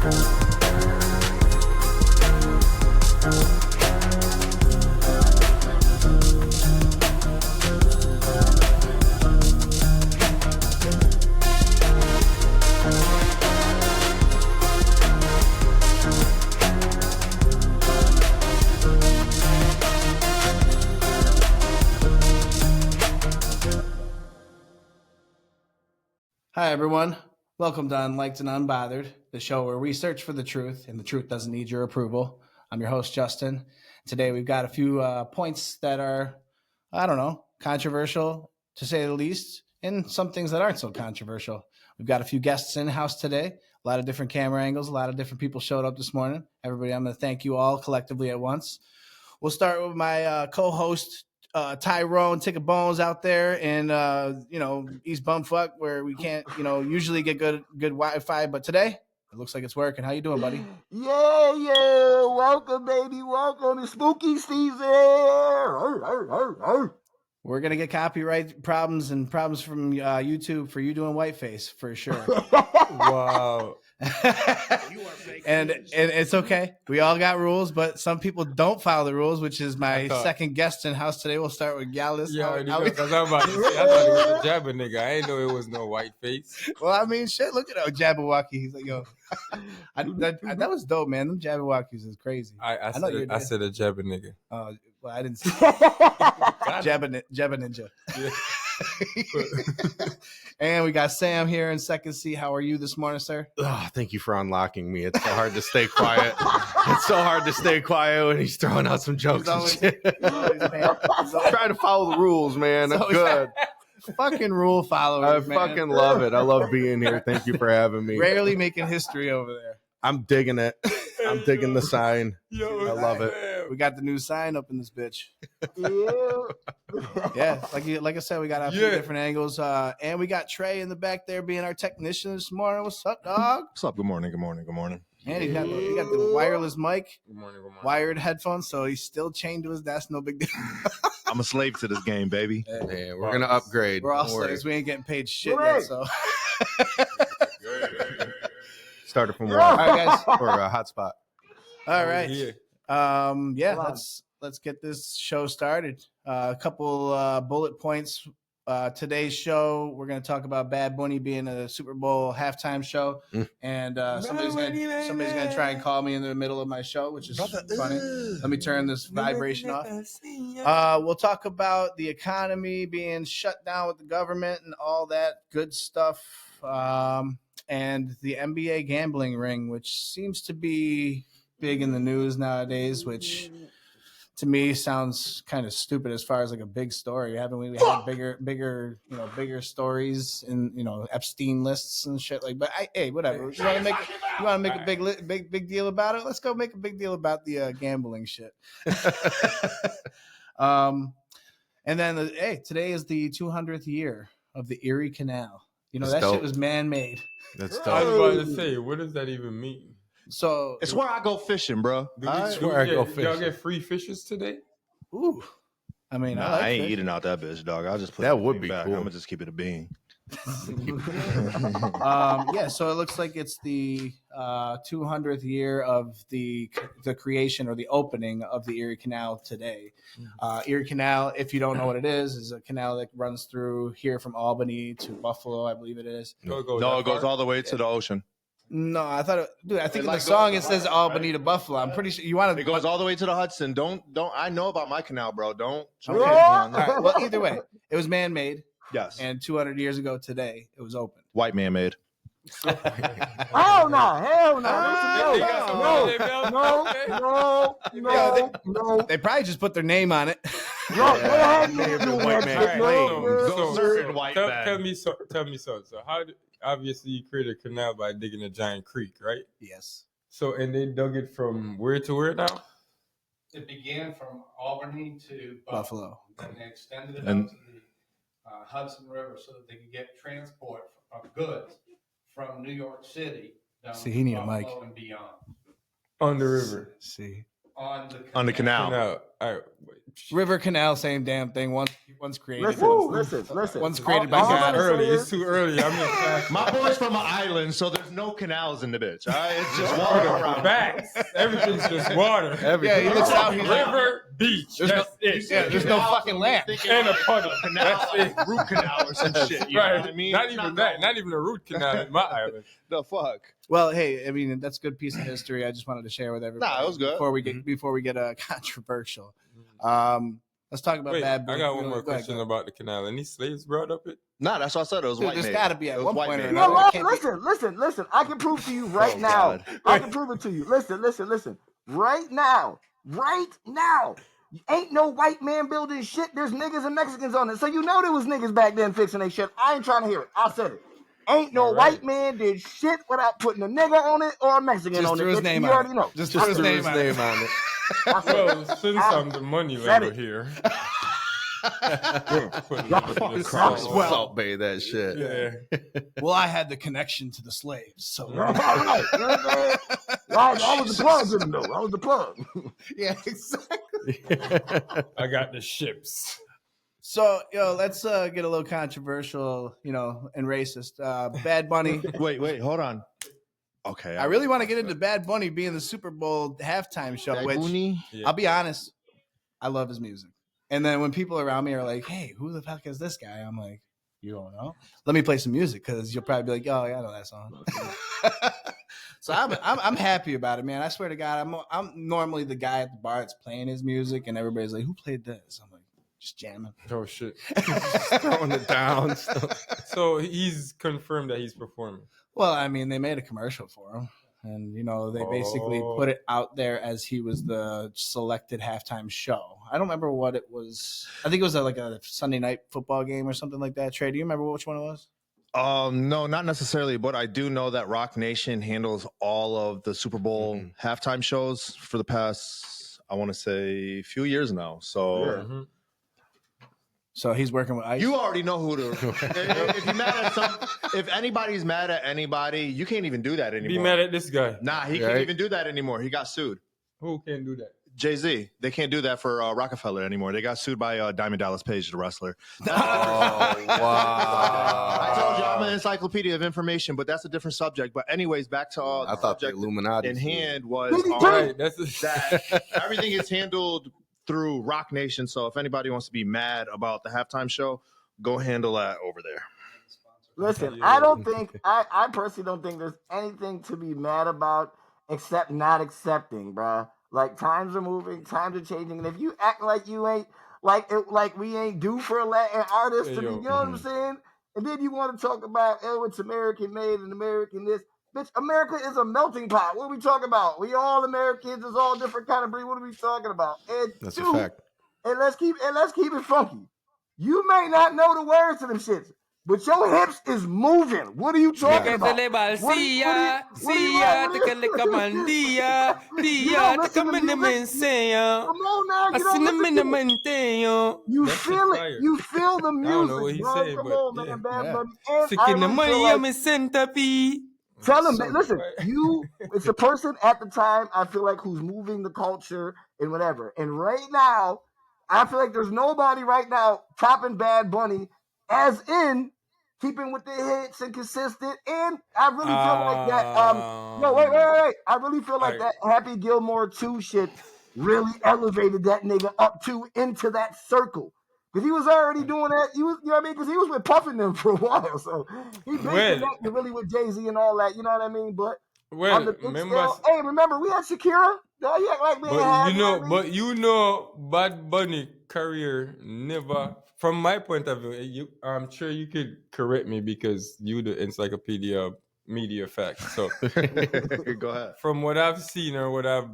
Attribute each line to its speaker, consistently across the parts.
Speaker 1: Hi, everyone. Welcome to Unliked and Unbothered, the show where we search for the truth, and the truth doesn't need your approval. I'm your host, Justin. Today, we've got a few points that are, controversial, to say the least, and some things that aren't so controversial. We've got a few guests in the house today, a lot of different camera angles, a lot of different people showed up this morning. Everybody, I'm going to thank you all collectively at once. We'll start with my co-host, Tyrone TiGGaBones out there in East Bumfuck, where we can't usually get good Wi-Fi, but today it looks like it's working. How you doing, buddy?
Speaker 2: Yeah, welcome, baby, welcome to spooky season.
Speaker 1: We're gonna get copyright problems from YouTube for you doing whiteface for sure.
Speaker 3: Wow.
Speaker 1: and it's okay. We all got rules, but some people don't follow the rules, which is my second guest in house today. We'll start with Gyalis.
Speaker 3: Yeah, because I'm about to say, I thought it was a Jabba nigga. I didn't know it was no white face.
Speaker 1: Well, I mean, shit, look at Jabberwocky. He's like, yo, that was dope, man. Them Jabberwockies is crazy.
Speaker 3: I said a Jabba nigga.
Speaker 1: Well, I didn't say Jabba Ninja.
Speaker 3: Yeah.
Speaker 1: And we got Sam here in second seat. How are you this morning, sir?
Speaker 4: Oh, thank you for unlocking me. It's so hard to stay quiet. It's so hard to stay quiet when he's throwing out some jokes and shit. Trying to follow the rules, man. I'm good.
Speaker 1: Fucking rule follower.
Speaker 4: I fucking love it. I love being here. Thank you for having me.
Speaker 1: Rarely making history over there.
Speaker 4: I'm digging it. I'm digging the sign. I love it.
Speaker 1: We got the new sign up in this bitch. Yeah, like I said, we got a few different angles. And we got Trey in the back there being our technician this morning. What's up, dog?
Speaker 5: What's up? Good morning. Good morning. Good morning.
Speaker 1: And he got the wireless mic.
Speaker 3: Good morning.
Speaker 1: Wired headphones, so he's still chained to his desk. No big deal.
Speaker 5: I'm a slave to this game, baby.
Speaker 4: Man, we're gonna upgrade.
Speaker 1: We're all slaves. We ain't getting paid shit yet, so.
Speaker 4: Started from
Speaker 1: all right, guys.
Speaker 4: or a hotspot.
Speaker 1: All right. Let's get this show started. A couple bullet points. Today's show, we're going to talk about Bad Bunny being a Super Bowl halftime show, and somebody's going to try and call me in the middle of my show, which is funny. Let me turn this vibration off. We'll talk about the economy being shut down with the government and all that good stuff, and the NBA gambling ring, which seems to be big in the news nowadays, which to me sounds kind of stupid as far as like a big story. Haven't we had bigger stories in Epstein lists and shit like? But hey, whatever. You want to make a big deal about it? Let's go make a big deal about the gambling shit. And then today is the 200th year of the Erie Canal. That dope. Shit was man-made.
Speaker 4: That's dope.
Speaker 3: I was about to say, what does that even mean?
Speaker 1: So
Speaker 5: it's where I go fishing, bro.
Speaker 3: Y'all get free fishes today?
Speaker 1: Ooh, I mean,
Speaker 5: I ain't eating out that bitch, dog. I'll just put
Speaker 4: that would be
Speaker 5: back.
Speaker 4: cool.
Speaker 5: I'm gonna just keep it a bean.
Speaker 1: So it looks like it's the 200th year of the creation or the opening of the Erie Canal today. Erie Canal, if you don't know what it is a canal that runs through here from Albany to Buffalo, I believe it is.
Speaker 5: No, it goes all the way to the ocean.
Speaker 1: No, I thought, I think in the song it says Albany to Buffalo. I'm pretty sure you want to.
Speaker 5: It goes all the way to the Hudson. Don't. I know about my canal, bro. Don't.
Speaker 1: Okay. All right. Well, either way, it was man-made.
Speaker 5: Yes.
Speaker 1: And 200 years ago today, it was opened.
Speaker 5: White man made.
Speaker 2: Oh no! Hell no!
Speaker 1: They probably just put their name on it.
Speaker 5: White man
Speaker 3: So,
Speaker 5: white
Speaker 3: tell me something. So obviously you created a canal by digging a giant creek, right?
Speaker 1: Yes.
Speaker 3: So and they dug it from where to where now?
Speaker 6: It began from Albany to
Speaker 1: Buffalo.
Speaker 6: And they extended it out to the Hudson River so that they could get transport of goods from New York City down to Buffalo and beyond.
Speaker 3: On the river.
Speaker 1: See.
Speaker 5: On the canal.
Speaker 3: All right.
Speaker 1: River Canal, same damn thing. One's created.
Speaker 2: Listen.
Speaker 1: One's created by
Speaker 2: All I'm
Speaker 1: God.
Speaker 2: gonna say
Speaker 3: Early.
Speaker 2: is-
Speaker 3: It's too early. I'm in
Speaker 5: My boy's from an island, so there's no canals in the bitch. All right, it's just water around.
Speaker 3: facts. Everything's just water.
Speaker 1: Yeah, he looks out. He's like,
Speaker 3: River, beach. That's it.
Speaker 1: yeah, there's no fucking land.
Speaker 3: And a puddle.
Speaker 5: Canal, root canal or some shit. You know
Speaker 3: Right.
Speaker 5: what I mean?
Speaker 3: Not
Speaker 5: It's
Speaker 3: even that. Not even a root canal in my island.
Speaker 5: The fuck.
Speaker 1: Well, hey, I mean that's a good piece of history. I just wanted to share with everybody.
Speaker 5: Nah, it was good.
Speaker 1: Before we get controversial. Let's talk about
Speaker 3: Wait,
Speaker 1: Bad Boy.
Speaker 3: I got one more
Speaker 1: Go ahead,
Speaker 3: question
Speaker 1: go.
Speaker 3: about the canal. Any slaves brought up it?
Speaker 5: Nah, that's what I said. It was
Speaker 1: Dude,
Speaker 5: white
Speaker 1: there's
Speaker 5: made.
Speaker 1: got to be at
Speaker 5: It was
Speaker 1: one
Speaker 5: white
Speaker 1: point or
Speaker 5: made.
Speaker 1: another.
Speaker 2: No,
Speaker 1: It can't be-
Speaker 2: listen. I can prove to you right
Speaker 5: Oh,
Speaker 2: now.
Speaker 5: God.
Speaker 2: I can prove it to you. Listen. Right now. Ain't no white man building shit. There's niggas and Mexicans on it. So you know there was niggas back then fixing their shit. I ain't trying to hear it. I said it. Ain't no
Speaker 3: All right.
Speaker 2: white man did shit without putting a nigga on it or a Mexican
Speaker 1: Just
Speaker 2: on
Speaker 1: threw
Speaker 2: it.
Speaker 1: his
Speaker 2: Bitch,
Speaker 1: name
Speaker 2: you
Speaker 1: on
Speaker 2: already
Speaker 1: it.
Speaker 2: know.
Speaker 1: Just
Speaker 2: I
Speaker 1: threw his
Speaker 2: said
Speaker 1: name
Speaker 2: it.
Speaker 1: on it.
Speaker 4: on it.
Speaker 2: I said it.
Speaker 3: Well, since I'm the money
Speaker 2: Said
Speaker 3: lender
Speaker 2: it.
Speaker 3: here.
Speaker 2: Y'all fucking sucks.
Speaker 1: Well-
Speaker 4: Salt Bay that shit.
Speaker 3: Yeah.
Speaker 1: Well, I had the connection to the slaves, so
Speaker 2: Right. You know what I'm saying? I was the plug to them, though. I was the plug.
Speaker 1: yeah, exactly.
Speaker 3: I got the ships.
Speaker 1: So, let's get a little controversial, and racist. Bad Bunny.
Speaker 5: Wait, hold on. Okay.
Speaker 1: I really want to get into Bad Bunny being the Super Bowl halftime show, which
Speaker 3: Yeah.
Speaker 1: I'll be honest, I love his music. And then when people around me are like, "Hey, who the fuck is this guy?" I'm like, "You don't know? Let me play some music because you'll probably be like, oh, yeah, I know that song." So I'm happy about it, man. I swear to God, I'm normally the guy at the bar that's playing his music, and everybody's like, "Who played this?" I'm like, just jamming.
Speaker 3: Oh shit.
Speaker 4: Throwing it down.
Speaker 3: So he's confirmed that he's performing.
Speaker 1: Well, I mean, they made a commercial for him, and they basically put it out there as he was the selected halftime show. I don't remember what it was. I think it was like a Sunday night football game or something like that. Trey, do you remember which one it was?
Speaker 5: No, not necessarily, but I do know that Rock Nation handles all of the Super Bowl halftime shows for the past, I want to say, few years now. So
Speaker 3: Mm-hmm.
Speaker 1: So he's working with Ice.
Speaker 5: you already know who to. If you're mad at if anybody's mad at anybody, you can't even do that anymore.
Speaker 3: Be mad at this guy.
Speaker 5: Nah, he can't even do that anymore. He got sued.
Speaker 3: Who can do that?
Speaker 5: Jay-Z. They can't do that for Rockefeller anymore. They got sued by Diamond Dallas Page, the wrestler.
Speaker 4: Oh, wow.
Speaker 5: I told you I'm an encyclopedia of information, but that's a different subject. But anyways, back to
Speaker 4: I
Speaker 5: the
Speaker 4: thought the
Speaker 5: subject
Speaker 4: Illuminati
Speaker 5: in hand was
Speaker 2: All
Speaker 3: Right. That's
Speaker 5: that everything is handled through Rock Nation. So if anybody wants to be mad about the halftime show, go handle that over there.
Speaker 2: Listen, I personally don't think there's anything to be mad about except not accepting, bruh. Like, times are moving, times are changing, and if you act like you ain't, like we ain't due for a Latin artist to be, you know what I'm saying? And then you want to talk about, oh, it's American made and American this. Bitch, America is a melting pot. What are we talking about? We all Americans. It's all different kind of breed. What are we talking about? And
Speaker 4: That's
Speaker 2: two,
Speaker 4: a fact.
Speaker 2: And let's keep it funky. You may not know the words to them shits, but your hips is moving. What are you talking about? Come on now, you don't listen to it. You
Speaker 3: That's
Speaker 2: feel
Speaker 3: fire.
Speaker 2: it. You feel the music.
Speaker 3: I don't know what he
Speaker 2: bro.
Speaker 3: said,
Speaker 2: Come
Speaker 3: but
Speaker 2: on,
Speaker 3: yeah.
Speaker 2: man. Bad
Speaker 1: Yeah.
Speaker 2: Bunny. And
Speaker 3: Sticking the
Speaker 2: I really
Speaker 3: money
Speaker 2: feel
Speaker 3: on
Speaker 2: like-
Speaker 3: my centipede.
Speaker 2: Tell him,
Speaker 1: So
Speaker 2: listen,
Speaker 3: good.
Speaker 2: it's a person at the time, I feel like, who's moving the culture and whatever. And right now, I feel like there's nobody right now topping Bad Bunny, as in keeping with the hits and consistent. And I really feel like that. No, wait. I really feel like that Happy Gilmore 2 shit really elevated that nigga up into that circle. Because he was already doing that. He was, you know what I mean? Because he was with Puffin them for a while. So he been connected really with Jay-Z and all that. You know what I mean? But on the big scale, hey, remember we had Shakira? No, you act like we ain't had,
Speaker 3: But you know, Bad Bunny career never. From my point of view, I'm sure you could correct me because you the encyclopedia of media facts. So
Speaker 5: Go ahead.
Speaker 3: from what I've seen or what I've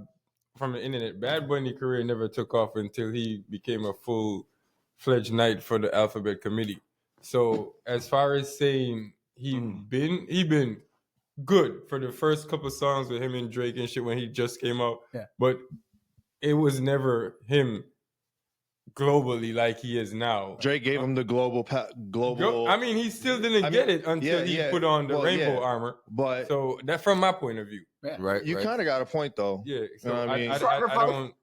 Speaker 3: from the internet, Bad Bunny career never took off until he became a full-fledged knight for the Alphabet Committee. So as far as saying he been good for the first couple songs with him and Drake and shit when he just came out.
Speaker 1: Yeah.
Speaker 3: But it was never him globally like he is now.
Speaker 5: Drake gave him the global.
Speaker 3: I mean, he still didn't get it until he put on the rainbow armor.
Speaker 5: But
Speaker 3: so that, from my point of view,
Speaker 4: Right.
Speaker 5: You kind of got a point though.
Speaker 3: yeah. So
Speaker 5: You know what I mean?
Speaker 3: I don't.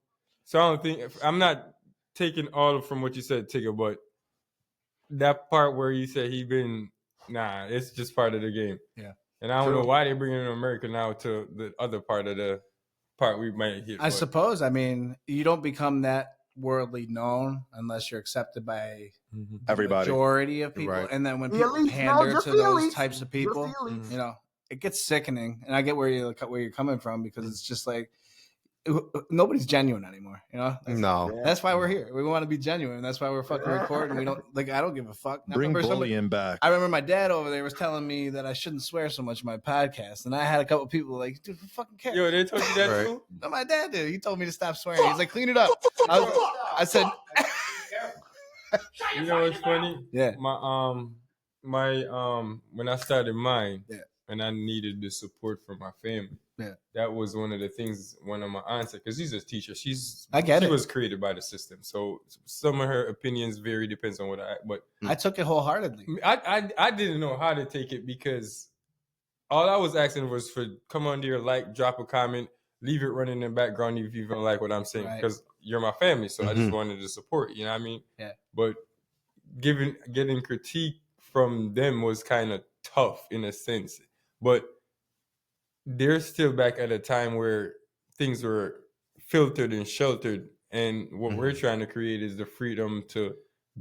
Speaker 3: So I don't think I'm not taking all from what you said, Tigger, but that part where you said he been it's just part of the game.
Speaker 1: Yeah.
Speaker 3: And I don't know why they're bringing in America now to the other part of the part we might hit.
Speaker 1: I suppose. I mean, you don't become that worldly known unless you're accepted by
Speaker 5: Everybody.
Speaker 1: the majority of people.
Speaker 4: Right.
Speaker 1: And then when
Speaker 2: The
Speaker 1: people
Speaker 2: elites,
Speaker 1: pander
Speaker 2: just
Speaker 1: to
Speaker 2: the
Speaker 1: those
Speaker 2: elites.
Speaker 1: types of people,
Speaker 2: Just the elites.
Speaker 1: you know, it gets sickening. And I get where you're coming from, because it's just like nobody's genuine anymore. You know,
Speaker 4: No.
Speaker 1: that's why we're here. We want to be genuine. That's why we're fucking recording. We don't I don't give a fuck.
Speaker 5: Bring bullying back.
Speaker 1: I remember my dad over there was telling me that I shouldn't swear so much in my podcast, and I had a couple people like, "Dude, who fucking cares?"
Speaker 3: Yo, they told you that
Speaker 4: Right.
Speaker 3: too?
Speaker 1: No, my dad did. He told me to stop swearing. He's like, "Clean it up." I said,
Speaker 3: You know what's funny?
Speaker 1: "Yeah,
Speaker 3: My when I started mine,
Speaker 1: Yeah.
Speaker 3: and I needed the support from my family.
Speaker 1: Yeah.
Speaker 3: That was one of the things one of my aunts said, because she's a teacher.
Speaker 1: I get
Speaker 3: she
Speaker 1: it."
Speaker 3: was created by the system. So some of her opinions vary, depends on but
Speaker 1: I took it wholeheartedly.
Speaker 3: I didn't know how to take it, because all I was asking was for come on there, like, drop a comment, leave it running in the background if you don't like what I'm saying,
Speaker 1: Right.
Speaker 3: because you're my family. So I just
Speaker 4: Mhm.
Speaker 3: wanted to support, you know what I mean?
Speaker 1: Yeah.
Speaker 3: But getting critique from them was kind of tough in a sense. But they're still back at a time where things were filtered and sheltered. And what we're trying to create is the freedom to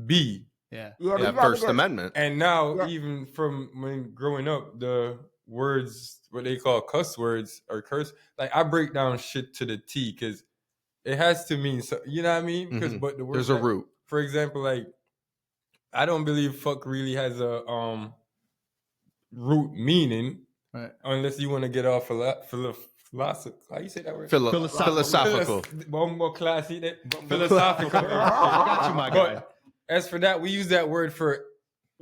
Speaker 3: be.
Speaker 1: Yeah,
Speaker 2: Yeah, but you
Speaker 4: Yeah,
Speaker 2: gotta
Speaker 4: First
Speaker 2: get-
Speaker 4: Amendment.
Speaker 3: And now,
Speaker 2: Yeah.
Speaker 3: even from when growing up, the words, what they call cuss words or curse, like I break down shit to the T, because it has to mean so, you know what I mean? Because
Speaker 4: Mhm.
Speaker 3: but the word
Speaker 4: There's a root.
Speaker 3: For example, like I don't believe fuck really has a root meaning,
Speaker 1: right.
Speaker 3: unless you want to get off philosophical. How you say that word?
Speaker 4: Philosophical.
Speaker 3: One more classy. Philosophical.
Speaker 5: Got you, my guy.
Speaker 3: But as for that, we use that word for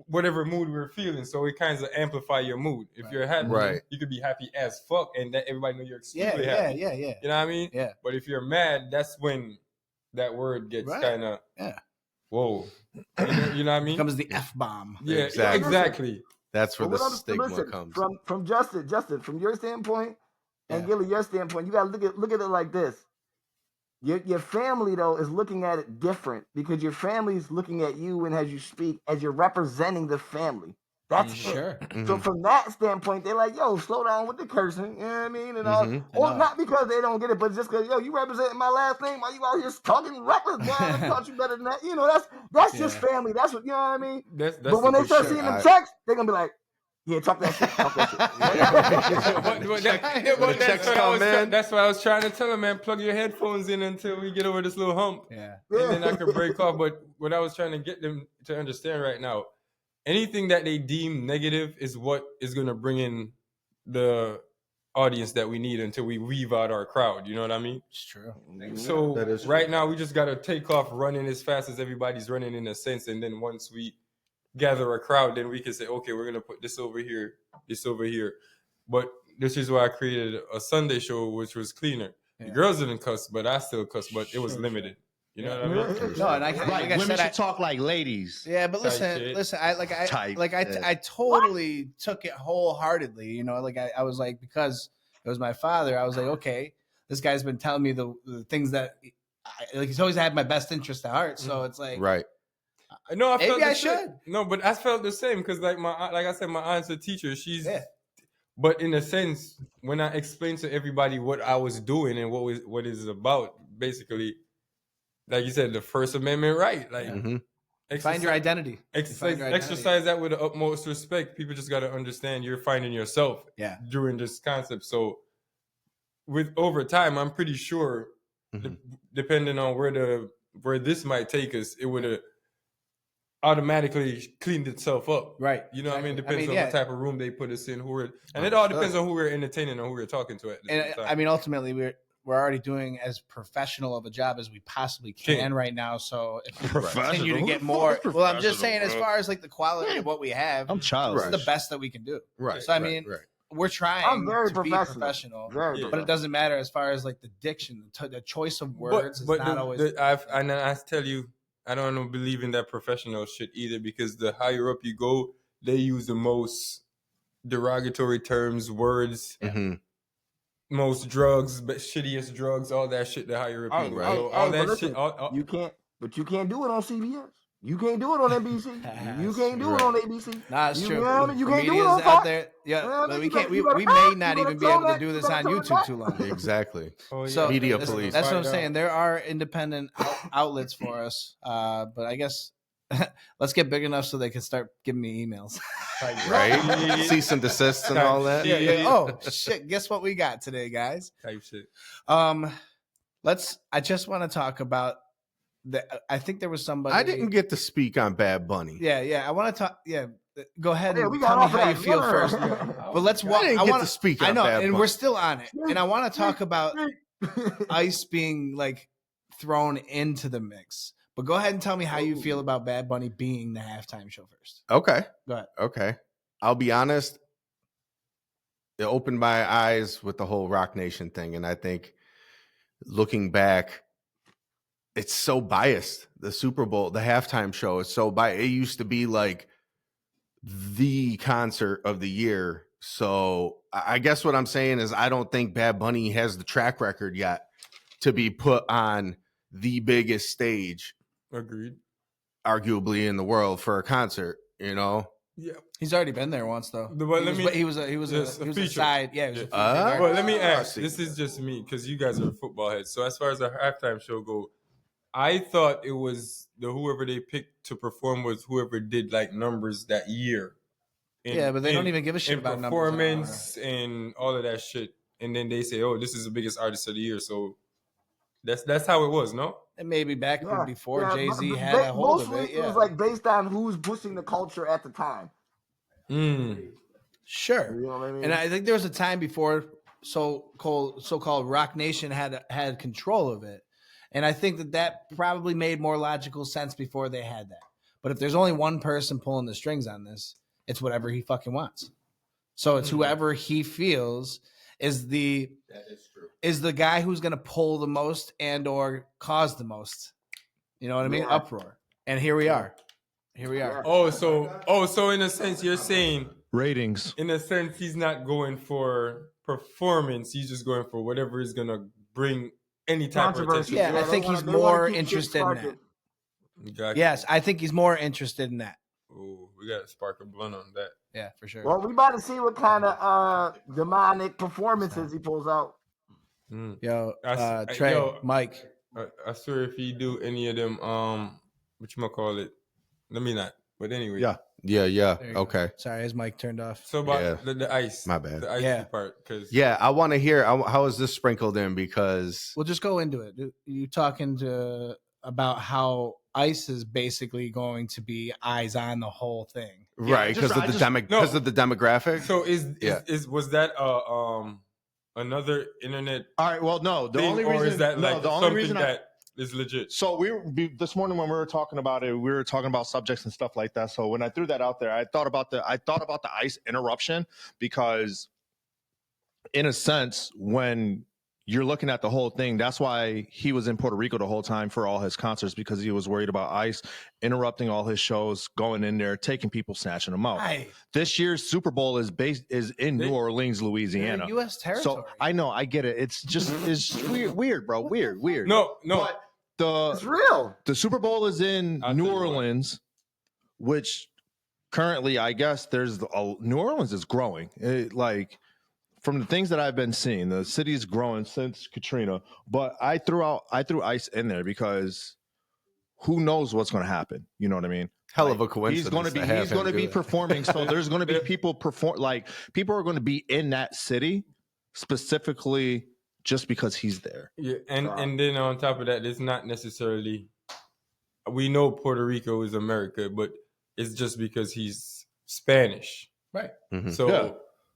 Speaker 3: whatever mood we're feeling, so it kind of amplify your mood. If you're happy,
Speaker 4: Right.
Speaker 3: you could be happy as fuck, and that everybody know you're
Speaker 1: Yeah,
Speaker 3: extremely
Speaker 1: yeah,
Speaker 3: happy.
Speaker 1: yeah, yeah.
Speaker 3: You know what I mean?
Speaker 1: Yeah.
Speaker 3: But if you're mad, that's when that word gets
Speaker 1: Right.
Speaker 3: kind of whoa. You know what I mean?
Speaker 1: Becomes the F-bomb.
Speaker 3: Yeah,
Speaker 4: Exactly.
Speaker 3: exactly.
Speaker 4: That's where
Speaker 2: But
Speaker 4: the
Speaker 2: what I'm-
Speaker 4: stigma
Speaker 2: listen,
Speaker 4: comes.
Speaker 2: From Justin, from your standpoint and
Speaker 1: Yeah.
Speaker 2: Gilly, your standpoint, you gotta look at it like this. Your family though is looking at it different, because your family's looking at you and as you speak as you're representing the family. That's it.
Speaker 1: Sure.
Speaker 2: So from that standpoint, they're like, yo, slow down with the cursing, you know what I mean? And all,
Speaker 4: Mhm.
Speaker 2: or
Speaker 1: I know.
Speaker 2: not because they don't get it, but just because, yo, you representing my last name, why you out here talking reckless? Boy, I thought you better than that. You know, that's just
Speaker 1: Yeah.
Speaker 2: family. That's what, you know what I mean?
Speaker 3: That's
Speaker 2: But when
Speaker 3: the
Speaker 2: they start
Speaker 3: good
Speaker 2: seeing
Speaker 3: shit.
Speaker 2: them checks, they're going to be like, yeah, talk that shit. Talk that shit.
Speaker 3: That's what I was trying to tell him, man. Plug your headphones in until we get over this little hump,
Speaker 1: Yeah.
Speaker 3: and then I could break off. But what I was trying to get them to understand right now, anything that they deem negative is what is going to bring in the audience that we need until we weave out our crowd. You know what I mean?
Speaker 1: It's true.
Speaker 3: So
Speaker 4: That is
Speaker 3: right now we just got to take off running as fast as everybody's running in a sense, and then once we gather a crowd, then we can say, okay, we're gonna put this over here, this over here. But this is why I created a Sunday show, which was cleaner. The
Speaker 1: Yeah.
Speaker 3: girls didn't cuss, but I still cuss, but it was
Speaker 1: Sure,
Speaker 3: limited. You know
Speaker 1: Yeah.
Speaker 3: what I mean?
Speaker 1: No, and I
Speaker 5: Right.
Speaker 1: like I
Speaker 5: Women
Speaker 1: said,
Speaker 5: should talk like ladies.
Speaker 1: yeah, but
Speaker 3: Type shit.
Speaker 1: listen.
Speaker 5: Type shit.
Speaker 1: I totally took it wholeheartedly. You know, like I was like, because it was my father. I was like, okay, this guy's been telling me the things that, like, he's always had my best interest at heart. So it's like,
Speaker 4: Right.
Speaker 3: No, I felt
Speaker 1: Maybe I
Speaker 3: the same.
Speaker 1: should.
Speaker 3: No, but I felt the same because, like I said, my aunt's a teacher. She's,
Speaker 1: Yeah.
Speaker 3: but in a sense, when I explained to everybody what I was doing and what is about, basically, like you said, the First Amendment right, like
Speaker 4: Mhm.
Speaker 1: find your identity.
Speaker 3: Exercise,
Speaker 1: Find your identity.
Speaker 3: exercise that with the utmost respect. People just got to understand you're finding yourself
Speaker 1: Yeah.
Speaker 3: during this concept. So, with over time, I'm pretty sure,
Speaker 4: Mhm.
Speaker 3: depending on where this might take us, it would have automatically cleaned itself up.
Speaker 1: Right.
Speaker 3: You know what I mean?
Speaker 1: Exactly.
Speaker 3: Depends on
Speaker 1: yeah.
Speaker 3: what type of room they put us in, and it all depends on who we're entertaining and who we're talking to at the
Speaker 1: And
Speaker 3: same time.
Speaker 1: I mean, ultimately, we're already doing as professional of a job as we possibly can right now. So if we continue to get more, well, I'm just saying, as far as like the quality of what we have,
Speaker 5: I'm
Speaker 1: this
Speaker 5: childish.
Speaker 1: is the best that we can do.
Speaker 4: Right.
Speaker 1: So I
Speaker 4: right,
Speaker 1: mean,
Speaker 4: right.
Speaker 1: we're trying
Speaker 2: I'm very
Speaker 1: to be professional,
Speaker 2: Very
Speaker 3: Yeah.
Speaker 1: but it doesn't matter as far as like the diction, the choice of words is not always.
Speaker 3: I tell you, I don't believe in that professional shit either, because the higher up you go, they use the most derogatory terms, words, most drugs, but shittiest drugs, all that shit. The higher up you go,
Speaker 2: Right.
Speaker 3: so all that
Speaker 2: listen,
Speaker 3: shit.
Speaker 2: you can't do it on CBS. You can't do it on NBC. You can't do it on ABC.
Speaker 1: Nah, it's true.
Speaker 2: You can't do it
Speaker 1: Comedians
Speaker 2: on
Speaker 1: out
Speaker 2: Fox.
Speaker 1: there. Yeah,
Speaker 2: Yeah,
Speaker 1: but
Speaker 2: you
Speaker 1: we
Speaker 2: better-
Speaker 1: may not
Speaker 2: you
Speaker 1: even be
Speaker 2: better
Speaker 1: able to
Speaker 2: tone
Speaker 1: do
Speaker 2: that-
Speaker 1: this
Speaker 2: you
Speaker 1: on
Speaker 2: better tone
Speaker 1: YouTube
Speaker 2: that
Speaker 1: too long.
Speaker 4: Exactly.
Speaker 3: Oh,
Speaker 1: So
Speaker 4: Media
Speaker 1: that's,
Speaker 4: police.
Speaker 1: That's what I'm
Speaker 3: Find
Speaker 1: saying.
Speaker 3: out.
Speaker 1: There are independent outlets for us, but I guess let's get big enough so they can start giving me emails.
Speaker 4: Right? Cease and desist and all that.
Speaker 1: Yeah. Oh shit! Guess what we got today, guys?
Speaker 3: Type shit.
Speaker 1: I just want to talk about I think there was somebody.
Speaker 4: I didn't get to speak on Bad Bunny.
Speaker 1: Yeah. I want to talk. Yeah, go ahead
Speaker 2: Yeah,
Speaker 1: and
Speaker 2: we
Speaker 1: tell
Speaker 2: got
Speaker 1: me
Speaker 2: off
Speaker 1: how
Speaker 2: that.
Speaker 1: you feel
Speaker 2: Yeah.
Speaker 1: first. But let's walk.
Speaker 4: I didn't get to speak on
Speaker 1: I know,
Speaker 4: Bad
Speaker 1: and
Speaker 4: Bunny.
Speaker 1: we're still on it. And I want to talk about Ice being like thrown into the mix. But go ahead and tell me how you feel about Bad Bunny being the halftime show first.
Speaker 4: Okay.
Speaker 1: Go ahead.
Speaker 4: Okay. I'll be honest. It opened my eyes with the whole Rock Nation thing. And I think looking back, it's so biased. The Super Bowl, the halftime show is so biased. It used to be like the concert of the year. So I guess what I'm saying is I don't think Bad Bunny has the track record yet to be put on the biggest stage,
Speaker 3: Agreed.
Speaker 4: arguably in the world for a concert, you know?
Speaker 3: Yeah.
Speaker 1: He's already been there once though. He was a
Speaker 3: feature.
Speaker 1: side. Yeah. He was a feature
Speaker 4: Ah.
Speaker 3: Well, let me
Speaker 4: I
Speaker 3: ask.
Speaker 4: see.
Speaker 3: This is just me, because you guys are football heads. So as far as the halftime show go, I thought it was whoever they picked to perform was whoever did like numbers that year.
Speaker 1: But they don't even give a shit about numbers anymore.
Speaker 3: performance and all of that shit. And then they say, "Oh, this is the biggest artist of the year." So that's how it was, no?
Speaker 1: And maybe back before
Speaker 2: Yeah,
Speaker 1: Jay-Z
Speaker 2: but
Speaker 1: had a hold of
Speaker 2: mostly
Speaker 1: it.
Speaker 2: it
Speaker 1: Yeah.
Speaker 2: was like based on who's pushing the culture at the time.
Speaker 1: Sure.
Speaker 2: You know what I mean?
Speaker 1: And I think there was a time before so-called Rock Nation had control of it. And I think that probably made more logical sense before they had that. But if there's only one person pulling the strings on this, it's whatever he fucking wants. So it's whoever he feels is the guy who's going to pull the most and or cause the most. You know what I mean?
Speaker 2: Yeah.
Speaker 1: Uproar. And here we are.
Speaker 3: So in a sense, you're saying,
Speaker 5: Ratings.
Speaker 3: in a sense, he's not going for performance. He's just going for whatever is going to bring any type of
Speaker 2: Controversy.
Speaker 3: attention.
Speaker 1: Yeah, I think he's more interested in that.
Speaker 3: Gotcha.
Speaker 1: Yes, I think he's more interested in that.
Speaker 3: Ooh, we got to spark a blunt on that.
Speaker 1: Yeah, for sure.
Speaker 2: Well, we about to see what kind of demonic performances he pulls out.
Speaker 1: Yo,
Speaker 3: I-
Speaker 1: Trey,
Speaker 3: yo,
Speaker 1: Mike.
Speaker 3: I swear if he do any of them, whatchamacallit, let me not. But anyway.
Speaker 5: Yeah.
Speaker 4: Yeah.
Speaker 1: There you go.
Speaker 4: Okay.
Speaker 1: Sorry, his mic turned off.
Speaker 3: So about
Speaker 4: Yeah.
Speaker 3: the ice.
Speaker 4: My bad.
Speaker 3: The ice
Speaker 1: Yeah.
Speaker 3: part. Cause
Speaker 4: Yeah, I want to hear how is this sprinkled in because
Speaker 1: We'll just go into it. You talking about how ICE is basically going to be eyes on the whole thing.
Speaker 4: right because of the because of the demographic.
Speaker 3: So
Speaker 4: Yeah.
Speaker 3: was that another internet
Speaker 5: All right. Well, no. The
Speaker 3: thing,
Speaker 5: only
Speaker 3: or
Speaker 5: reason
Speaker 3: is that like
Speaker 5: the only
Speaker 3: something
Speaker 5: reason
Speaker 3: that is legit?
Speaker 5: So this morning when we were talking about it, we were talking about subjects and stuff like that. So when I threw that out there, I thought about the ICE interruption because, in a sense, when you're looking at the whole thing, that's why he was in Puerto Rico the whole time for all his concerts, because he was worried about ICE interrupting all his shows, going in there, taking people, snatching them out.
Speaker 1: Hey,
Speaker 5: This year's Super Bowl is in New Orleans,
Speaker 1: they're
Speaker 5: Louisiana.
Speaker 1: U.S. territory.
Speaker 5: So I know, I get it. It's weird, bro. Weird.
Speaker 3: No.
Speaker 5: But
Speaker 2: It's real.
Speaker 5: the Super Bowl is in
Speaker 3: I'll
Speaker 5: New
Speaker 3: tell you what.
Speaker 5: Orleans, which currently, I guess, New Orleans is growing. Like from the things that I've been seeing, the city is growing since Katrina. But I threw ICE in there because who knows what's going to happen? You know what I mean?
Speaker 4: Hell of a coincidence.
Speaker 5: He's going to be performing. So there's going to be people people are going to be in that city specifically just because he's there.
Speaker 3: Yeah, and then on top of that, it's not necessarily. We know Puerto Rico is America, but it's just because he's Spanish,
Speaker 1: right.
Speaker 4: Mhm.
Speaker 3: So
Speaker 5: Yeah.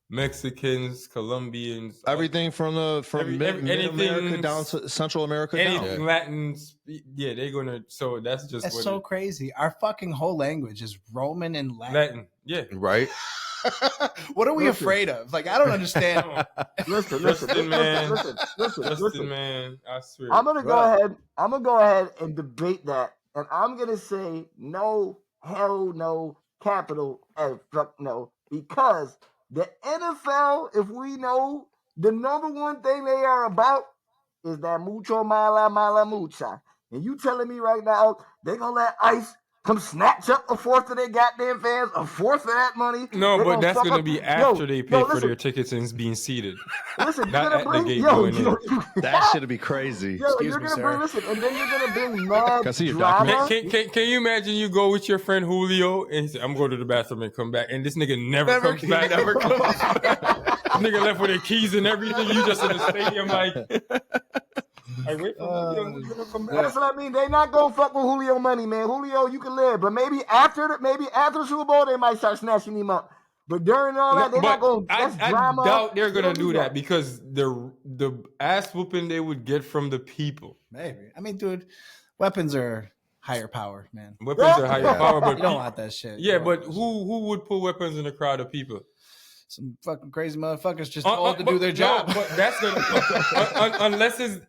Speaker 3: Mexicans, Colombians,
Speaker 5: Everything from Mid-America
Speaker 3: anything-
Speaker 5: down to Central America down.
Speaker 3: anything Latins, yeah, they're gonna. So that's just
Speaker 1: That's
Speaker 3: what
Speaker 1: so crazy. Our fucking whole language is Roman and Latin.
Speaker 3: Latin, yeah.
Speaker 4: Right?
Speaker 1: What are we afraid of? Like, I don't understand.
Speaker 2: Listen,
Speaker 3: Justin, man.
Speaker 2: listen.
Speaker 3: Justin, man, I swear.
Speaker 2: I'm gonna go ahead and debate that And I'm going to say no, hell no, capital F, fuck no. Because the NFL, if we know, the number one thing they are about is that mucho mala mucha. And you telling me right now they going to let ICE come snatch up a fourth of their goddamn fans, a fourth of that money?
Speaker 3: No, but that's
Speaker 2: going
Speaker 3: to be after they pay for their tickets and being seated.
Speaker 2: Listen,
Speaker 3: Not
Speaker 2: you're
Speaker 3: at
Speaker 2: gonna
Speaker 3: the
Speaker 2: bring
Speaker 3: gate going in.
Speaker 5: That should be crazy.
Speaker 2: Yo,
Speaker 1: Excuse
Speaker 2: you're
Speaker 1: me,
Speaker 2: gonna
Speaker 1: sir.
Speaker 2: bring listen, and then you're gonna bring mad
Speaker 5: Can I see your
Speaker 2: drama.
Speaker 5: documents?
Speaker 3: Can you imagine you go with your friend Julio and he said, I'm going to the bathroom and come back, and this nigga never comes back.
Speaker 1: Never comes
Speaker 3: Nigga left with their keys and everything. You just in the stadium like wait for Julio. He's gonna come back.
Speaker 2: That's what I mean. They not gonna fuck with Julio money, man. Julio, you can live, but maybe after the Super Bowl, they might start snatching him up. But during all that, they're not going. That's drama.
Speaker 3: I doubt they're gonna do that
Speaker 2: that
Speaker 3: because the ass whooping they would get from the people.
Speaker 1: Maybe. I mean, dude, weapons are higher power, man.
Speaker 3: Weapons are higher power, but
Speaker 1: You don't want that shit.
Speaker 3: yeah, but who would put weapons in a crowd of people?
Speaker 1: Some fucking crazy motherfuckers just told to do their job.
Speaker 3: No, but that's gonna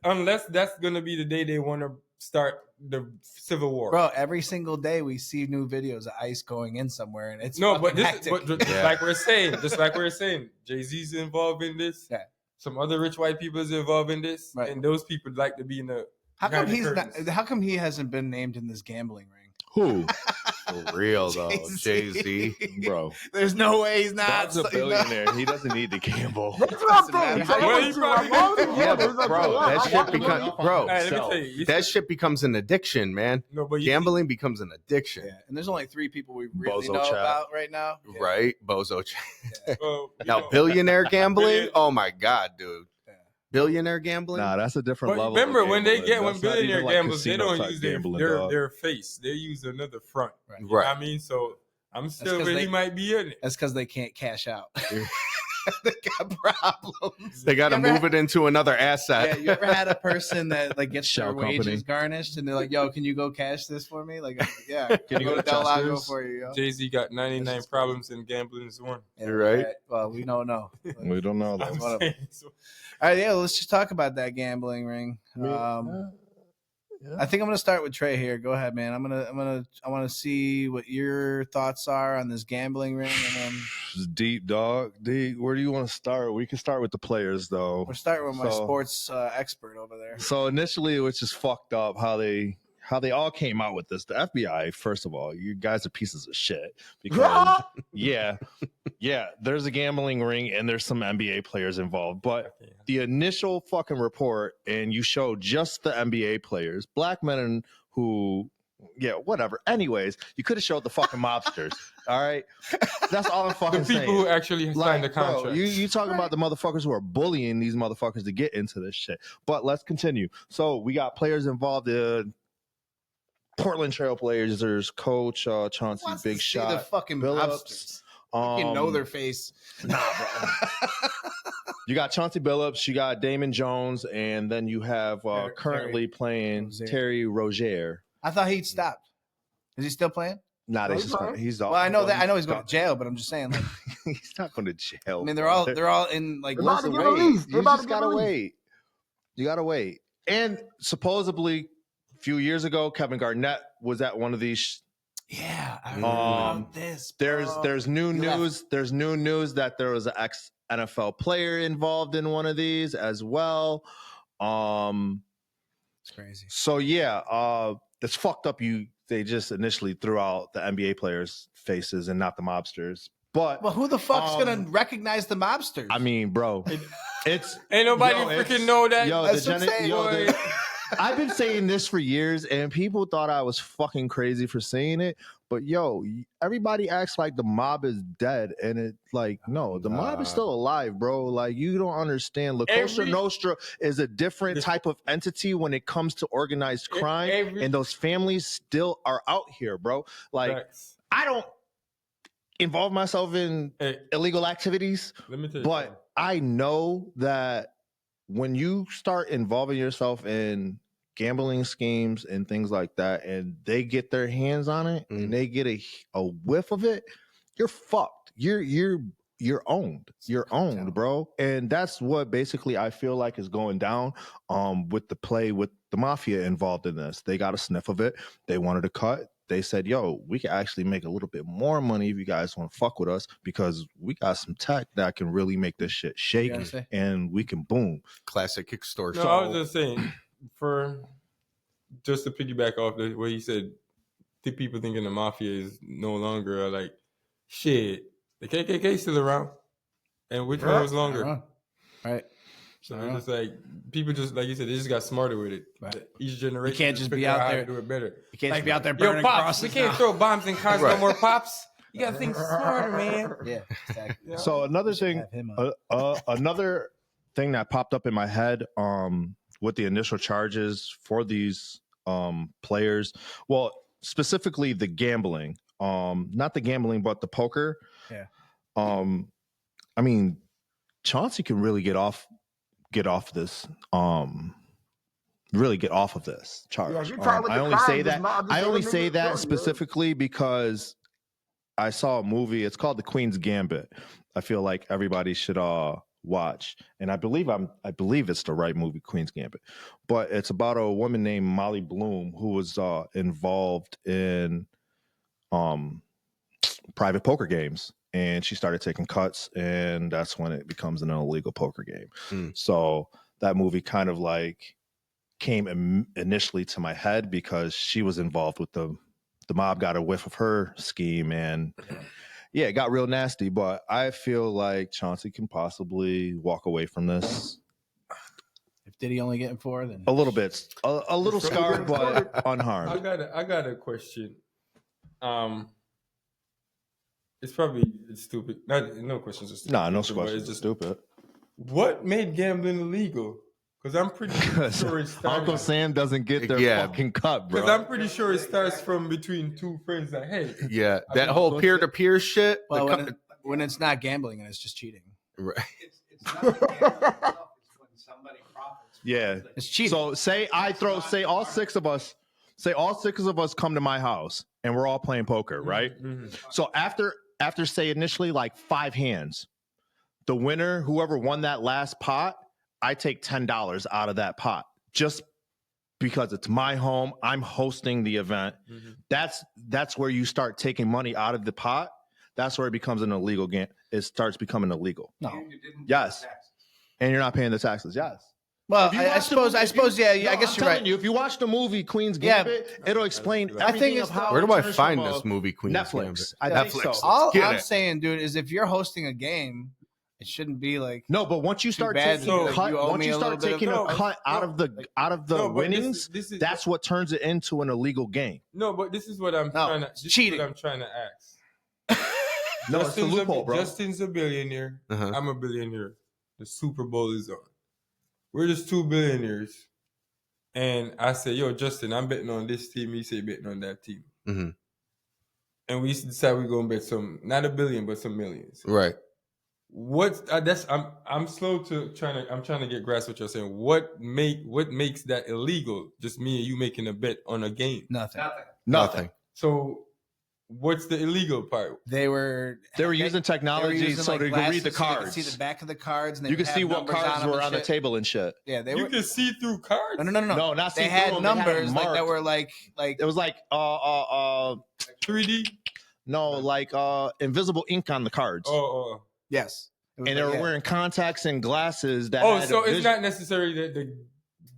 Speaker 3: unless that's gonna be the day they want to start the civil war.
Speaker 1: Bro, every single day we see new videos of ICE going in somewhere, and it's
Speaker 3: No, but this
Speaker 1: hectic.
Speaker 3: just like we're saying, Jay-Z's involved in this.
Speaker 1: Yeah.
Speaker 3: Some other rich white people is involved in this,
Speaker 1: Right.
Speaker 3: and those people like to be in the.
Speaker 1: How come
Speaker 3: behind the
Speaker 1: he's not?
Speaker 3: curtains.
Speaker 1: How come he hasn't been named in this gambling ring?
Speaker 5: Who,
Speaker 4: For real though,
Speaker 1: Jay-Z.
Speaker 4: Jay-Z.
Speaker 5: bro?
Speaker 1: There's no way he's not.
Speaker 5: That's a billionaire. He doesn't need to gamble.
Speaker 2: That's what I'm
Speaker 1: Doesn't
Speaker 2: saying.
Speaker 1: matter.
Speaker 3: Well, he probably
Speaker 4: Yeah, but bro, that shit becomes bro.
Speaker 3: Hey, let me tell you,
Speaker 4: That shit becomes an addiction, man.
Speaker 3: no, but
Speaker 4: Gambling becomes an addiction,
Speaker 1: Yeah, and there's only 3 people we really
Speaker 5: Bozo
Speaker 1: know
Speaker 5: chat.
Speaker 1: about right now. Yeah.
Speaker 4: right? Bozo.
Speaker 3: you
Speaker 4: Now,
Speaker 3: know,
Speaker 4: billionaire gambling.
Speaker 3: Billion-
Speaker 4: Oh my god, dude.
Speaker 1: Yeah.
Speaker 4: Billionaire gambling.
Speaker 5: Nah, that's a different
Speaker 3: But
Speaker 5: level.
Speaker 3: remember
Speaker 5: of
Speaker 3: when they
Speaker 5: gambling.
Speaker 3: get when
Speaker 5: That's not
Speaker 3: billionaire
Speaker 5: even like
Speaker 3: gamblers, they
Speaker 5: casino
Speaker 3: don't
Speaker 5: type
Speaker 3: use
Speaker 5: gambling,
Speaker 3: their
Speaker 5: dog.
Speaker 3: their face. They use another front.
Speaker 1: Right.
Speaker 3: You know
Speaker 4: Right.
Speaker 3: what I mean? So I'm still
Speaker 1: 'cause
Speaker 3: really
Speaker 1: they-
Speaker 3: might be in it.
Speaker 1: That's because they can't cash out. They got problems.
Speaker 4: They got to
Speaker 1: You ever
Speaker 4: move it into another
Speaker 1: Yeah,
Speaker 4: asset.
Speaker 1: you ever had a person that like gets
Speaker 5: Shell
Speaker 1: their wages
Speaker 5: company.
Speaker 1: garnished and they're like, "Yo, can you go cash this for me?" Like, yeah,
Speaker 5: Can you go to
Speaker 1: Del Lago
Speaker 5: Chester's?
Speaker 1: for you? Yo.
Speaker 3: Jay-Z got 99 problems and gambling is one.
Speaker 1: Yeah,
Speaker 4: You're right.
Speaker 1: Well, we don't know.
Speaker 5: We don't know
Speaker 3: I'm
Speaker 5: that.
Speaker 1: one of
Speaker 3: saying, so-
Speaker 1: All right, yeah, let's just talk about that gambling ring. I think I'm gonna start with Trey here. Go ahead, man. I want to see what your thoughts are on this gambling ring, and then
Speaker 5: It's deep, dog. Deep. Where do you want to start? We can start with the players, though.
Speaker 1: we're starting with my
Speaker 5: So-
Speaker 1: sports expert over there.
Speaker 5: So initially, it was just fucked up how they all came out with this. The FBI, first of all, you guys are pieces of shit because yeah, there's a gambling ring and there's some NBA players involved. But the initial fucking report, and you show just the NBA players, black men who, yeah, whatever. Anyways, you could have showed the fucking mobsters. All right, that's all I'm
Speaker 3: the
Speaker 5: fucking
Speaker 3: people
Speaker 5: saying.
Speaker 3: who actually signed the
Speaker 5: Bro,
Speaker 3: contract.
Speaker 5: you talking about the motherfuckers who are bullying these motherfuckers to get into this shit. But let's continue. So we got players involved in Portland Trail Blazers coach Chauncey
Speaker 1: Wants
Speaker 5: Big
Speaker 1: to see
Speaker 5: Shot.
Speaker 1: the fucking
Speaker 5: Billups.
Speaker 1: mobsters. You know their face.
Speaker 5: Nah, bro. You got Chauncey Billups, you got Damon Jones, and then you have currently playing
Speaker 1: Rozier.
Speaker 5: Terry Rozier.
Speaker 1: I thought he'd stopped. Is he still playing?
Speaker 5: Nah, they
Speaker 2: He's
Speaker 5: suspended.
Speaker 2: fine.
Speaker 5: He's off.
Speaker 1: Well, I know that. I know he's going
Speaker 5: gone.
Speaker 1: to jail, but I'm just saying. Like,
Speaker 5: He's not going to jail.
Speaker 1: I mean, they're
Speaker 5: bro.
Speaker 1: all in like.
Speaker 2: They're about to
Speaker 5: Listen,
Speaker 2: get
Speaker 5: wait.
Speaker 2: released. They're
Speaker 5: You
Speaker 2: about
Speaker 5: just
Speaker 2: to get
Speaker 5: gotta
Speaker 2: released.
Speaker 5: wait. You gotta wait. And supposedly, a few years ago, Kevin Garnett was at one of these.
Speaker 1: Yeah, I heard
Speaker 5: Um,
Speaker 1: about this.
Speaker 5: There's new
Speaker 1: He
Speaker 5: news.
Speaker 1: left.
Speaker 5: There's new news that there was an ex NFL player involved in one of these as well.
Speaker 1: It's crazy.
Speaker 5: So yeah, that's fucked up. They just initially threw out the NBA players' faces and not the mobsters. But
Speaker 1: Well, who the fuck's gonna recognize the mobsters?
Speaker 5: I mean, bro, it's
Speaker 3: Ain't nobody
Speaker 5: Yo, it's-
Speaker 3: freaking know that.
Speaker 5: yo,
Speaker 1: That's what I'm saying, boy.
Speaker 5: I've been saying this for years, and people thought I was fucking crazy for saying it. But yo, everybody acts like the mob is dead, and it like no, the mob is
Speaker 4: Nah.
Speaker 5: still alive, bro. Like you don't understand. La Cosa
Speaker 3: Every-
Speaker 5: Nostra is a different type of entity when it comes to organized crime,
Speaker 3: every-
Speaker 5: and those families still are out here, bro. Like
Speaker 3: Facts.
Speaker 5: I don't involve myself in
Speaker 3: Hey,
Speaker 5: illegal activities,
Speaker 3: let me tell you.
Speaker 5: but I know that when you start involving yourself in gambling schemes and things like that, and they get their hands on it and they get a whiff of it, you're fucked. You're owned. You're owned, bro. And that's what basically I feel like is going down with the play with the mafia involved in this. They got a sniff of it. They wanted to cut. They said, yo, we can actually make a little bit more money if you guys want to fuck with us because we got some tech that can really make this shit shake and we can boom.
Speaker 4: Classic extortion.
Speaker 3: No, I was just saying, just to piggyback off what he said, the people thinking the mafia is no longer like, shit, the KKK still around. And which one was longer?
Speaker 1: Right.
Speaker 3: So it's just like people just like you said, they just got smarter with it.
Speaker 1: Right.
Speaker 3: Each generation,
Speaker 1: you can't just be out there
Speaker 3: do it better.
Speaker 1: You can't just be out there burning
Speaker 3: Pops,
Speaker 1: crosses.
Speaker 3: we can't
Speaker 1: now.
Speaker 3: throw bombs in cars no more, Pops. You gotta think smarter, man.
Speaker 1: Yeah, exactly.
Speaker 5: So another thing, another thing that popped up in my head, with the initial charges for these players, well, specifically the gambling, not the gambling, but the poker.
Speaker 1: Yeah.
Speaker 5: I mean, Chauncey can really get off this. Really get off of this charge. I only say that specifically because I saw a movie. It's called The Queen's Gambit. I feel like everybody should watch, and I believe it's the right movie, Queen's Gambit. But it's about a woman named Molly Bloom who was involved in private poker games, and she started taking cuts, and that's when it becomes an illegal poker game. So that movie kind of like came initially to my head because she was involved with the mob, got a whiff of her scheme, and yeah, it got real nasty. But I feel like Chauncey can possibly walk away from this.
Speaker 1: If Diddy only getting 4, then
Speaker 5: a little bit, a little scarred, but unharmed.
Speaker 3: I got a question. It's stupid. No questions are stupid.
Speaker 5: Nah, no questions. It's just stupid.
Speaker 3: What made gambling illegal? Because I'm pretty sure it started.
Speaker 5: Uncle Sam doesn't get their fucking cut, bro.
Speaker 3: Because I'm pretty sure it starts from between two friends. Like, hey,
Speaker 4: yeah, that whole peer-to-peer shit.
Speaker 1: Well, when it's not gambling and it's just cheating,
Speaker 4: right?
Speaker 6: It's not gambling itself, it's when somebody profits.
Speaker 5: Yeah,
Speaker 1: it's cheating.
Speaker 5: So say all six of us come to my house and we're all playing poker, right? Mm-hmm. So after say initially like 5 hands, the winner, whoever won that last pot, I take $10 out of that pot just because it's my home. I'm hosting the event. Mm-hmm. That's where you start taking money out of the pot. That's where it becomes an illegal game. It starts becoming illegal.
Speaker 1: No.
Speaker 5: Yes. And you're not paying the taxes. Yes.
Speaker 1: Well, I suppose, yeah. I guess you're right.
Speaker 5: If you watch the movie Queen's Gambit, it'll explain everything of how.
Speaker 4: Where do I find this movie, Queen's
Speaker 5: Netflix.
Speaker 4: Gambit?
Speaker 5: Netflix.
Speaker 1: So. All I'm saying, dude, is if you're hosting a game, it shouldn't be like
Speaker 5: but once you start taking a cut out of the winnings, that's what turns it into an illegal game.
Speaker 3: No, but this is what I'm trying to
Speaker 1: cheating.
Speaker 3: What I'm trying to ask.
Speaker 5: No, it's the loophole, bro.
Speaker 3: Justin's a billionaire. I'm a billionaire. The Super Bowl is on. We're just 2 billionaires, and I say, "Yo, Justin, I'm betting on this team." He say betting on that team, and we decide we're gonna bet not $1 billion, but some millions.
Speaker 4: Right.
Speaker 3: I'm slow to I'm trying to get grasp what you're saying. What makes that illegal? Just me and you making a bet on a game.
Speaker 5: Nothing.
Speaker 3: So what's the illegal part?
Speaker 5: They were using technology so they could read the cards.
Speaker 1: You could see the back of the cards, and
Speaker 5: you could see what cards were on the table and shit.
Speaker 1: Yeah,
Speaker 3: you could see through cards.
Speaker 1: No,
Speaker 5: not see
Speaker 1: they had numbers like that were like
Speaker 5: it was like
Speaker 3: 3D.
Speaker 5: No, like invisible ink on the cards.
Speaker 3: Oh.
Speaker 1: Yes.
Speaker 5: And they were wearing contacts and glasses.
Speaker 3: So it's not necessarily the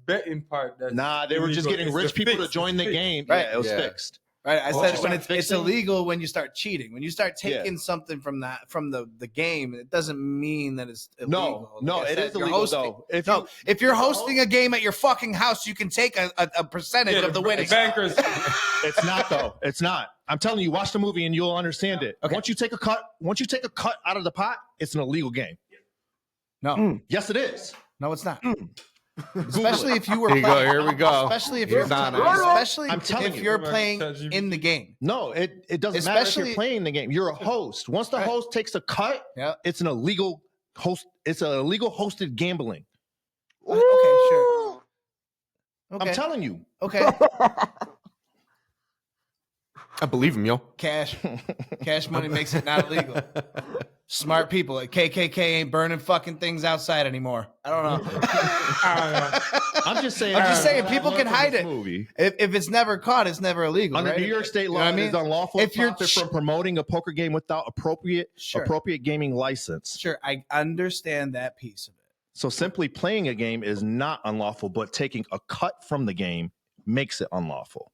Speaker 3: betting part.
Speaker 5: They were just getting rich people to join the game.
Speaker 1: Right.
Speaker 5: Yeah, it was fixed.
Speaker 1: Right. I said when it's illegal when you start cheating. When you start taking something from the game, it doesn't mean that it's illegal.
Speaker 5: No, it is illegal though.
Speaker 1: If you're hosting a game at your fucking house, you can take a percentage of the winnings.
Speaker 3: Bankers.
Speaker 5: It's not though. It's not. I'm telling you, watch the movie and you'll understand it. Okay. Once you take a cut out of the pot, it's an illegal game.
Speaker 1: No.
Speaker 5: Yes, it is.
Speaker 1: No, it's not. Especially if you were
Speaker 4: playing. Here we go.
Speaker 1: Especially if you're playing in the game.
Speaker 5: No, it doesn't matter if you're playing the game. You're a host. Once the host takes a cut, it's an illegal host. It's an illegal hosted gambling.
Speaker 1: Okay, sure. Okay.
Speaker 5: I'm telling you.
Speaker 1: Okay.
Speaker 4: I believe him, yo.
Speaker 1: Cash money makes it not illegal. Smart people. Like KKK ain't burning fucking things outside anymore. I don't know.
Speaker 5: I'm just saying.
Speaker 1: People can hide it.
Speaker 5: Movie.
Speaker 1: If it's never caught, it's never illegal.
Speaker 5: Under
Speaker 1: right?
Speaker 5: New York State law,
Speaker 1: You know what I mean?
Speaker 5: it is unlawful
Speaker 1: If
Speaker 5: to
Speaker 1: you're
Speaker 5: profit from promoting a poker game without appropriate gaming license.
Speaker 1: Sure, I understand that piece of it.
Speaker 5: So simply playing a game is not unlawful, but taking a cut from the game makes it unlawful.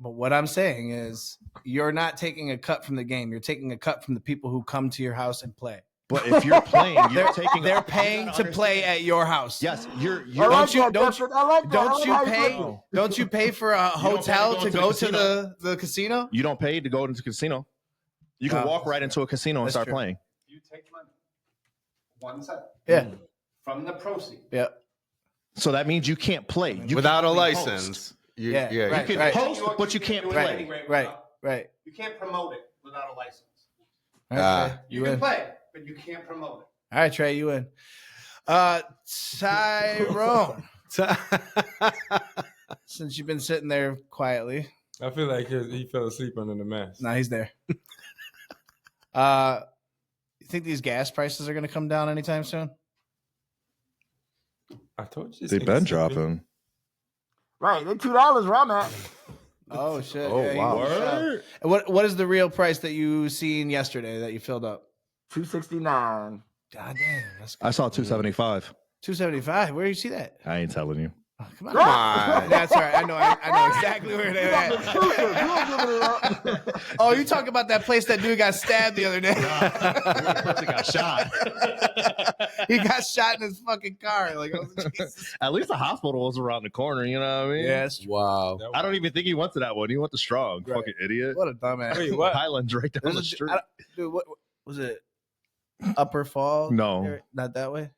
Speaker 1: But what I'm saying is you're not taking a cut from the game. You're taking a cut from the people who come to your house and play.
Speaker 5: But if you're playing, they're
Speaker 1: paying to play at your house.
Speaker 5: Yes,
Speaker 1: don't you pay for a hotel to go to the casino?
Speaker 5: You don't pay to go into the casino. You can walk right into a casino and start playing.
Speaker 6: You take money. 1 cent.
Speaker 1: Yeah.
Speaker 6: From the proceed.
Speaker 1: Yeah.
Speaker 5: So that means you can't play.
Speaker 4: Without a license.
Speaker 5: You can host, but you can't play.
Speaker 1: Right.
Speaker 6: You can't promote it without a license.
Speaker 1: You
Speaker 6: can
Speaker 1: win.
Speaker 6: play, but you can't promote it.
Speaker 1: All right, Trey, you win. Tyrone. Since you've been sitting there quietly.
Speaker 3: I feel like he fell asleep under the mask.
Speaker 1: No, he's there. You think these gas prices are going to come down anytime soon?
Speaker 3: I told you.
Speaker 5: They've been dropping.
Speaker 2: Right, they're $2 where I'm at.
Speaker 1: Oh shit!
Speaker 5: Oh wow!
Speaker 1: What is the real price that you seen yesterday that you filled up?
Speaker 2: $269.
Speaker 1: God damn, that's good.
Speaker 5: I saw 275.
Speaker 1: $275. Where do you see that?
Speaker 5: I ain't telling you.
Speaker 1: Oh, come on. That's all right. I know exactly where they're at. Oh, you talking about that place that dude got stabbed the other day?
Speaker 5: He got shot.
Speaker 1: He got shot in his fucking car. Like, oh, Jesus.
Speaker 5: At least the hospital was around the corner. You know what I mean?
Speaker 1: Yes.
Speaker 4: Wow.
Speaker 5: I don't even think he went to that one. He went to Strong.
Speaker 1: Right.
Speaker 5: Fucking idiot.
Speaker 1: What a dumbass.
Speaker 3: Wait, what?
Speaker 5: Highlands right down the street.
Speaker 1: Dude, what was it? Upper Fall?
Speaker 5: No.
Speaker 1: Not that way?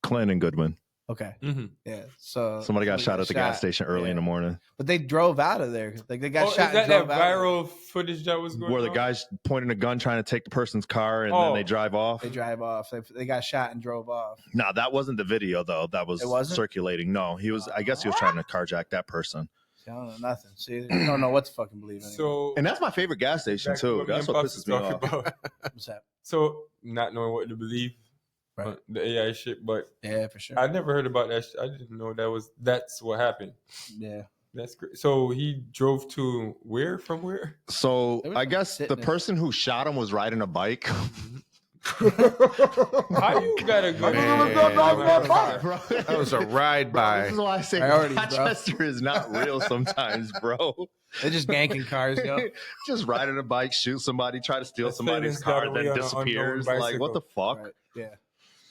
Speaker 5: Clinton and Goodman.
Speaker 1: Okay.
Speaker 3: Mm-hmm.
Speaker 1: Yeah. So
Speaker 5: Somebody got shot at the gas station early in the morning.
Speaker 1: But they drove out of there. Like they got shot.
Speaker 3: Is that
Speaker 1: and drove out.
Speaker 3: viral footage that was going
Speaker 5: Where the
Speaker 3: on?
Speaker 5: guy's pointing a gun trying to take the person's car and then they drive off.
Speaker 1: They drive off. They got shot and drove off.
Speaker 5: No, that wasn't the video though. That was
Speaker 1: It wasn't?
Speaker 5: circulating. No, he was. I guess he was trying to carjack that person.
Speaker 1: See, I don't know nothing. See, you don't know what to fucking believe anymore.
Speaker 3: So,
Speaker 5: And that's my favorite gas station
Speaker 3: back to
Speaker 5: too.
Speaker 3: what me
Speaker 5: That's
Speaker 3: and
Speaker 5: what
Speaker 3: Pops
Speaker 5: pisses me
Speaker 3: was
Speaker 5: off.
Speaker 3: talking about.
Speaker 1: What's that?
Speaker 3: So, not knowing what to believe,
Speaker 1: Right.
Speaker 3: the AI shit, but
Speaker 1: Yeah, for sure.
Speaker 3: I never heard about that shit. I didn't know that's what happened.
Speaker 1: Yeah.
Speaker 3: That's great. So he drove to where? From where?
Speaker 5: So
Speaker 1: There was
Speaker 5: I
Speaker 1: one
Speaker 5: guess
Speaker 1: sitting
Speaker 5: the
Speaker 1: there.
Speaker 5: person who shot him was riding a bike.
Speaker 3: How you gotta go?
Speaker 4: That was a ride by.
Speaker 5: This is why I say
Speaker 1: Priorities, bro.
Speaker 5: Rochester is not real sometimes, bro.
Speaker 1: They're just ganking cars, yo.
Speaker 5: Just riding a bike, shoot somebody, try to steal
Speaker 3: That's
Speaker 5: somebody's
Speaker 3: Phelan's got
Speaker 5: car,
Speaker 3: away
Speaker 5: then
Speaker 3: on an
Speaker 5: disappears.
Speaker 3: unknown
Speaker 5: Like, what the fuck?
Speaker 1: Right. Yeah.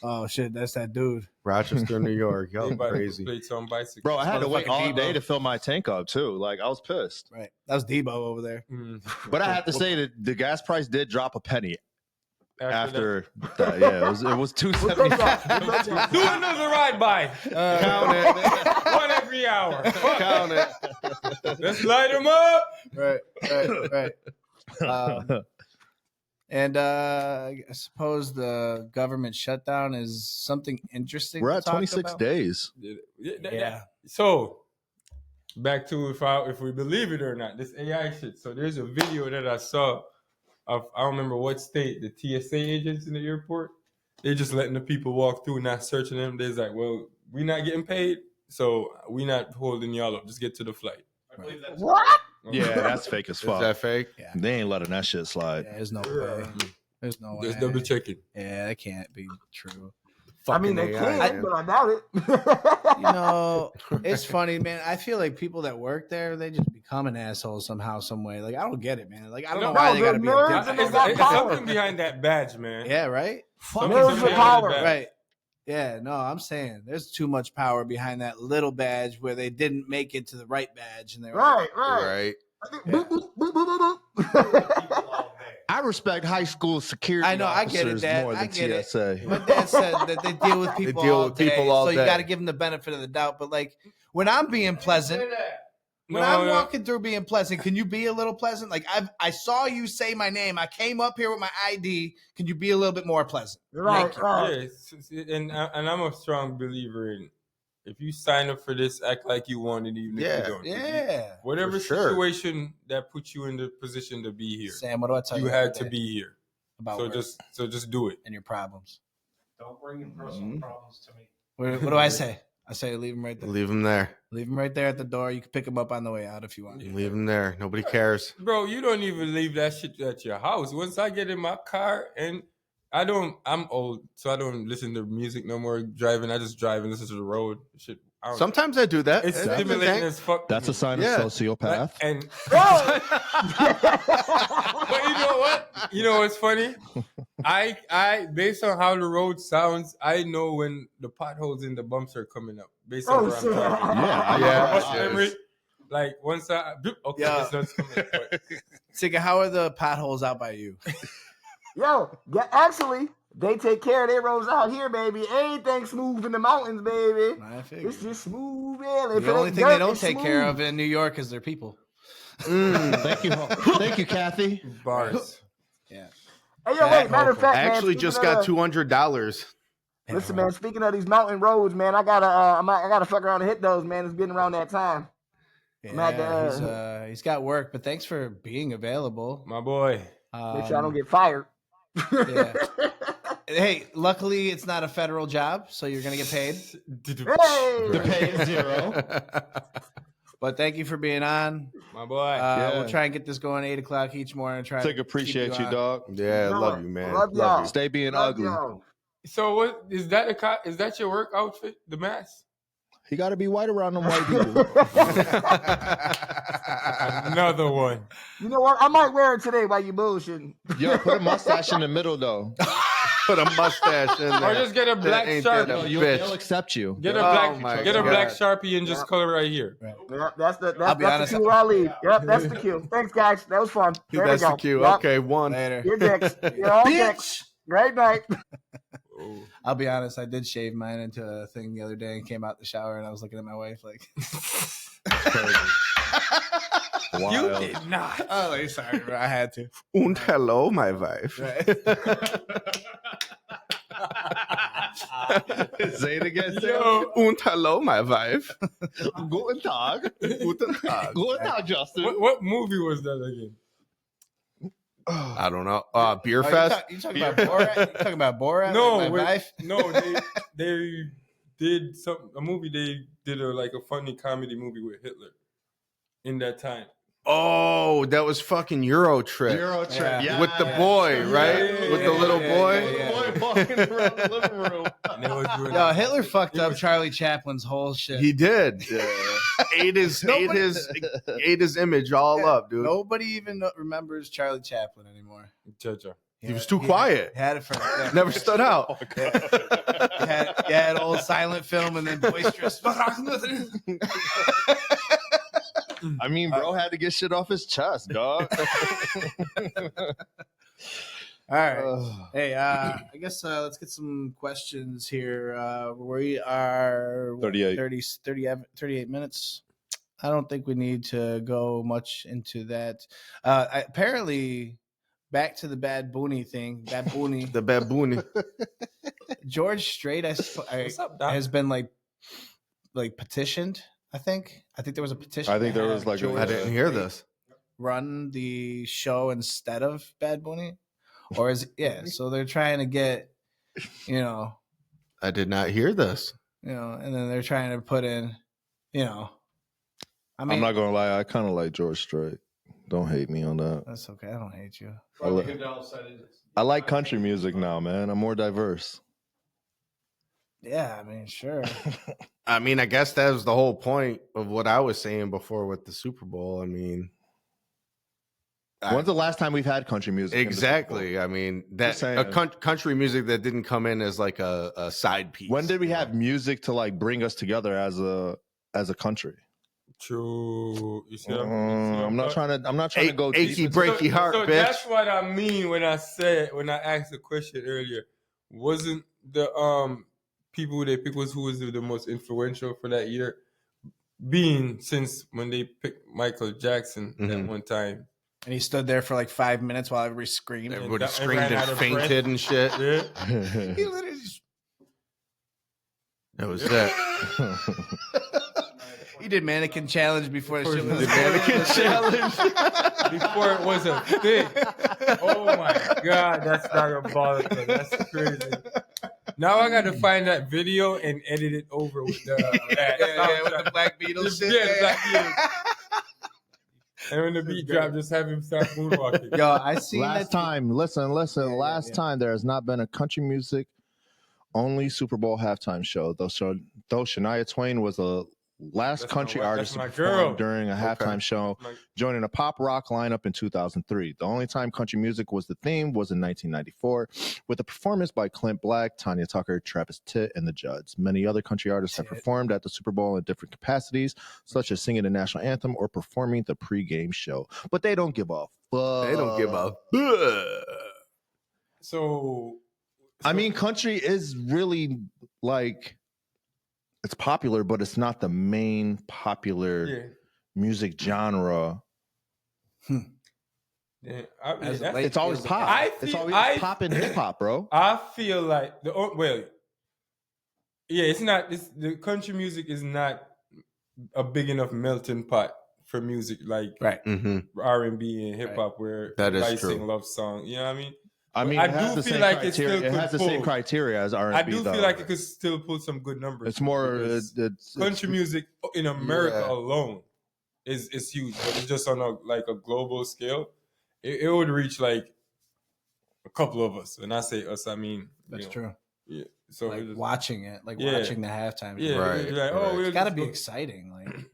Speaker 1: Oh shit, that's that dude.
Speaker 4: Rochester, New York. Y'all
Speaker 3: Everybody
Speaker 4: crazy.
Speaker 3: plates on bicycles.
Speaker 5: Bro, I had to wait
Speaker 1: Motherfucking
Speaker 5: all
Speaker 1: Debo.
Speaker 5: day to fill my tank up, too. Like, I was pissed.
Speaker 1: Right. That was Debo over there.
Speaker 3: Mm.
Speaker 5: But I have to say that the gas price did drop a penny
Speaker 3: After
Speaker 5: after that. Yeah, it was $2.75.
Speaker 3: do another ride by.
Speaker 4: Count it.
Speaker 3: One every hour.
Speaker 4: Count it.
Speaker 3: Let's light them up.
Speaker 1: Right. And I suppose the government shutdown is something interesting.
Speaker 5: We're
Speaker 1: to
Speaker 5: at
Speaker 1: talk
Speaker 5: 26
Speaker 1: about.
Speaker 5: days.
Speaker 1: Yeah.
Speaker 3: So back to if we believe it or not, this AI shit. So there's a video that I saw of, I don't remember what state, the TSA agents in the airport. They're just letting the people walk through, not searching them. They're like, well, we're not getting paid, so we're not holding y'all up. Just get to the flight.
Speaker 6: I believe that's
Speaker 2: What?
Speaker 5: Yeah, that's fake as
Speaker 4: Is
Speaker 5: fuck.
Speaker 4: that fake?
Speaker 5: They ain't letting that shit slide.
Speaker 1: Yeah, there's no way. There's no way.
Speaker 3: Just double checking.
Speaker 1: Yeah, that can't be true.
Speaker 2: I mean, they can, but I doubt it.
Speaker 1: You know, it's funny, man. I feel like people that work there, they just become an asshole somehow, some way. Like, I don't get it, man. Like, I don't know why they gotta be a
Speaker 2: nerds
Speaker 1: dick.
Speaker 2: and
Speaker 3: It's,
Speaker 2: they got
Speaker 3: it's
Speaker 2: power.
Speaker 3: something behind that badge, man.
Speaker 1: Yeah, right?
Speaker 3: Something
Speaker 2: Nerds with
Speaker 3: behind
Speaker 2: power.
Speaker 3: that badge.
Speaker 1: Right. Yeah, no, I'm saying there's too much power behind that little badge where they didn't make it to the right badge. And they were
Speaker 2: right.
Speaker 4: Right.
Speaker 2: I think boop, boop, boop, boop, boop.
Speaker 5: I respect high school security
Speaker 1: I know, I get it,
Speaker 5: officers
Speaker 1: Dad.
Speaker 5: more
Speaker 1: I
Speaker 5: than
Speaker 1: get it.
Speaker 5: TSA.
Speaker 1: My dad said that they deal with people,
Speaker 4: deal
Speaker 1: all,
Speaker 4: with people
Speaker 1: day,
Speaker 4: all
Speaker 1: so you
Speaker 4: day.
Speaker 1: got to give them the benefit of the doubt. But like when I'm being pleasant, when I'm walking through being pleasant, can you be a little pleasant? Like I saw you say my name. I came up here with my ID. Can you be a little bit more pleasant?
Speaker 2: Right, right.
Speaker 3: Yeah, and I'm a strong believer in if you sign up for this, act like you want it, even if
Speaker 4: Yeah,
Speaker 3: you don't.
Speaker 1: Yeah.
Speaker 3: Whatever
Speaker 4: For sure.
Speaker 3: situation that puts you in the position to be here,
Speaker 1: Sam, what do I tell you?
Speaker 3: you had
Speaker 1: every
Speaker 3: to
Speaker 1: day?
Speaker 3: be here.
Speaker 1: about
Speaker 3: So
Speaker 1: work
Speaker 3: just do it.
Speaker 1: and your problems.
Speaker 6: Don't bring your personal problems to me.
Speaker 1: What do I say? I say leave them right there.
Speaker 4: Leave them there.
Speaker 1: Leave them right there at the door. You can pick them up on the way out if you want.
Speaker 4: Leave them there. Nobody cares.
Speaker 3: Bro, you don't even leave that shit at your house. Once I get in my car and I'm old, so I don't listen to music no more driving. I just drive and listen to the road. Shit.
Speaker 4: Sometimes I do that.
Speaker 3: It's
Speaker 4: That's
Speaker 3: stimulating as fuck.
Speaker 5: That's a sign of sociopath.
Speaker 3: And
Speaker 2: Oh!
Speaker 3: but you know what? You know what's funny? I based on how the road sounds, I know when the potholes and the bumps are coming up. Based on where I'm
Speaker 2: shit.
Speaker 3: driving.
Speaker 4: Yeah.
Speaker 3: Memory, like once I okay,
Speaker 1: Yeah.
Speaker 3: it starts coming. But
Speaker 1: Tigga, how are the potholes out by you?
Speaker 2: Yo, actually, they take care of their roads out here, baby. Everything smooth in the mountains, baby.
Speaker 1: I figured.
Speaker 2: It's just smooth, man.
Speaker 1: The only thing they don't take care of in New York is their people.
Speaker 5: Thank you, Kathy.
Speaker 3: bars.
Speaker 1: Yeah.
Speaker 2: Hey, yo, wait, matter of fact,
Speaker 4: I
Speaker 2: man,
Speaker 4: actually
Speaker 2: speaking
Speaker 4: just
Speaker 2: of
Speaker 4: got
Speaker 2: the-
Speaker 4: $200.
Speaker 2: Listen, man, speaking of these mountain roads, man, I gotta fuck around and hit those, man. It's getting around that time.
Speaker 1: Yeah, he's got work, but thanks for being available.
Speaker 3: My boy.
Speaker 2: Make sure I don't get fired.
Speaker 1: Yeah. Hey, luckily it's not a federal job, so you're gonna get paid.
Speaker 2: Hey!
Speaker 5: The pay is zero.
Speaker 1: But thank you for being on.
Speaker 3: My boy.
Speaker 1: We'll try and get this going 8 o'clock each morning. And try
Speaker 5: Tig,
Speaker 1: to
Speaker 5: appreciate
Speaker 1: keep
Speaker 5: you,
Speaker 1: on.
Speaker 5: dog.
Speaker 4: Yeah, I love you, man.
Speaker 2: Love y'all.
Speaker 5: Stay being
Speaker 2: Love
Speaker 5: ugly.
Speaker 2: y'all.
Speaker 3: So what is that? Is that your work outfit? The mask?
Speaker 5: He got to be white around them white people.
Speaker 3: Another one.
Speaker 2: You know what? I might wear it today while you bullshitting.
Speaker 5: Yo, put a mustache in the middle though.
Speaker 4: Put a mustache in there.
Speaker 3: Or just get a black
Speaker 4: Ain't that
Speaker 3: Sharpie.
Speaker 4: a
Speaker 5: They'll
Speaker 4: bitch?
Speaker 5: accept you.
Speaker 3: Get a
Speaker 4: Oh
Speaker 3: black
Speaker 4: my
Speaker 3: black
Speaker 4: God.
Speaker 3: Sharpie and just color right here.
Speaker 2: Yep, that's the
Speaker 1: be honest,
Speaker 2: cue I'll leave. Yep, that's the cue. Thanks, guys. That was fun. There
Speaker 4: That's
Speaker 2: we go.
Speaker 4: the cue.
Speaker 2: Yep.
Speaker 4: Okay, one.
Speaker 1: Later.
Speaker 2: You're dicks. You're all dicks. Great night.
Speaker 1: I'll be honest, I did shave mine into a thing the other day and came out the shower and I was looking at my wife like
Speaker 3: You did not.
Speaker 1: oh like, sorry, bro. I had to.
Speaker 4: Und hello, my wife.
Speaker 1: Right.
Speaker 5: Say it again,
Speaker 3: Yo,
Speaker 4: Und hello, my wife.
Speaker 5: Guten Tag.
Speaker 4: Guten Tag.
Speaker 5: Guten Tag, Justin.
Speaker 3: what movie was that again?
Speaker 4: I don't know. Beer
Speaker 1: Oh,
Speaker 4: Fest.
Speaker 1: you talking about Borat? You talking about Borat?
Speaker 3: No,
Speaker 1: like my
Speaker 3: wait,
Speaker 1: wife?
Speaker 3: no, they did a movie. They did a funny comedy movie with Hitler in that time.
Speaker 4: Oh, that was fucking Euro Trip.
Speaker 5: Euro trip.
Speaker 1: Yeah.
Speaker 4: With the boy, right?
Speaker 3: Yeah,
Speaker 4: With the little boy.
Speaker 1: yeah.
Speaker 5: Boy walking around the living room.
Speaker 3: And they was doing
Speaker 1: No, Hitler fucked up Charlie Chaplin's whole shit.
Speaker 4: He did. ate his image all up, dude.
Speaker 1: Nobody even remembers Charlie Chaplin anymore.
Speaker 3: Cha-cha.
Speaker 4: He was too quiet.
Speaker 1: Had it for
Speaker 4: Never stood out.
Speaker 1: had old silent film and then boisterous.
Speaker 5: I mean, bro had to get shit off his chest, dog.
Speaker 1: All right. Hey, I guess let's get some questions here. We are 38 minutes. I don't think we need to go much into that. Apparently, back to the Bad Bunny thing. Bad Bunny.
Speaker 4: The baboon.
Speaker 1: George Strait
Speaker 3: What's up, Doc?
Speaker 1: has been like petitioned. I think there was a petition.
Speaker 5: I think
Speaker 1: to
Speaker 5: there
Speaker 1: have
Speaker 5: was, like, a-
Speaker 1: George
Speaker 4: I didn't hear this.
Speaker 1: run the show instead of Bad Bunny, or is so they're trying to get,
Speaker 4: I did not hear this.
Speaker 1: and then they're trying to put in, I mean,
Speaker 5: I'm not gonna lie, I kind of like George Strait. Don't hate me on that.
Speaker 1: that's okay. I don't hate you.
Speaker 6: Robbie Goodell said it.
Speaker 5: I like country music now, man. I'm more diverse.
Speaker 1: Yeah, I mean, sure.
Speaker 4: I mean, I guess that was the whole point of what I was saying before with the Super Bowl. I mean,
Speaker 5: When's the last time we've had country music? in the Super Bowl?
Speaker 4: exactly. I mean, that
Speaker 5: Just saying.
Speaker 4: country music that didn't come in as like a side piece.
Speaker 5: When did we have music to like bring us together as a country?
Speaker 3: True. You see
Speaker 5: I'm not trying to go deep
Speaker 4: achy
Speaker 5: into-
Speaker 4: breaky heart,
Speaker 3: so
Speaker 4: bitch.
Speaker 3: that's what I mean when I asked the question earlier. Wasn't the people they picked who was the most influential for that year? Being since when they picked Michael Jackson at one time.
Speaker 1: And he stood there for like 5 minutes while everybody screamed.
Speaker 4: Everybody
Speaker 3: and
Speaker 4: screamed
Speaker 3: ran
Speaker 4: and
Speaker 3: out of
Speaker 4: fainted and shit.
Speaker 3: Yeah.
Speaker 1: He literally just,
Speaker 4: That was it.
Speaker 1: He did mannequin challenge before the shit was
Speaker 4: The mannequin challenge.
Speaker 3: Before it was a thing. Oh my God, that's diabolical. That's crazy. Now I got to find that video and edit it over with the
Speaker 1: with the Black Beatles shit.
Speaker 3: Yeah, the Black Beatles. And when the beat drop, just have him start moonwalking.
Speaker 1: Yo, I seen
Speaker 5: Last
Speaker 1: that.
Speaker 5: time, listen. Last time there has not been a country music only Super Bowl halftime show. Though Shania Twain was the last country artist to perform during a halftime show, joining a pop rock lineup in 2003. The only time country music was the theme was in 1994, with a performance by Clint Black, Tanya Tucker, Travis Titt, and the Judds. Many other country artists have performed at the Super Bowl in different capacities, such as singing the national anthem or performing the pregame show. But they don't give a fuck.
Speaker 4: They don't give a
Speaker 3: So
Speaker 5: I mean, country is really like, it's popular, but it's not the main popular music genre.
Speaker 3: Yeah,
Speaker 5: It's always pop. It's always pop and hip hop, bro.
Speaker 3: I feel like it's not. The country music is not a big enough melting pot for music like R&B and hip hop, where
Speaker 4: that is
Speaker 3: everybody
Speaker 4: true.
Speaker 3: sing love song. You know what I mean?
Speaker 5: I mean,
Speaker 3: I do feel like it
Speaker 5: has the same criteria as R&B.
Speaker 3: I do feel like it could still pull some good numbers.
Speaker 5: It's more
Speaker 3: country music in America alone is huge, but it's just on a global scale. It would reach like a couple of us. When I say us, I mean
Speaker 1: That's true.
Speaker 3: Yeah. So
Speaker 1: like watching it, watching the halftime.
Speaker 3: Yeah,
Speaker 4: right.
Speaker 3: Like,
Speaker 1: it's got to be exciting. Like,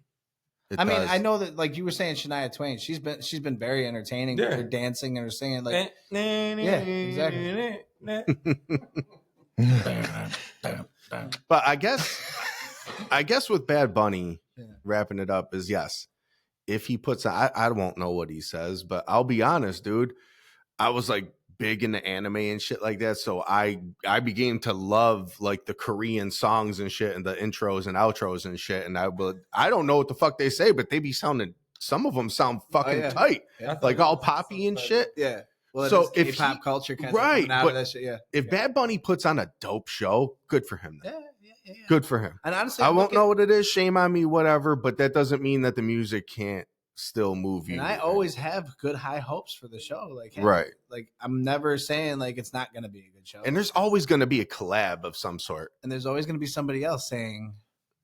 Speaker 1: I mean, I know that, like you were saying, Shania Twain. She's been very entertaining. Her dancing and her singing, like, yeah, exactly.
Speaker 4: But I guess with Bad Bunny, wrapping it up is yes. If he puts, I won't know what he says, but I'll be honest, dude. I was like big into anime and shit like that, so I began to love like the Korean songs and shit and the intros and outros and shit. And I don't know what the fuck they say, but they be sounding. Some of them sound fucking tight, like all poppy and shit.
Speaker 1: Yeah. Well,
Speaker 4: so if
Speaker 1: pop culture kind
Speaker 4: of
Speaker 1: out of that shit,
Speaker 4: if Bad Bunny puts on a dope show, good for him. Then.
Speaker 1: Yeah.
Speaker 4: Good for him.
Speaker 1: And honestly,
Speaker 4: I won't know what it is. Shame on me, whatever. But that doesn't mean that the music can't still move you.
Speaker 1: And I always have good high hopes for the show. Like, hey,
Speaker 4: right.
Speaker 1: Like, I'm never saying like it's not going to be a good show.
Speaker 4: And there's always going to be a collab of some sort.
Speaker 1: And there's always going to be somebody else saying,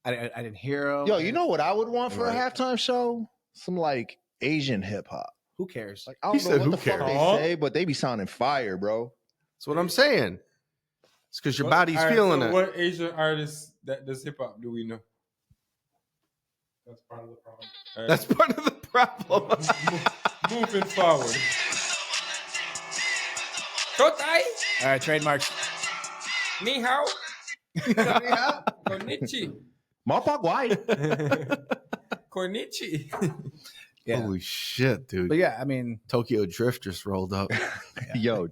Speaker 1: I didn't hear him.
Speaker 5: Yo, you know what I would want for a halftime show? Some like Asian hip hop.
Speaker 1: Who cares?
Speaker 5: Like, I don't know what the fuck they say, but they be sounding fire, bro.
Speaker 4: That's what I'm saying. It's because your body's feeling it.
Speaker 3: What Asian artists that does hip hop do we know?
Speaker 6: That's part of the problem.
Speaker 3: Right.
Speaker 4: That's part of the problem.
Speaker 3: Moving forward. Kotai.
Speaker 1: All right, trademarks.
Speaker 3: Ni hao. Konnichi.
Speaker 5: Mapagwai.
Speaker 3: Konnichi.
Speaker 1: Yeah.
Speaker 4: Holy shit, dude.
Speaker 1: But yeah, I mean,
Speaker 4: Tokyo Drift just rolled up.
Speaker 5: Yo,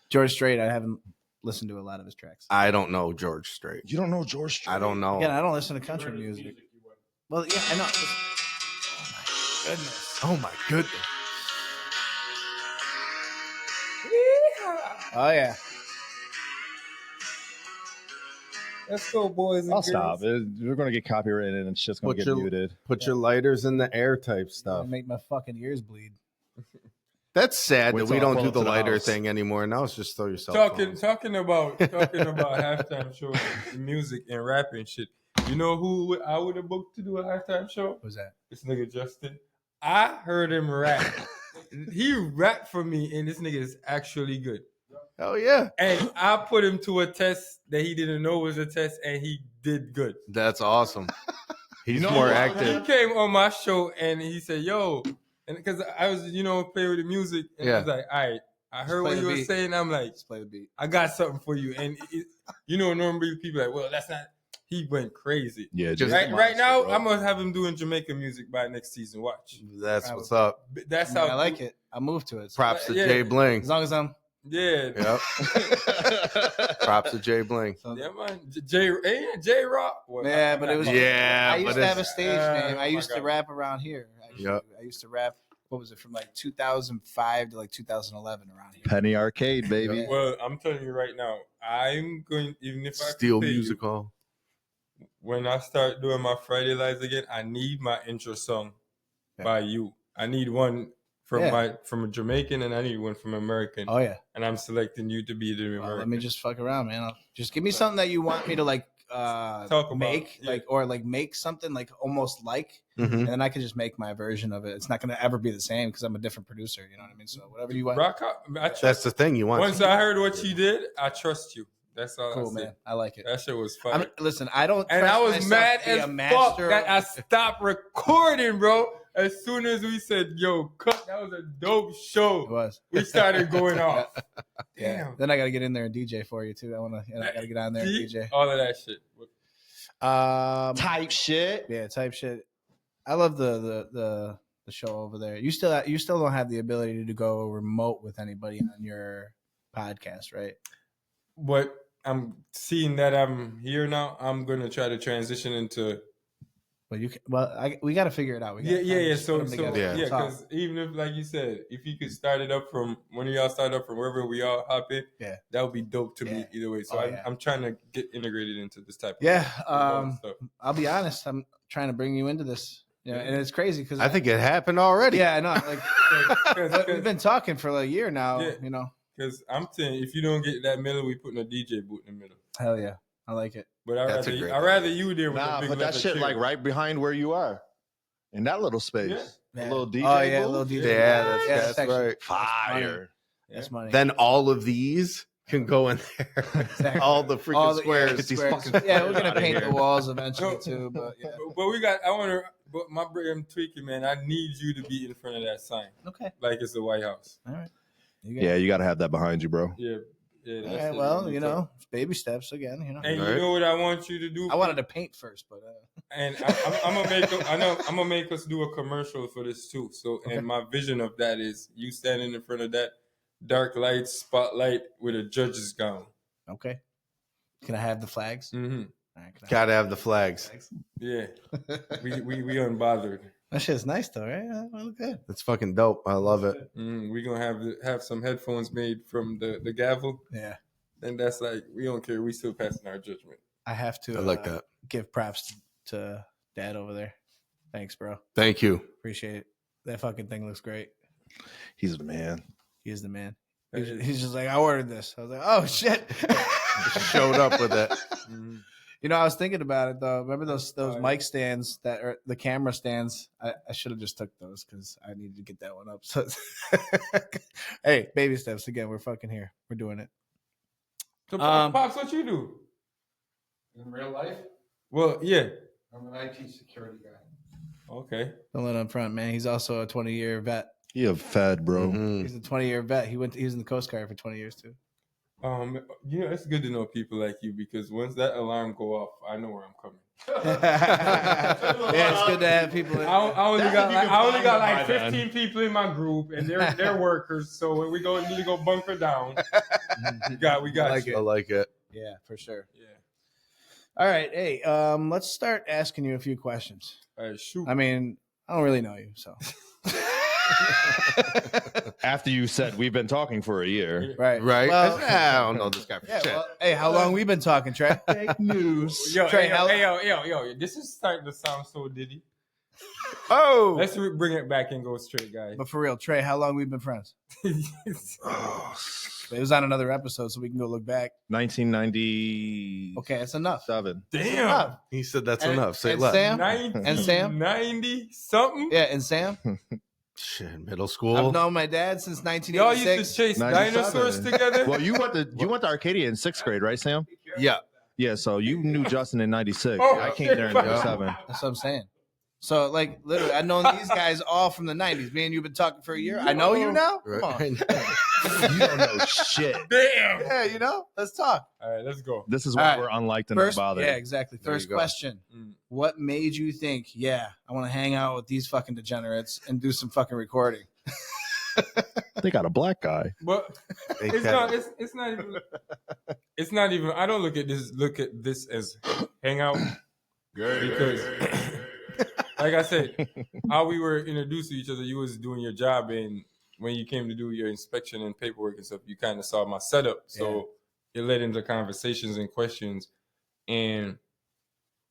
Speaker 1: George Strait, I haven't listened to a lot of his tracks.
Speaker 4: I don't know George Strait.
Speaker 5: You don't know George Strait?
Speaker 4: I don't know.
Speaker 1: Again, I don't listen to country music. Well, yeah, I know. Oh my goodness.
Speaker 4: Oh my goodness.
Speaker 1: Oh yeah.
Speaker 3: Let's go, boys and
Speaker 5: I'll
Speaker 3: girls.
Speaker 5: stop. We're going to get copyrighted and it's just going to get muted.
Speaker 4: Put your lighters in the air type stuff.
Speaker 1: Make my fucking ears bleed.
Speaker 4: That's sad
Speaker 5: Wait
Speaker 4: that
Speaker 5: till
Speaker 4: we
Speaker 5: I
Speaker 4: don't
Speaker 5: pull
Speaker 4: do
Speaker 5: up
Speaker 4: the
Speaker 5: to the
Speaker 4: lighter
Speaker 5: house.
Speaker 4: thing anymore. Now it's just throw yourself.
Speaker 3: Talking about halftime shows, and music and rap and shit. You know who I would have booked to do a halftime show?
Speaker 1: What was that?
Speaker 3: This nigga Justin. I heard him rap. He rapped for me, and this nigga is actually good.
Speaker 4: Oh yeah,
Speaker 3: And I put him to a test that he didn't know was a test, and he did good.
Speaker 4: that's awesome. He's more
Speaker 3: He
Speaker 4: active.
Speaker 3: came on my show and he said, "Yo," and because I was, playing with the music, and I was like, "All right, I heard
Speaker 1: play
Speaker 3: what
Speaker 1: the
Speaker 3: you were
Speaker 1: beat.
Speaker 3: saying." I'm like,
Speaker 1: Let's play the beat.
Speaker 3: "I got something for you," and normally people are like, "Well, that's not." He went crazy.
Speaker 5: Yeah,
Speaker 4: Just-
Speaker 3: Right now, I'm gonna have him doing Jamaican music by next season. Watch.
Speaker 4: That's what's up.
Speaker 3: That's
Speaker 1: I
Speaker 3: how
Speaker 1: like it. I'll move to it.
Speaker 4: Props to
Speaker 3: Yeah.
Speaker 4: Jay Bling.
Speaker 1: As long as I'm.
Speaker 3: Yeah.
Speaker 4: Yep. Props to Jay Bling.
Speaker 3: Yeah, man. J Rock. Well,
Speaker 1: Yeah, but it was.
Speaker 4: Yeah,
Speaker 1: I used
Speaker 4: but
Speaker 1: to have a
Speaker 4: it's-
Speaker 1: stage name. I
Speaker 3: oh
Speaker 1: used
Speaker 3: my
Speaker 1: to
Speaker 3: God.
Speaker 1: rap around here. Actually.
Speaker 4: Yep.
Speaker 1: I used to rap. What was it, from like 2005 to like 2011 around here?
Speaker 5: Penny Arcade, baby.
Speaker 3: Well, I'm telling you right now, I'm going, even if I
Speaker 4: Steel
Speaker 3: pay you,
Speaker 4: Music Hall.
Speaker 3: when I start doing my Friday Lives again, I need my intro song by you. I need one from a Jamaican, and I need one from American.
Speaker 1: Oh yeah.
Speaker 3: And I'm selecting you to be the American.
Speaker 1: Let me just fuck around, man. Just give me something that you want me to like
Speaker 3: talk about,
Speaker 1: make, like make something like almost like, and then I can just make my version of it. It's not gonna ever be the same because I'm a different producer. You know what I mean? So whatever you want.
Speaker 4: That's the thing you want.
Speaker 3: Once I heard what you did, I trust you. That's all.
Speaker 1: Cool, man. I like it.
Speaker 3: That shit was fun.
Speaker 1: Listen, I don't.
Speaker 3: And I was mad as fuck that I stopped recording, bro. As soon as we said, "Yo, cut," that was a dope show.
Speaker 1: It was.
Speaker 3: We started going off.
Speaker 1: Damn. Then I got to get in there and DJ for you too. I got to get on there and DJ.
Speaker 3: All of that shit.
Speaker 5: Type shit.
Speaker 1: Yeah, type shit. I love the show over there. You still don't have the ability to go remote with anybody on your podcast, right?
Speaker 3: But I'm seeing that I'm here now. I'm gonna try to transition into.
Speaker 1: Well, we got to figure it out.
Speaker 3: So because even if, like you said, if you could start it up from one of y'all start up from wherever we all hop in, that would be dope to me either way. So I'm trying to get integrated into this type of stuff.
Speaker 1: I'll be honest, I'm trying to bring you into this. Yeah, and it's crazy because
Speaker 4: I think it happened already.
Speaker 1: Yeah, I know. Like we've been talking for like a year now.
Speaker 3: Yeah.
Speaker 1: You know,
Speaker 3: because I'm saying if you don't get that middle, we putting a DJ booth in the middle.
Speaker 1: Hell yeah, I like it.
Speaker 3: But I'd rather you there with a big
Speaker 5: but that shit
Speaker 3: chair.
Speaker 5: like right behind where you are, in that little space, a little DJ.
Speaker 1: Oh yeah, a little DJ.
Speaker 4: Yeah, that's right.
Speaker 5: Fire.
Speaker 1: That's money.
Speaker 4: Then all of these can go in there.
Speaker 1: Exactly.
Speaker 4: All the freaking squares.
Speaker 5: These fucking
Speaker 1: we're gonna paint the walls eventually too. But yeah.
Speaker 3: But we got. I want to. But my brain tweaking, man. I need you to be in front of that sign.
Speaker 1: Okay.
Speaker 3: Like it's the White House.
Speaker 1: All right.
Speaker 5: You got to have that behind you, bro.
Speaker 3: Yeah.
Speaker 1: All right, well, you know, baby steps again. You know.
Speaker 3: And you know what I want you to do?
Speaker 1: I wanted to paint first, but.
Speaker 3: And I'm gonna make. I'm gonna make us do a commercial for this too. So, and my vision of that is you standing in front of that dark light spotlight with a judge's gown.
Speaker 1: Okay. Can I have the flags?
Speaker 3: Mm-hmm.
Speaker 1: All right,
Speaker 4: Gotta have the flags.
Speaker 3: Yeah. we unbothered.
Speaker 1: That shit's nice though, right? That look good.
Speaker 4: That's fucking dope. I love it.
Speaker 3: We're gonna have some headphones made from the gavel.
Speaker 1: Yeah.
Speaker 3: And that's like we don't care. We still passing our judgment.
Speaker 1: I have to.
Speaker 4: I like that.
Speaker 1: Give props to Dad over there. Thanks, bro.
Speaker 4: Thank you.
Speaker 1: Appreciate it. That fucking thing looks great.
Speaker 5: He's the man.
Speaker 1: He is the man. He's just like, I ordered this. I was like, oh shit.
Speaker 4: Showed up with it.
Speaker 3: Mm-hmm.
Speaker 1: You know, I was thinking about it though. Remember those mic stands that are the camera stands? I should have just took those because I needed to get that one up. So, hey, baby steps again. We're fucking here. We're doing it.
Speaker 3: So, Pops, what you do
Speaker 6: in real life?
Speaker 3: Well, yeah,
Speaker 6: I'm an IT security guy.
Speaker 3: Okay.
Speaker 1: Don't let him front, man. He's also a 20-year vet.
Speaker 5: He a fed, bro.
Speaker 4: Mm-hmm.
Speaker 1: He's a 20-year vet. He was in the Coast Guard for 20 years too.
Speaker 3: You know, it's good to know people like you because once that alarm go off, I know where I'm coming.
Speaker 1: Yeah, it's good to have people.
Speaker 3: I only got like 15 people in my group, and they're workers. So when we need to go bunker down, we got.
Speaker 4: I like it.
Speaker 1: Yeah, for sure.
Speaker 3: Yeah.
Speaker 1: All right, hey, let's start asking you a few questions.
Speaker 3: All right, shoot.
Speaker 1: I mean, I don't really know you, so.
Speaker 5: After you said we've been talking for a year,
Speaker 4: right?
Speaker 1: Well,
Speaker 4: I don't know this guy for shit.
Speaker 1: Well, hey, how long we been talking, Trey? Fake news.
Speaker 3: Yo,
Speaker 1: Trey,
Speaker 3: yo, this is starting to sound so diddy.
Speaker 4: Oh,
Speaker 3: let's bring it back and go straight, guys.
Speaker 1: But for real, Trey, how long we been friends? It was on another episode, so we can go look back.
Speaker 5: 1990.
Speaker 1: Okay, that's enough.
Speaker 5: 7.
Speaker 3: Damn.
Speaker 4: He said that's enough. Say
Speaker 1: and
Speaker 4: less.
Speaker 1: Sam?
Speaker 3: 90,
Speaker 1: and Sam?
Speaker 3: 90 something?
Speaker 1: Yeah, and Sam?
Speaker 4: Shit, middle school.
Speaker 1: I've known my dad since 1986.
Speaker 3: Y'all used to chase
Speaker 5: 97.
Speaker 3: dinosaurs together?
Speaker 5: Well, you went to Arcadia in 6th grade, right, Sam?
Speaker 4: Yeah.
Speaker 5: Yeah, so you knew Justin in 96.
Speaker 3: Oh,
Speaker 5: I came there in 97.
Speaker 1: That's what I'm saying. So, like, literally, I've known these guys all from the 90s. Me and you've been talking for a year. I know you now? Come on.
Speaker 5: You don't know shit.
Speaker 3: Damn.
Speaker 1: Yeah, you know? Let's talk.
Speaker 3: All right, let's go.
Speaker 5: This is why
Speaker 1: All
Speaker 5: we're unliked and
Speaker 1: First,
Speaker 5: not bothered.
Speaker 1: yeah, exactly.
Speaker 4: There
Speaker 1: First
Speaker 4: you go.
Speaker 1: question. What made you think, I want to hang out with these fucking degenerates and do some fucking recording?
Speaker 5: They got a black guy.
Speaker 3: But it's not even I don't look at this as hangout because like I said, how we were introduced to each other, you was doing your job, and when you came to do your inspection and paperwork and stuff, you kind of saw my setup. So it led into conversations and questions. And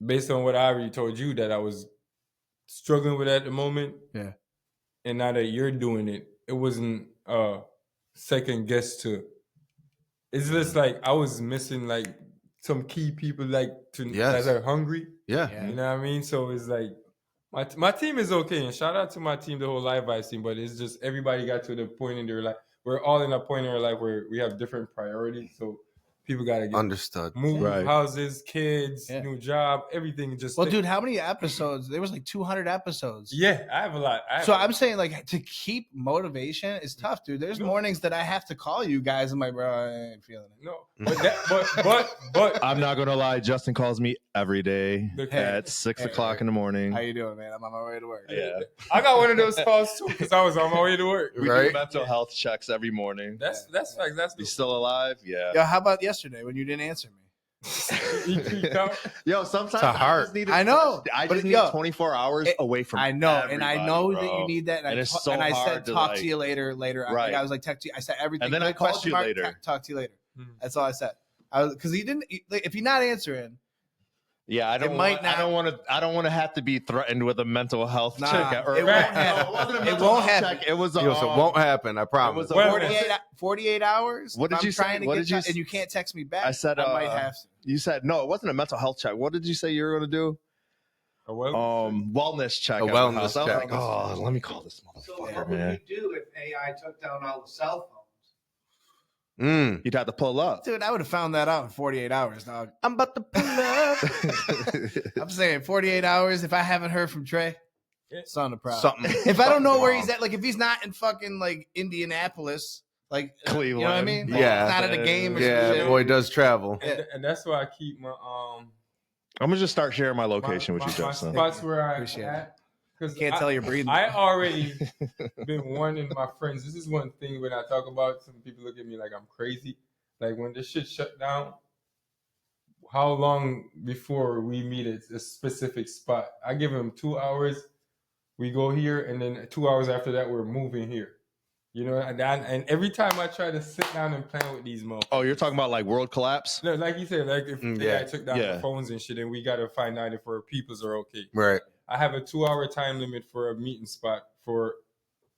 Speaker 3: based on what I already told you that I was struggling with at the moment.
Speaker 1: Yeah.
Speaker 3: And now that you're doing it, it wasn't second guess to. It's just like I was missing like some key people like that are hungry.
Speaker 4: Yeah.
Speaker 1: Yeah.
Speaker 3: You know what I mean? So it's like my team is okay, and shout out to my team, the whole Live Vibes team. But it's just everybody got to the point in their life. We're all in a point in our life where we have different priorities. So people got to get
Speaker 4: Understood.
Speaker 3: move
Speaker 5: Right.
Speaker 3: houses, kids,
Speaker 1: Yeah.
Speaker 3: new job, everything. Just
Speaker 1: Well, dude, how many episodes? There was like 200 episodes.
Speaker 3: yeah, I have a lot.
Speaker 1: So I'm saying, like, to keep motivation is tough, dude. There's
Speaker 3: No.
Speaker 1: mornings that I have to call you guys. I'm like, bro, I ain't feeling it.
Speaker 3: no, but
Speaker 5: I'm not gonna lie. Justin calls me every day
Speaker 3: Okay.
Speaker 5: at 6
Speaker 1: Hey,
Speaker 5: o'clock in the morning.
Speaker 1: How you doing, man? I'm on my way to work.
Speaker 5: Yeah,
Speaker 3: I got one of those calls too because I was on my way to work.
Speaker 5: we
Speaker 4: Right.
Speaker 5: do mental health checks every morning.
Speaker 3: That's facts. That's
Speaker 5: You still alive? Yeah.
Speaker 1: Yo, how about yesterday when you didn't answer me?
Speaker 3: You tweaked out.
Speaker 5: Yo, sometimes
Speaker 4: It's a heart.
Speaker 5: I just need.
Speaker 1: I know,
Speaker 5: I
Speaker 1: but
Speaker 5: just need
Speaker 1: yo,
Speaker 5: 24 hours away from.
Speaker 1: I know, and I
Speaker 5: everybody,
Speaker 1: know
Speaker 5: bro.
Speaker 1: that you need that. And,
Speaker 5: And
Speaker 1: I,
Speaker 5: it's so
Speaker 1: I
Speaker 5: hard
Speaker 1: said,
Speaker 5: to,
Speaker 1: talk
Speaker 5: like-
Speaker 1: to you later. I
Speaker 5: Right.
Speaker 1: think I was like, text you. I said everything.
Speaker 5: And then
Speaker 1: good,
Speaker 5: I called
Speaker 1: question
Speaker 5: you
Speaker 1: mark,
Speaker 5: later.
Speaker 1: Talk to you later.
Speaker 3: Hmm.
Speaker 1: That's all I said. I was because he didn't. If you're not answering,
Speaker 5: Yeah, I don't.
Speaker 1: might
Speaker 5: I don't want to. I don't want to have to be threatened with a mental health
Speaker 1: Nah,
Speaker 5: check.
Speaker 1: it won't happen.
Speaker 5: It wasn't a
Speaker 1: It
Speaker 5: mental
Speaker 1: won't
Speaker 5: health
Speaker 1: happen.
Speaker 5: check. It was a.
Speaker 4: It won't happen. I promise.
Speaker 5: a-
Speaker 3: Well,
Speaker 1: 48 hours.
Speaker 5: What did
Speaker 1: if I'm
Speaker 5: you say?
Speaker 1: trying to
Speaker 5: What
Speaker 1: get
Speaker 5: did you
Speaker 1: and you can't text me back.
Speaker 5: I said,
Speaker 1: I might have to.
Speaker 5: You said no. It wasn't a mental health check. What did you say you were going to do? Wellness check.
Speaker 4: A
Speaker 5: at my
Speaker 4: wellness
Speaker 5: house. I was
Speaker 4: check.
Speaker 5: like, oh, let me call this
Speaker 6: So
Speaker 5: motherfucker,
Speaker 6: what would
Speaker 5: man.
Speaker 6: you do if AI took down all the cell phones?
Speaker 4: Mm.
Speaker 5: You'd have to pull up.
Speaker 1: Dude, I would have found that out in 48 hours, dog.
Speaker 4: I'm about to pull up.
Speaker 1: I'm saying 48 hours. If I haven't heard from Trey,
Speaker 3: Yeah.
Speaker 1: it's on the problem.
Speaker 4: Something.
Speaker 1: If I don't know where
Speaker 4: wrong.
Speaker 1: he's at, like if he's not in fucking like Indianapolis, like
Speaker 5: Cleveland.
Speaker 1: you know what I mean? Like,
Speaker 4: Yeah.
Speaker 1: he's not at a game or
Speaker 4: Yeah,
Speaker 1: some shit.
Speaker 4: boy does travel.
Speaker 3: and that's why I keep my
Speaker 5: I'm gonna just start sharing my location with you,
Speaker 3: my
Speaker 5: Justin.
Speaker 3: spots where I
Speaker 1: Appreciate it.
Speaker 3: at. Because
Speaker 1: Can't tell you're breathing.
Speaker 3: I already been warning my friends. This is one thing when I talk about. Some people look at me like I'm crazy. Like when this shit shut down, how long before we meet at a specific spot? I give them 2 hours. We go here, and then 2 hours after that, we're moving here. You know, and every time I try to sit down and plan with these motherfuckers.
Speaker 5: Oh, you're talking about like world collapse?
Speaker 3: No, like you said, like if
Speaker 4: Yeah.
Speaker 3: AI took down
Speaker 5: Yeah.
Speaker 3: the phones and shit, and we got to find out if our peoples are okay.
Speaker 4: Right.
Speaker 3: I have a 2-hour time limit for a meeting spot for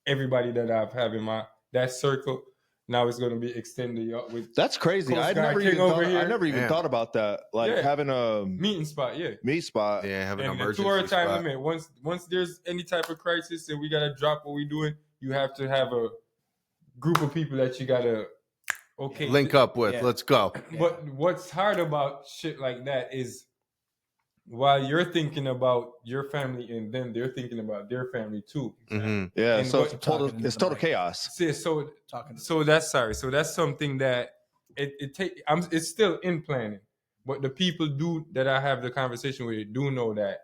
Speaker 3: everybody that I've had in that circle. Now it's going to be extended up with
Speaker 5: That's crazy.
Speaker 3: Coast
Speaker 5: I
Speaker 3: Guard
Speaker 5: never
Speaker 3: King
Speaker 5: even
Speaker 3: over
Speaker 5: thought, I
Speaker 3: here.
Speaker 5: never even
Speaker 4: Yeah.
Speaker 5: thought about that. Like
Speaker 3: Yeah.
Speaker 5: having a
Speaker 3: meeting spot, yeah.
Speaker 5: meet spot.
Speaker 4: Yeah, have an
Speaker 3: And the
Speaker 4: emergency
Speaker 3: 2-hour time
Speaker 4: spot.
Speaker 3: limit. Once there's any type of crisis and we got to drop what we're doing, you have to have a group of people that you got to
Speaker 4: Link up with.
Speaker 1: Yeah.
Speaker 4: Let's go.
Speaker 3: But what's hard about shit like that is while you're thinking about your family and then they're thinking about their family too.
Speaker 4: hmm
Speaker 5: Yeah,
Speaker 3: And
Speaker 5: so
Speaker 3: what-
Speaker 5: it's total
Speaker 1: talking
Speaker 5: it's
Speaker 1: to the
Speaker 5: total
Speaker 1: mic.
Speaker 5: chaos.
Speaker 3: See, so
Speaker 1: Talking to
Speaker 3: so that's sorry. So that's something that it's still in planning. But the people that I have the conversation with do know that.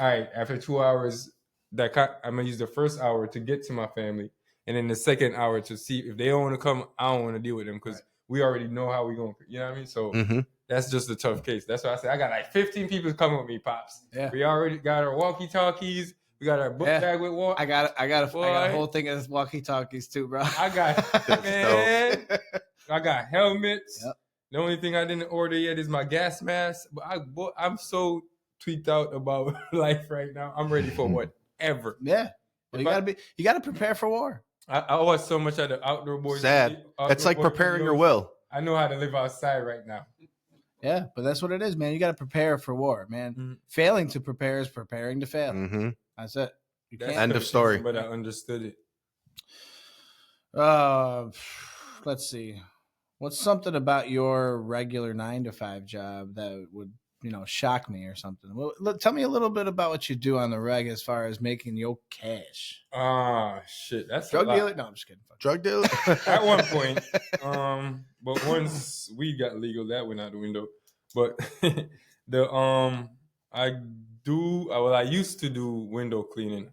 Speaker 3: All right, after 2 hours, I'm gonna use the first hour to get to my family, and then the second hour to see if they don't want to come. I don't want to deal with them because we already know how we going. You know what I mean? So
Speaker 4: hmm
Speaker 3: that's just a tough case. That's why I said I got like 15 people coming with me, pops.
Speaker 1: Yeah.
Speaker 3: We already got our walkie-talkies. We got our book
Speaker 1: Yeah.
Speaker 3: bag with water.
Speaker 1: I got a
Speaker 3: Boy.
Speaker 1: whole thing of walkie talkies too, bro.
Speaker 3: I got man. I got helmets.
Speaker 1: Yep.
Speaker 3: The only thing I didn't order yet is my gas mask. But I'm so tweaked out about life right now. I'm ready for whatever.
Speaker 1: Yeah. Well, you gotta prepare for war.
Speaker 3: I watch so much of the outdoor boys.
Speaker 4: Sad. It's like preparing your will.
Speaker 3: I know how to live outside right now.
Speaker 1: Yeah, but that's what it is, man. You gotta prepare for war, man.
Speaker 3: Mhm.
Speaker 1: Failing to prepare is preparing to fail.
Speaker 4: hmm
Speaker 1: That's it. You
Speaker 3: That's
Speaker 1: can't.
Speaker 4: End of story.
Speaker 3: But I understood it.
Speaker 1: Let's see. What's something about your regular 9-to-5 job that would, shock me or something? Well, tell me a little bit about what you do on the reg as far as making your cash.
Speaker 3: Ah, shit. That's
Speaker 1: Drug
Speaker 3: a lot.
Speaker 1: dealer? No, I'm just kidding. Fuck.
Speaker 4: Drug dealer.
Speaker 3: At one point. But once weed got legal, that went out the window. But I used to do window cleaning.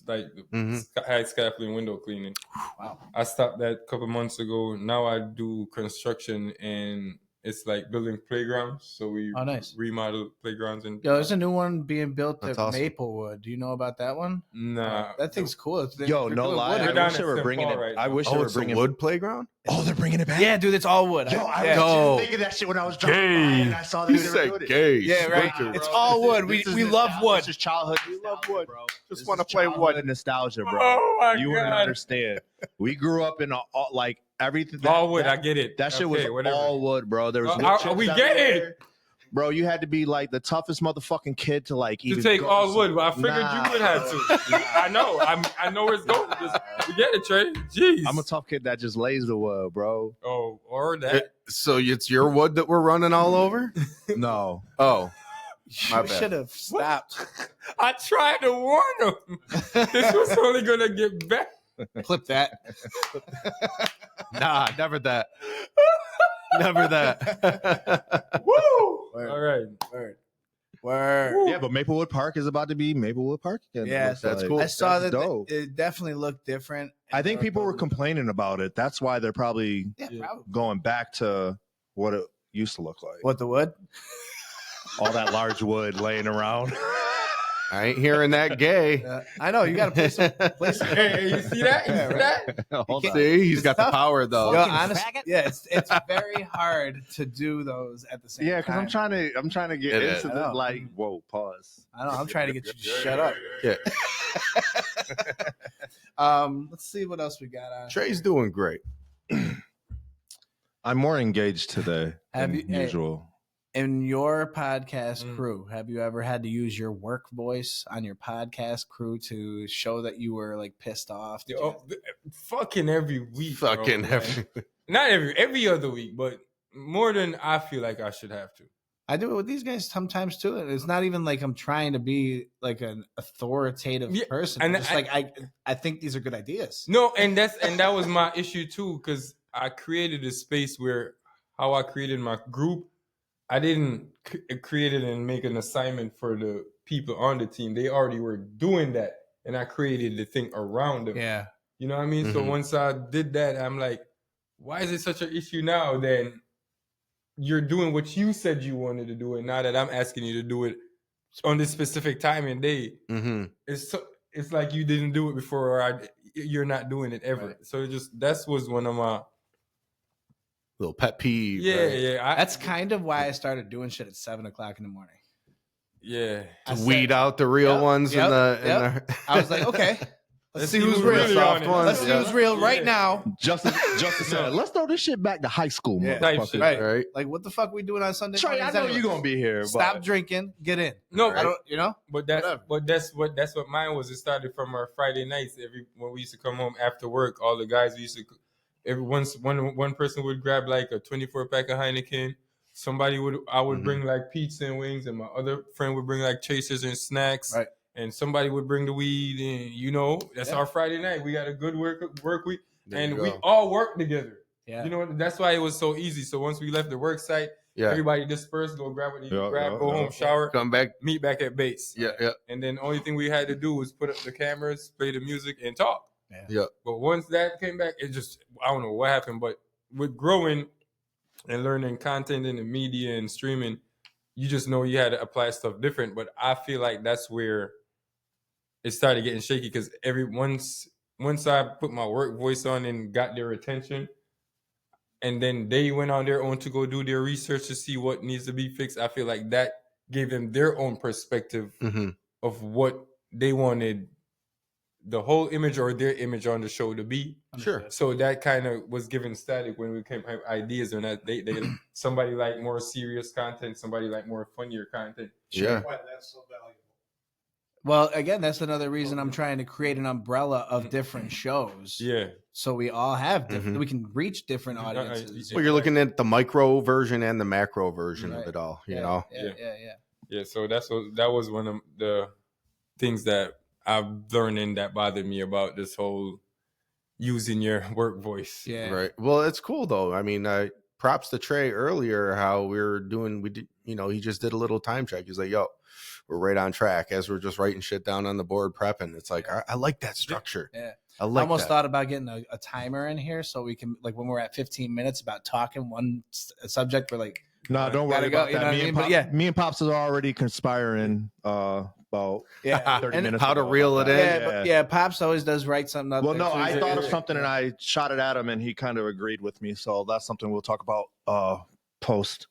Speaker 4: Mhm.
Speaker 3: High scaffolding window cleaning.
Speaker 1: Wow.
Speaker 3: I stopped that a couple months ago. Now I do construction and It's like building playgrounds. So we
Speaker 1: nice.
Speaker 3: remodel playgrounds and.
Speaker 1: Yo, there's a new one being built
Speaker 4: That's
Speaker 1: at
Speaker 4: awesome.
Speaker 1: Maplewood. Do you know about that one?
Speaker 3: Nah,
Speaker 1: That thing's cool.
Speaker 5: Yo, no lie.
Speaker 3: We're
Speaker 5: I
Speaker 3: down
Speaker 5: wish they
Speaker 3: at
Speaker 5: were
Speaker 3: St.
Speaker 5: bringing
Speaker 3: Paul
Speaker 5: it.
Speaker 3: right
Speaker 5: I
Speaker 3: now.
Speaker 5: wish they
Speaker 4: Oh,
Speaker 5: were
Speaker 4: it's a
Speaker 5: bringing
Speaker 4: wood playground?
Speaker 5: Oh, they're bringing it back.
Speaker 1: Yeah, dude, it's all wood.
Speaker 5: Yo, I
Speaker 1: Yeah.
Speaker 5: was
Speaker 4: Go.
Speaker 5: just thinking that shit when I was driving by
Speaker 3: Gay.
Speaker 5: and I saw that
Speaker 4: You
Speaker 5: they were
Speaker 4: said
Speaker 5: doing it.
Speaker 4: gay.
Speaker 1: Yeah, right.
Speaker 4: Sprinkler.
Speaker 1: It's all wood. We love wood.
Speaker 5: This is childhood.
Speaker 4: We love wood.
Speaker 5: bro.
Speaker 4: Just
Speaker 5: This
Speaker 4: wanna
Speaker 5: is
Speaker 4: play
Speaker 5: childhood
Speaker 4: wood.
Speaker 5: nostalgia, bro.
Speaker 3: Oh my
Speaker 5: You wouldn't
Speaker 3: God.
Speaker 5: understand. We grew up in like everything.
Speaker 3: All wood. I get it.
Speaker 5: That shit was
Speaker 3: Okay, whatever.
Speaker 5: all wood, bro. There was no chips
Speaker 3: we
Speaker 5: out
Speaker 3: get
Speaker 5: there.
Speaker 3: it.
Speaker 5: Bro, you had to be like the toughest motherfucking kid to like
Speaker 3: To
Speaker 5: even
Speaker 3: take
Speaker 5: go
Speaker 3: all
Speaker 5: to
Speaker 3: wood,
Speaker 5: some-
Speaker 3: but I figured
Speaker 5: Nah.
Speaker 3: you would have to. I know. I know where it's going. We get it, Trey. Jeez.
Speaker 5: I'm a tough kid that just lays the wood, bro.
Speaker 3: Oh, or that.
Speaker 4: So it's your wood that we're running all over?
Speaker 5: No.
Speaker 4: Oh, my
Speaker 1: We
Speaker 4: bad.
Speaker 1: should have stopped.
Speaker 3: I tried to warn him. This was only gonna get better.
Speaker 1: Clip that.
Speaker 4: Nah, never that. Never that.
Speaker 3: Woo!
Speaker 1: Word.
Speaker 3: All right.
Speaker 1: Word.
Speaker 5: Yeah, but Maplewood Park is about to be Maplewood Park again. it
Speaker 1: Yeah,
Speaker 5: looks
Speaker 4: that's
Speaker 5: like.
Speaker 4: cool.
Speaker 1: I saw
Speaker 5: That's
Speaker 1: that
Speaker 5: dope.
Speaker 1: it definitely looked different.
Speaker 5: I think people were complaining about it. That's why they're probably
Speaker 1: Yeah, probably.
Speaker 5: going back to what it used to look like.
Speaker 1: What, the wood?
Speaker 5: All that large wood laying around.
Speaker 4: I ain't hearing that gay.
Speaker 1: I know. You got to play some.
Speaker 3: Hey, you see that? You
Speaker 1: Yeah,
Speaker 3: see
Speaker 1: right.
Speaker 3: that?
Speaker 5: Hold on.
Speaker 4: See, he's
Speaker 1: It's
Speaker 4: got the
Speaker 1: tough.
Speaker 4: power though.
Speaker 1: Yo,
Speaker 7: Fucking
Speaker 1: honest,
Speaker 7: faggot.
Speaker 1: yeah, it's very hard to do those at the same
Speaker 5: Yeah,
Speaker 1: time.
Speaker 5: because I'm trying to get
Speaker 4: It
Speaker 5: into
Speaker 4: is.
Speaker 1: I
Speaker 5: the
Speaker 1: know.
Speaker 5: like. Whoa, pause.
Speaker 1: I know. I'm trying to get you to shut up.
Speaker 4: Yeah.
Speaker 1: Let's see what else we got on.
Speaker 4: Trey's doing great.
Speaker 5: I'm more engaged today
Speaker 1: Have
Speaker 5: than
Speaker 1: you- hey,
Speaker 5: usual.
Speaker 1: In your podcast
Speaker 3: Mm.
Speaker 1: crew, have you ever had to use your work voice on your podcast crew to show that you were like pissed off? Did you-
Speaker 3: Oh, fucking every week. bro,
Speaker 4: Fucking
Speaker 3: man.
Speaker 4: every.
Speaker 3: Not every other week, but more than I feel like I should have to.
Speaker 1: I do it with these guys sometimes too. And it's not even like I'm trying to be like an authoritative
Speaker 3: Yeah,
Speaker 1: person.
Speaker 3: and
Speaker 1: I'm just I think these are good ideas.
Speaker 3: No, and that was my issue too, because I created a space where how I created my group, I didn't create it and make an assignment for the people on the team. They already were doing that, and I created the thing around them.
Speaker 1: Yeah.
Speaker 3: You know what I mean? So
Speaker 4: Mhm.
Speaker 3: once I did that, I'm like, why is it such an issue now? Then you're doing what you said you wanted to do, and now that I'm asking you to do it on this specific time and day,
Speaker 4: Mm-hmm.
Speaker 3: it's like you didn't do it before, or you're not doing it ever.
Speaker 1: Right.
Speaker 3: So that was one of my
Speaker 4: Little pet peeve.
Speaker 3: yeah
Speaker 4: right?
Speaker 3: yeah.
Speaker 1: That's kind of why I started doing shit at 7:00 in the morning.
Speaker 3: yeah.
Speaker 1: I
Speaker 4: To
Speaker 1: said-
Speaker 4: weed out the real
Speaker 1: Yep,
Speaker 4: ones
Speaker 1: yep,
Speaker 4: in the.
Speaker 1: yep. I was like, okay, let's see who's
Speaker 3: who's
Speaker 1: real.
Speaker 3: really
Speaker 4: Soft
Speaker 3: on it.
Speaker 4: ones,
Speaker 1: Let's see
Speaker 4: yeah.
Speaker 1: who's real right
Speaker 3: Yeah.
Speaker 1: now.
Speaker 5: Justice said, let's throw this shit back to high school,
Speaker 1: Yeah.
Speaker 3: Type
Speaker 5: motherfucker.
Speaker 3: shit.
Speaker 1: Right.
Speaker 4: Right.
Speaker 1: Like, what the fuck we doing on Sunday?
Speaker 5: Trey, I
Speaker 1: mornings
Speaker 5: know
Speaker 1: anyway?
Speaker 5: you're gonna be here.
Speaker 1: Stop
Speaker 5: but
Speaker 3: drinking.
Speaker 1: drinking, get in.
Speaker 3: No,
Speaker 1: I don't, you know.
Speaker 3: but that's
Speaker 1: Whatever.
Speaker 3: that's what mine was. It started from our Friday nights. When we used to come home after work, all the guys we used to. One person would grab like a 24 pack of Heineken. I would
Speaker 4: Mhm.
Speaker 3: bring like pizza and wings, and my other friend would bring like chasers and snacks.
Speaker 1: Right.
Speaker 3: And somebody would bring the weed, and that's
Speaker 1: Yeah.
Speaker 3: our Friday night. We got a good work week,
Speaker 4: There
Speaker 3: and
Speaker 4: you
Speaker 3: we
Speaker 4: go.
Speaker 3: all work together.
Speaker 1: Yeah.
Speaker 3: You know, that's why it was so easy. So once we left the work site,
Speaker 4: Yeah.
Speaker 3: everybody dispersed, go grab what you
Speaker 5: Yeah,
Speaker 3: grab,
Speaker 5: yeah,
Speaker 3: go
Speaker 5: yeah.
Speaker 3: home, shower,
Speaker 4: Come back.
Speaker 3: meet back at base.
Speaker 4: Yeah. Yeah.
Speaker 3: And then the only thing we had to do was put up the cameras, play the music, and talk.
Speaker 4: Yeah.
Speaker 3: But once that came back, it just, I don't know what happened, but with growing and learning content in the media and streaming, you just know you had to apply stuff different. But I feel like that's where it started getting shaky, because once I put my work voice on and got their attention, and then they went on their own to go do their research to see what needs to be fixed, I feel like that gave them their own perspective
Speaker 4: Mm-hmm.
Speaker 3: of what they wanted the whole image or their image on the show to be.
Speaker 4: Sure.
Speaker 3: So that kind of was given static when we came up ideas, and that they somebody like more serious content, somebody like more funnier content.
Speaker 4: Yeah.
Speaker 6: Why that's so valuable.
Speaker 1: Well, again, that's another reason I'm trying to create an umbrella of different shows.
Speaker 3: Yeah.
Speaker 1: So we all have different.
Speaker 4: Mhm.
Speaker 1: We can reach different audiences.
Speaker 4: Well, you're looking at the micro version and the macro version
Speaker 1: Right.
Speaker 4: of it all. You
Speaker 1: Yeah,
Speaker 4: know.
Speaker 1: Yeah.
Speaker 3: Yeah. So that was one of the things that I've learned and that bothered me about this whole using your work voice.
Speaker 1: Yeah.
Speaker 4: Right. Well, it's cool though. I mean, props to Trey earlier, how he just did a little time check. He's like, yo, we're right on track as we're just writing shit down on the board, prepping. It's like, I like that structure.
Speaker 1: Yeah.
Speaker 4: I like
Speaker 1: almost
Speaker 4: that.
Speaker 1: thought about getting a timer in here so we can, like, when we're at 15 minutes about talking one subject, we're like,
Speaker 5: No, don't worry
Speaker 1: go,
Speaker 5: about
Speaker 1: you know
Speaker 5: that.
Speaker 1: what I mean? But yeah,
Speaker 5: Me and Pops are already conspiring about 30 minutes
Speaker 4: how to
Speaker 5: ago
Speaker 4: reel
Speaker 5: about
Speaker 4: it
Speaker 5: that.
Speaker 4: in.
Speaker 1: But yeah, Pops always does write something up.
Speaker 5: Well,
Speaker 1: there
Speaker 5: no,
Speaker 1: too.
Speaker 5: I thought of something and I shot it at him and he kind of agreed with me. So that's something we'll talk about post.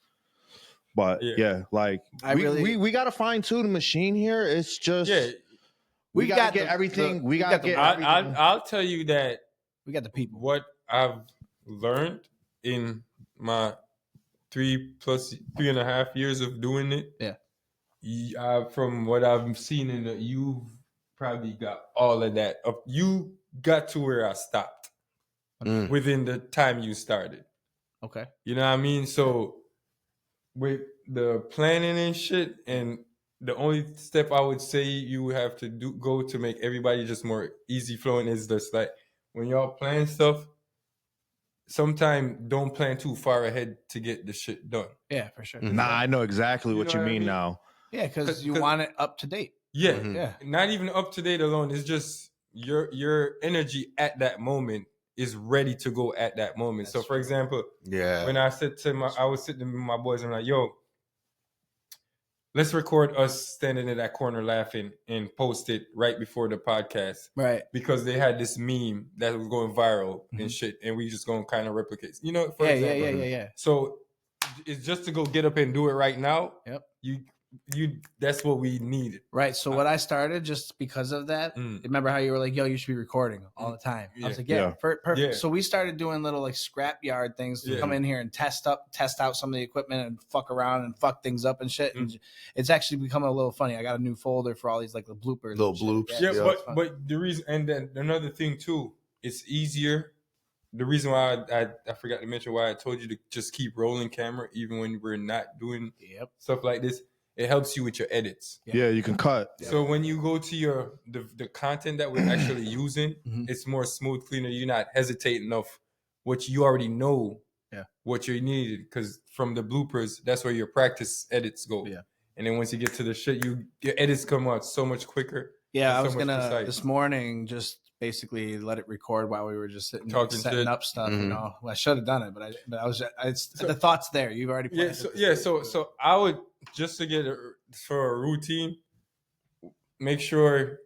Speaker 5: But yeah, like we got to fine tune the machine here. It's just we got to get everything. We got to get everything.
Speaker 3: I'll tell you that
Speaker 1: we got the people.
Speaker 3: What I've learned in my 3.5 years of doing it. Yeah. From what I've seen you've probably got all of that. You got to where I stopped within the time you started.
Speaker 1: Okay.
Speaker 3: You know what I mean? So with the planning and shit, and the only step I would say you would have to go to make everybody just more easy flowing is just like when y'all plan stuff, sometimes don't plan too far ahead to get the shit done.
Speaker 1: Yeah, for sure.
Speaker 5: Nah, I know exactly what you mean now.
Speaker 1: Yeah, because you want it up to date.
Speaker 3: Yeah,
Speaker 1: yeah.
Speaker 3: Not even up to date alone. It's just your energy at that moment is ready to go at that moment. That's so, for example, when I was sitting with my boys, I'm like, yo, let's record us standing in that corner laughing and post it right before the podcast.
Speaker 1: Right.
Speaker 3: Because they had this meme that was going viral and shit, and we just going to kind of replicate. You know, for example.
Speaker 1: Yeah.
Speaker 3: So it's just to go get up and do it right now.
Speaker 1: Yep.
Speaker 3: You that's what we needed.
Speaker 1: Right. So what I started just because of that, remember how you were like, yo, you should be recording all the time. I was like, perfect. Yeah. So we started doing little like scrapyard things to come in here and test out some of the equipment and fuck around and fuck things up and shit. And it's actually become a little funny. I got a new folder for all these like the bloopers.
Speaker 4: Little bloops.
Speaker 3: Yeah, but the reason, and then another thing too, it's easier. The reason why I forgot to mention why I told you to just keep rolling camera even when we're not doing stuff like this. It helps you with your edits.
Speaker 5: Yeah, you can cut.
Speaker 3: So when you go to the content that we're actually using, it's more smooth, cleaner. You're not hesitating of what you already know, what you needed. Because from the bloopers, that's where your practice edits go. Yeah. And then once you get to the shit, your edits come out so much quicker.
Speaker 1: Yeah, I was gonna this morning just basically let it record while we were just sitting setting up stuff. You know, I should have done it, but I was the thought's there. You've already planned
Speaker 3: So I would just to get for a routine, make sure.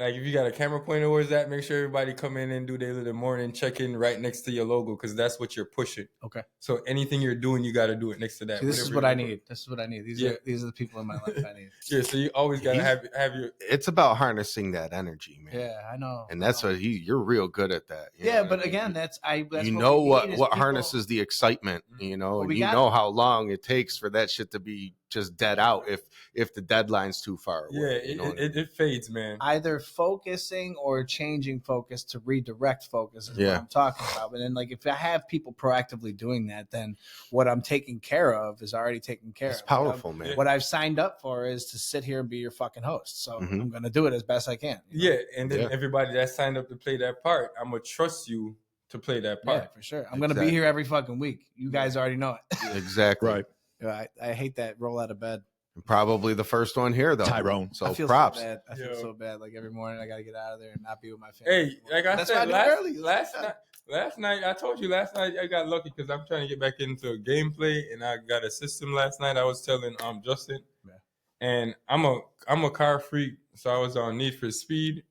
Speaker 3: Like if you got a camera pointer, where's that? Make sure everybody come in and do their little morning check-in right next to your logo because that's what you're pushing. Okay. So anything you're doing, you got to do it next to that.
Speaker 1: See, this is what I need. This is what I need. These are the people in my life I need.
Speaker 3: Yeah. So you always got to have your.
Speaker 4: It's about harnessing that energy, man.
Speaker 1: Yeah, I know.
Speaker 4: And that's what you're real good at that.
Speaker 1: Yeah, but again, that's
Speaker 4: you know what harnesses the excitement, you know, and you know how long it takes for that shit to be just dead out if the deadline's too far away.
Speaker 3: Yeah, it fades, man.
Speaker 1: Either focusing or changing focus to redirect focus is what I'm talking about. But then, like, if I have people proactively doing that, then what I'm taking care of is already taken care of.
Speaker 4: It's powerful, man.
Speaker 1: What I've signed up for is to sit here and be your fucking host. So I'm going to do it as best I can.
Speaker 3: You know? Yeah, and then everybody that signed up to play that part, I'm going to trust you to play that part.
Speaker 1: Yeah, for sure. I'm going to be here every fucking week. You guys already know it.
Speaker 4: Exactly.
Speaker 5: Right.
Speaker 1: I hate that roll out of bed.
Speaker 4: Probably the first one here, though.
Speaker 5: Tyrone.
Speaker 4: So props.
Speaker 1: So bad. I feel so bad. Like every morning, I gotta get out of there and not be with my family.
Speaker 3: Hey, like I said last night, I told you last night I got lucky because I'm trying to get back into gameplay and I got a system last night. I was telling Justin, and I'm a car freak, so I was on Need for Speed,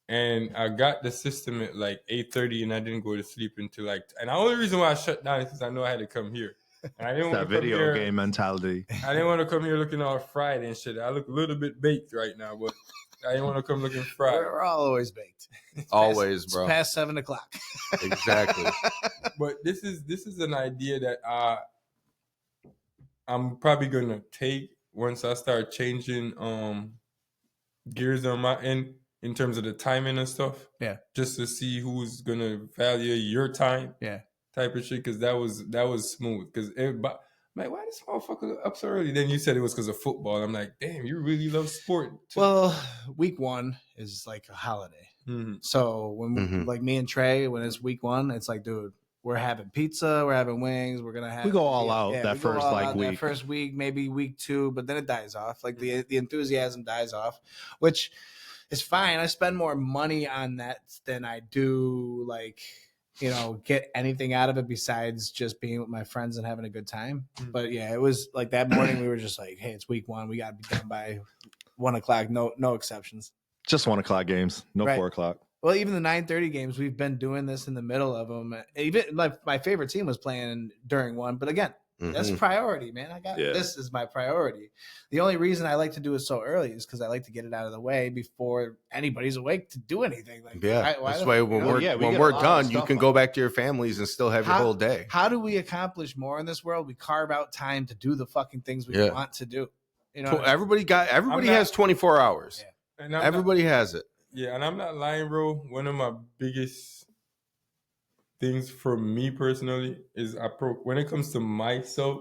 Speaker 3: and I got the system at like 8:30, and I didn't go to sleep until and the only reason why I shut down is because I know I had to come here. And I didn't want
Speaker 5: that video game mentality.
Speaker 3: I didn't want to come here looking all fried and shit. I look a little bit baked right now, but I didn't want to come looking fried.
Speaker 1: We're all always baked.
Speaker 4: Always,
Speaker 1: it's
Speaker 4: bro.
Speaker 1: Past 7 o'clock.
Speaker 4: Exactly.
Speaker 3: But this is an idea that I'm probably gonna take once I start changing gears on my end in terms of the timing and stuff. Yeah. Just to see who's gonna value your time. Yeah. Type of shit, because that was smooth. Because everybody, I'm like, why this motherfucker up so early? Then you said it was because of football. I'm like, damn, you really love sport too.
Speaker 1: Well, week 1 is like a holiday. So when like me and Trey, when it's week 1, it's like, dude, we're having pizza, we're having wings, we're gonna have.
Speaker 5: We go all out that
Speaker 1: we go
Speaker 5: first
Speaker 1: all
Speaker 5: like
Speaker 1: out
Speaker 5: week.
Speaker 1: that first week, maybe week 2, but then it dies off. Like the enthusiasm dies off, which is fine. I spend more money on that than I do like, you know, get anything out of it besides just being with my friends and having a good time. But yeah, it was like that morning we were just like, hey, it's week 1, we got to be done by 1 o'clock. No exceptions.
Speaker 5: Just 1 o'clock games, no
Speaker 1: Right.
Speaker 5: 4 o'clock.
Speaker 1: Well, even the 9:30 games, we've been doing this in the middle of them. Even like my favorite team was playing during 1, but again, that's priority, man. This is my priority. The only reason I like to do it so early is because I like to get it out of the way before anybody's awake to do anything. Like,
Speaker 4: that's why when we're done, you can go back to your families and still have your whole day.
Speaker 1: How do we accomplish more in this world? We carve out time to do the fucking things we want to do. You know,
Speaker 4: everybody has 24 hours.
Speaker 3: Yeah. And
Speaker 4: everybody has it.
Speaker 3: Yeah, and I'm not lying, bro. One of my biggest things for me personally is when it comes to myself,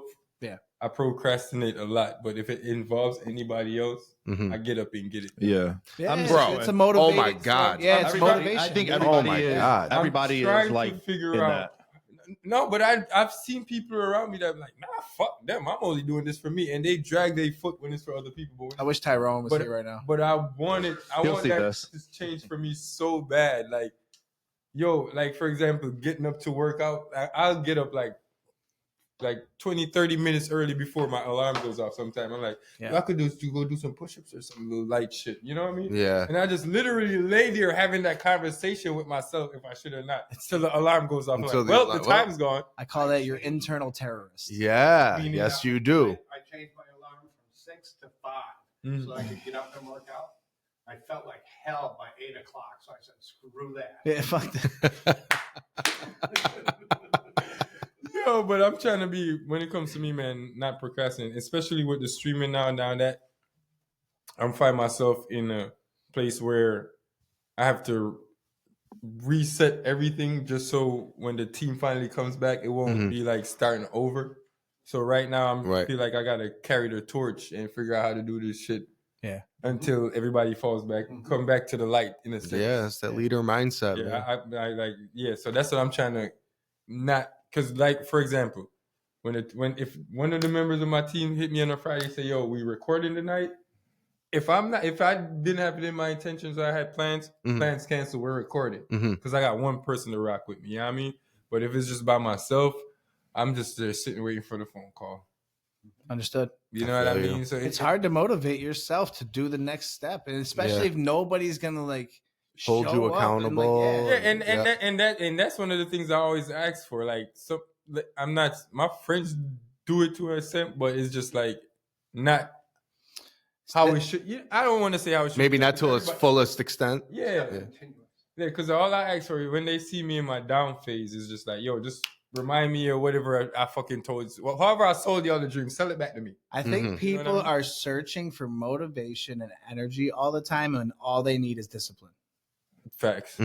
Speaker 3: I procrastinate a lot. But if it involves anybody else, I get up and get it.
Speaker 5: Yeah,
Speaker 1: bro, it's a motivation.
Speaker 4: Oh my god,
Speaker 1: it's motivation.
Speaker 5: I think everybody is like
Speaker 3: figure out. That. No, but I've seen people around me that are like, nah, fuck them. I'm only doing this for me, and they drag their foot when it's for other people.
Speaker 1: I wish Tyrone was here right now.
Speaker 3: But I want that to change for me so bad. Like, yo, like for example, getting up to work out, I'll get up like 20, 30 minutes early before my alarm goes off sometime. I'm like, I could go do some push-ups or some little light shit. You know what I mean?
Speaker 4: Yeah.
Speaker 3: And I just literally lay there having that conversation with myself if I should or not until the alarm goes off. I'm like, the time's gone.
Speaker 1: I call that your internal terrorist.
Speaker 4: Yeah. Yes, you do.
Speaker 6: I changed my alarm from 6 to 5 so I could get up and work out. I felt like hell by 8 o'clock, so I said, screw that.
Speaker 1: Yeah, fuck that.
Speaker 3: No, but I'm trying to be, when it comes to me, man, not procrastinating, especially with the streaming now that I'm finding myself in a place where I have to reset everything just so when the team finally comes back, it won't be like starting over. So right now I feel like I got to carry the torch and figure out how to do this shit until everybody falls back, come back to the light in a sense.
Speaker 4: Yeah, it's that leader mindset.
Speaker 3: Yeah, so that's what I'm trying to not. Because, like, for example, if one of the members of my team hit me on a Friday and say, yo, we recording tonight, if I didn't have it in my intentions or I had plans canceled, we're recording. Because I got one person to rock with me, you know what I mean? But if it's just by myself, I'm just there sitting waiting for the phone call.
Speaker 1: Understood.
Speaker 3: You know what I mean? So
Speaker 1: it's hard to motivate yourself to do the next step. And especially if nobody's going to, like,
Speaker 4: hold you accountable.
Speaker 3: And that's one of the things I always ask for. Like, so I'm not, my friends do it to an extent, but it's just like not how it should. Yeah, I don't want to say how it should.
Speaker 4: Maybe not to its fullest extent.
Speaker 3: Yeah, because all I ask for when they see me in my down phase is just like, yo, just remind me or whatever I fucking told you. Well, however I sold you all the dreams, sell it back to me.
Speaker 1: I think people are searching for motivation and energy all the time, and all they need is discipline.
Speaker 3: Facts.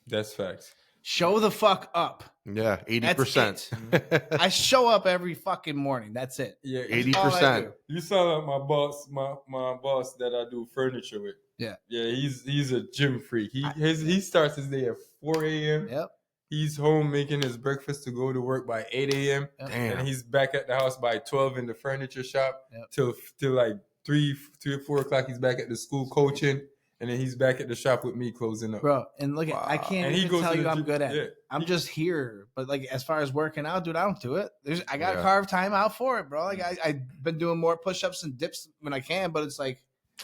Speaker 3: That's facts.
Speaker 1: Show the fuck up.
Speaker 4: Yeah, 80%.
Speaker 1: I show up every fucking morning. That's it.
Speaker 3: Yeah,
Speaker 4: 80%.
Speaker 3: You saw my boss, my boss that I do furniture with.
Speaker 1: Yeah,
Speaker 3: he's a gym freak. He starts his day at 4 a.m.
Speaker 1: Yep.
Speaker 3: He's home making his breakfast to go to work by 8 a.m.
Speaker 1: Yep.
Speaker 3: And he's back at the house by 12 in the furniture shop till like 3 or 4 o'clock. He's back at the school coaching. And then he's back at the shop with me closing up.
Speaker 1: Bro, and look, I can't even tell you I'm good at it. I'm just here. But like as far as working out, dude, I don't do it. I got to carve time out for it, bro. Like I've been doing more push-ups and dips when I can, but it's like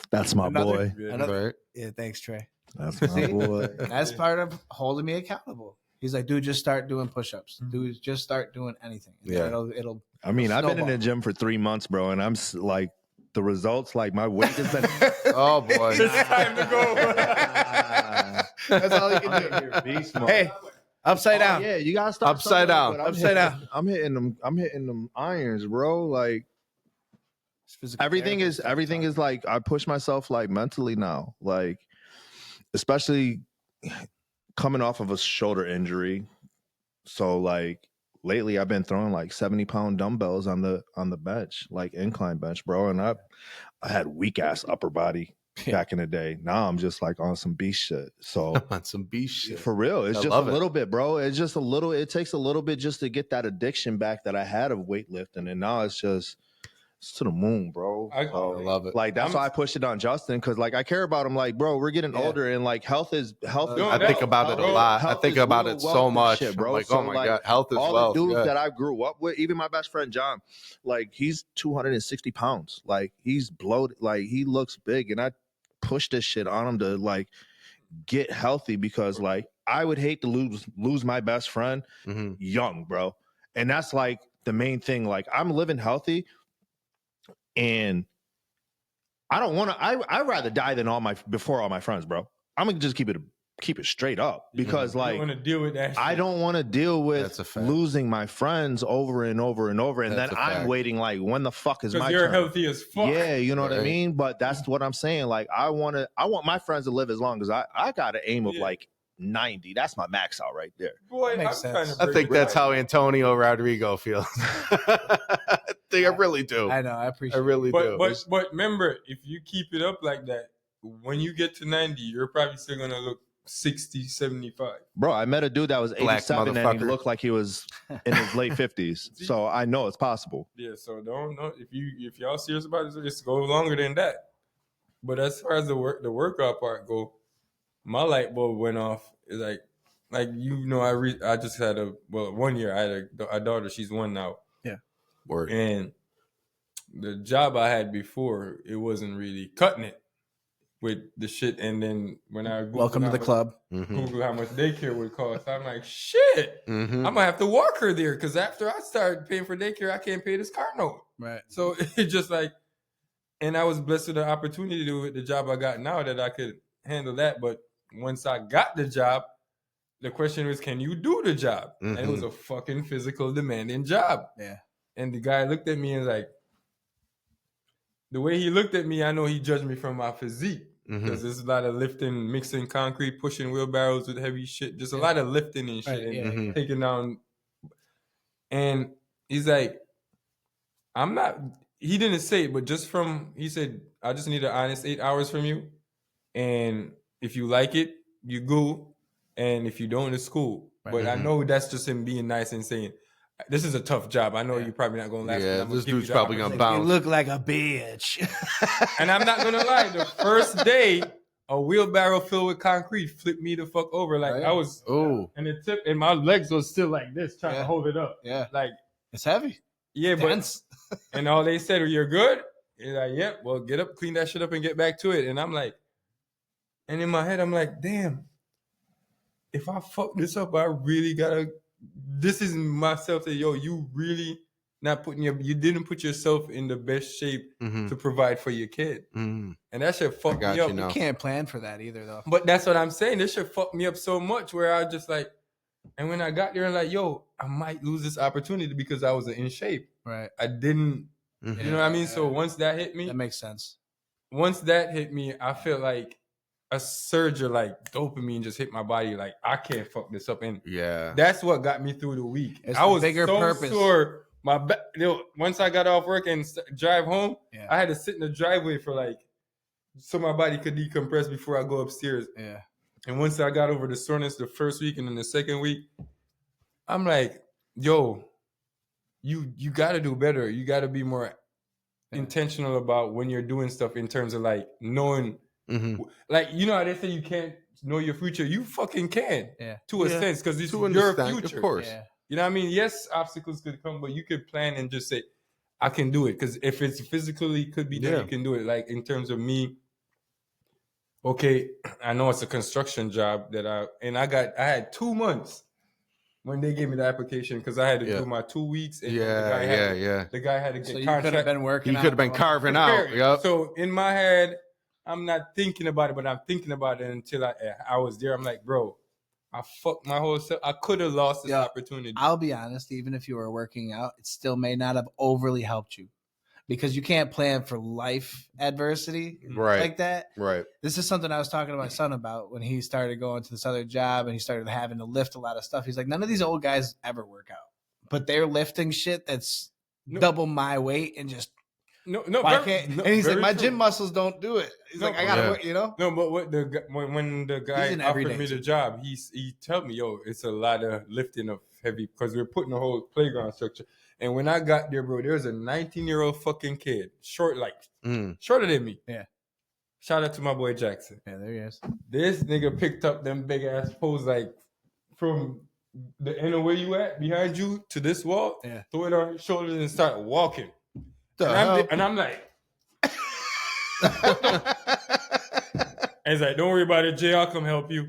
Speaker 5: that's my boy.
Speaker 4: Right?
Speaker 1: Yeah, thanks, Trey.
Speaker 5: That's my boy.
Speaker 1: That's part of holding me accountable. He's like, dude, just start doing push-ups. Dude, just start doing anything. It'll
Speaker 5: I mean, I've been in the gym for 3 months, bro, and I'm like the results, like my weight has been.
Speaker 4: Oh boy,
Speaker 3: it's time to go.
Speaker 1: That's all you can do. Hey, upside down.
Speaker 5: Yeah, you gotta start
Speaker 4: upside down.
Speaker 1: Upside down.
Speaker 5: I'm hitting them irons, bro. Like everything is like I push myself like mentally now, like especially coming off of a shoulder injury. So like. Lately, I've been throwing like 70-pound dumbbells on the bench, like incline bench, bro. And I had weak ass upper body. back in the day. Now I'm just like on some beast shit. So
Speaker 4: On some beast shit.
Speaker 5: for real, it's
Speaker 4: I
Speaker 5: just a
Speaker 4: love it.
Speaker 5: little bit, bro. It's just a little. It takes a little bit just to get that addiction back that I had of weightlifting, and now it's just to the moon, bro.
Speaker 3: I
Speaker 4: love it.
Speaker 5: Like that's why I pushed it on Justin, because like I care about him. Like, bro, we're getting older, and like health is.
Speaker 4: I think about it a lot. I think about it so much. Bro. I'm like, oh my God, health is
Speaker 5: all
Speaker 4: wealth.
Speaker 5: the dudes
Speaker 4: Yeah.
Speaker 5: that I grew up with, even my best friend John, like he's 260 pounds. Like he's bloated. Like he looks big, and I push this shit on him to like get healthy, because like I would hate to lose my best friend young, bro. And that's like the main thing. Like I'm living healthy, and I don't want to. I'd rather die than before all my friends, bro. I'm gonna just keep it straight up, because like
Speaker 3: I don't want to deal with that.
Speaker 5: I don't want to deal with losing my friends over and over and over, and then I'm waiting like, when the fuck is my
Speaker 3: you're
Speaker 5: turn?
Speaker 3: healthy as fuck.
Speaker 5: Yeah, you know what I mean. But that's what I'm saying. Like I want my friends to live as long as I got an aim of like 90. That's my max out right there.
Speaker 3: Boy,
Speaker 1: Makes sense.
Speaker 4: I think that's how Antonio Rodrigo feels. I really do.
Speaker 1: I know. I appreciate.
Speaker 4: I really do.
Speaker 3: But remember, if you keep it up like that, when you get to 90, you're probably still gonna look 60, 75.
Speaker 5: Bro, I met a dude that was 87 and he looked like he was in his late 50s. So I know it's possible.
Speaker 3: Yeah, so don't if y'all serious about it, just go longer than that. But as far as the workout part go, my light bulb went off. It's like you know, I just had 1 year I had a daughter. She's 1 now.
Speaker 1: Yeah.
Speaker 4: Word.
Speaker 3: And the job I had before, it wasn't really cutting it with the shit. And then when I
Speaker 1: Welcome to the club.
Speaker 3: Google how much daycare would cost, I'm like, shit, I'm gonna have to walk her there, because after I started paying for daycare, I can't pay this car note.
Speaker 1: Right.
Speaker 3: So it just like, and I was blessed with the opportunity with the job I got now that I could handle that. But once I got the job, the question was, can you do the job? And it was a fucking physical demanding job.
Speaker 1: Yeah.
Speaker 3: And the guy looked at me and like, the way he looked at me, I know he judged me from my physique. Because there's a lot of lifting, mixing concrete, pushing wheelbarrows with heavy shit. Just a lot of lifting and shit, and taking down. And he's like, I'm not, he didn't say it, but he said, I just need an honest 8 hours from you. And if you like it, you go. And if you don't, it's cool. Right. But I know that's just him being nice and saying, this is a tough job. I know you're probably not going to last.
Speaker 4: Yeah, this dude's probably going to bounce.
Speaker 1: You look like a bitch.
Speaker 3: And I'm not going to lie. The first day, a wheelbarrow filled with concrete flipped me the fuck over. Like I was, and it tipped, and my legs was still like this, trying to hold it up.
Speaker 1: Yeah.
Speaker 3: Like,
Speaker 1: it's heavy.
Speaker 3: Yeah, but, and all they said, you're good? And like, yep, well, get up, clean that shit up and get back to it. And I'm like, and in my head, I'm like, damn, if I fuck this up, I really gotta, this is myself that, yo, you really not putting you didn't put yourself in the best shape to provide for your kid. And that shit fucked me up.
Speaker 1: You can't plan for that either, though.
Speaker 3: But that's what I'm saying. This shit fucked me up so much where I just like, and when I got there, I'm like, yo, I might lose this opportunity because I was in shape.
Speaker 1: Right.
Speaker 3: I didn't, you know what I mean? So once that hit me.
Speaker 1: That makes sense.
Speaker 3: Once that hit me, I feel like a surge of like dopamine just hit my body. Like, I can't fuck this up. And that's what got me through the week. I was bigger so purpose. Sore. My back, once I got off work and drive home, I had to sit in the driveway for like, so my body could decompress before I go upstairs.
Speaker 1: Yeah.
Speaker 3: And once I got over the soreness the first week and then the second week, I'm like, yo, you got to do better. You got to be more intentional about when you're doing stuff in terms of like knowing, like, you know how they say you can't know your future? You fucking can to a sense, because it's your future.
Speaker 4: Of course.
Speaker 1: Yeah.
Speaker 3: You know what I mean? Yes, obstacles could come, but you could plan and just say, I can do it. Because if it's physically could be done, you can do it. Like in terms of me, okay, I know it's a construction job that I had 2 months when they gave me the application, because I had to do my 2 weeks. And the guy had to get
Speaker 1: so
Speaker 3: contract.
Speaker 1: You could have been working.
Speaker 4: You could have been carving out. Yep.
Speaker 3: So in my head, I'm not thinking about it, but I'm thinking about it until I was there. I'm like, bro, I fucked my whole self. I could have lost this opportunity.
Speaker 1: I'll be honest, even if you were working out, it still may not have overly helped you, because you can't plan for life adversity like that.
Speaker 4: Right.
Speaker 1: This is something I was talking to my son about when he started going to this other job and he started having to lift a lot of stuff. He's like, none of these old guys ever work out, but they're lifting shit that's double my weight and just
Speaker 3: No,
Speaker 1: Why can't?
Speaker 3: no,
Speaker 1: And he's like,
Speaker 3: very
Speaker 1: my
Speaker 3: true.
Speaker 1: gym muscles don't do it. He's
Speaker 3: No,
Speaker 1: like, I gotta
Speaker 4: yeah.
Speaker 1: work, you know.
Speaker 3: No, but when the guy
Speaker 1: an
Speaker 3: offered
Speaker 1: everyday
Speaker 3: me the
Speaker 1: team.
Speaker 3: job, he told me, yo, it's a lot of lifting of heavy because we're putting a whole playground structure. And when I got there, bro, there was a 19-year-old fucking kid, shorter than me.
Speaker 1: Yeah.
Speaker 3: Shout out to my boy Jackson.
Speaker 1: Yeah, there he is.
Speaker 3: This nigga picked up them big ass poles like from the end of where you at behind you to this wall.
Speaker 1: Yeah.
Speaker 3: Throw it on his shoulders and start walking. And I'm like. And he's like, don't worry about it, Jay, I'll come help you.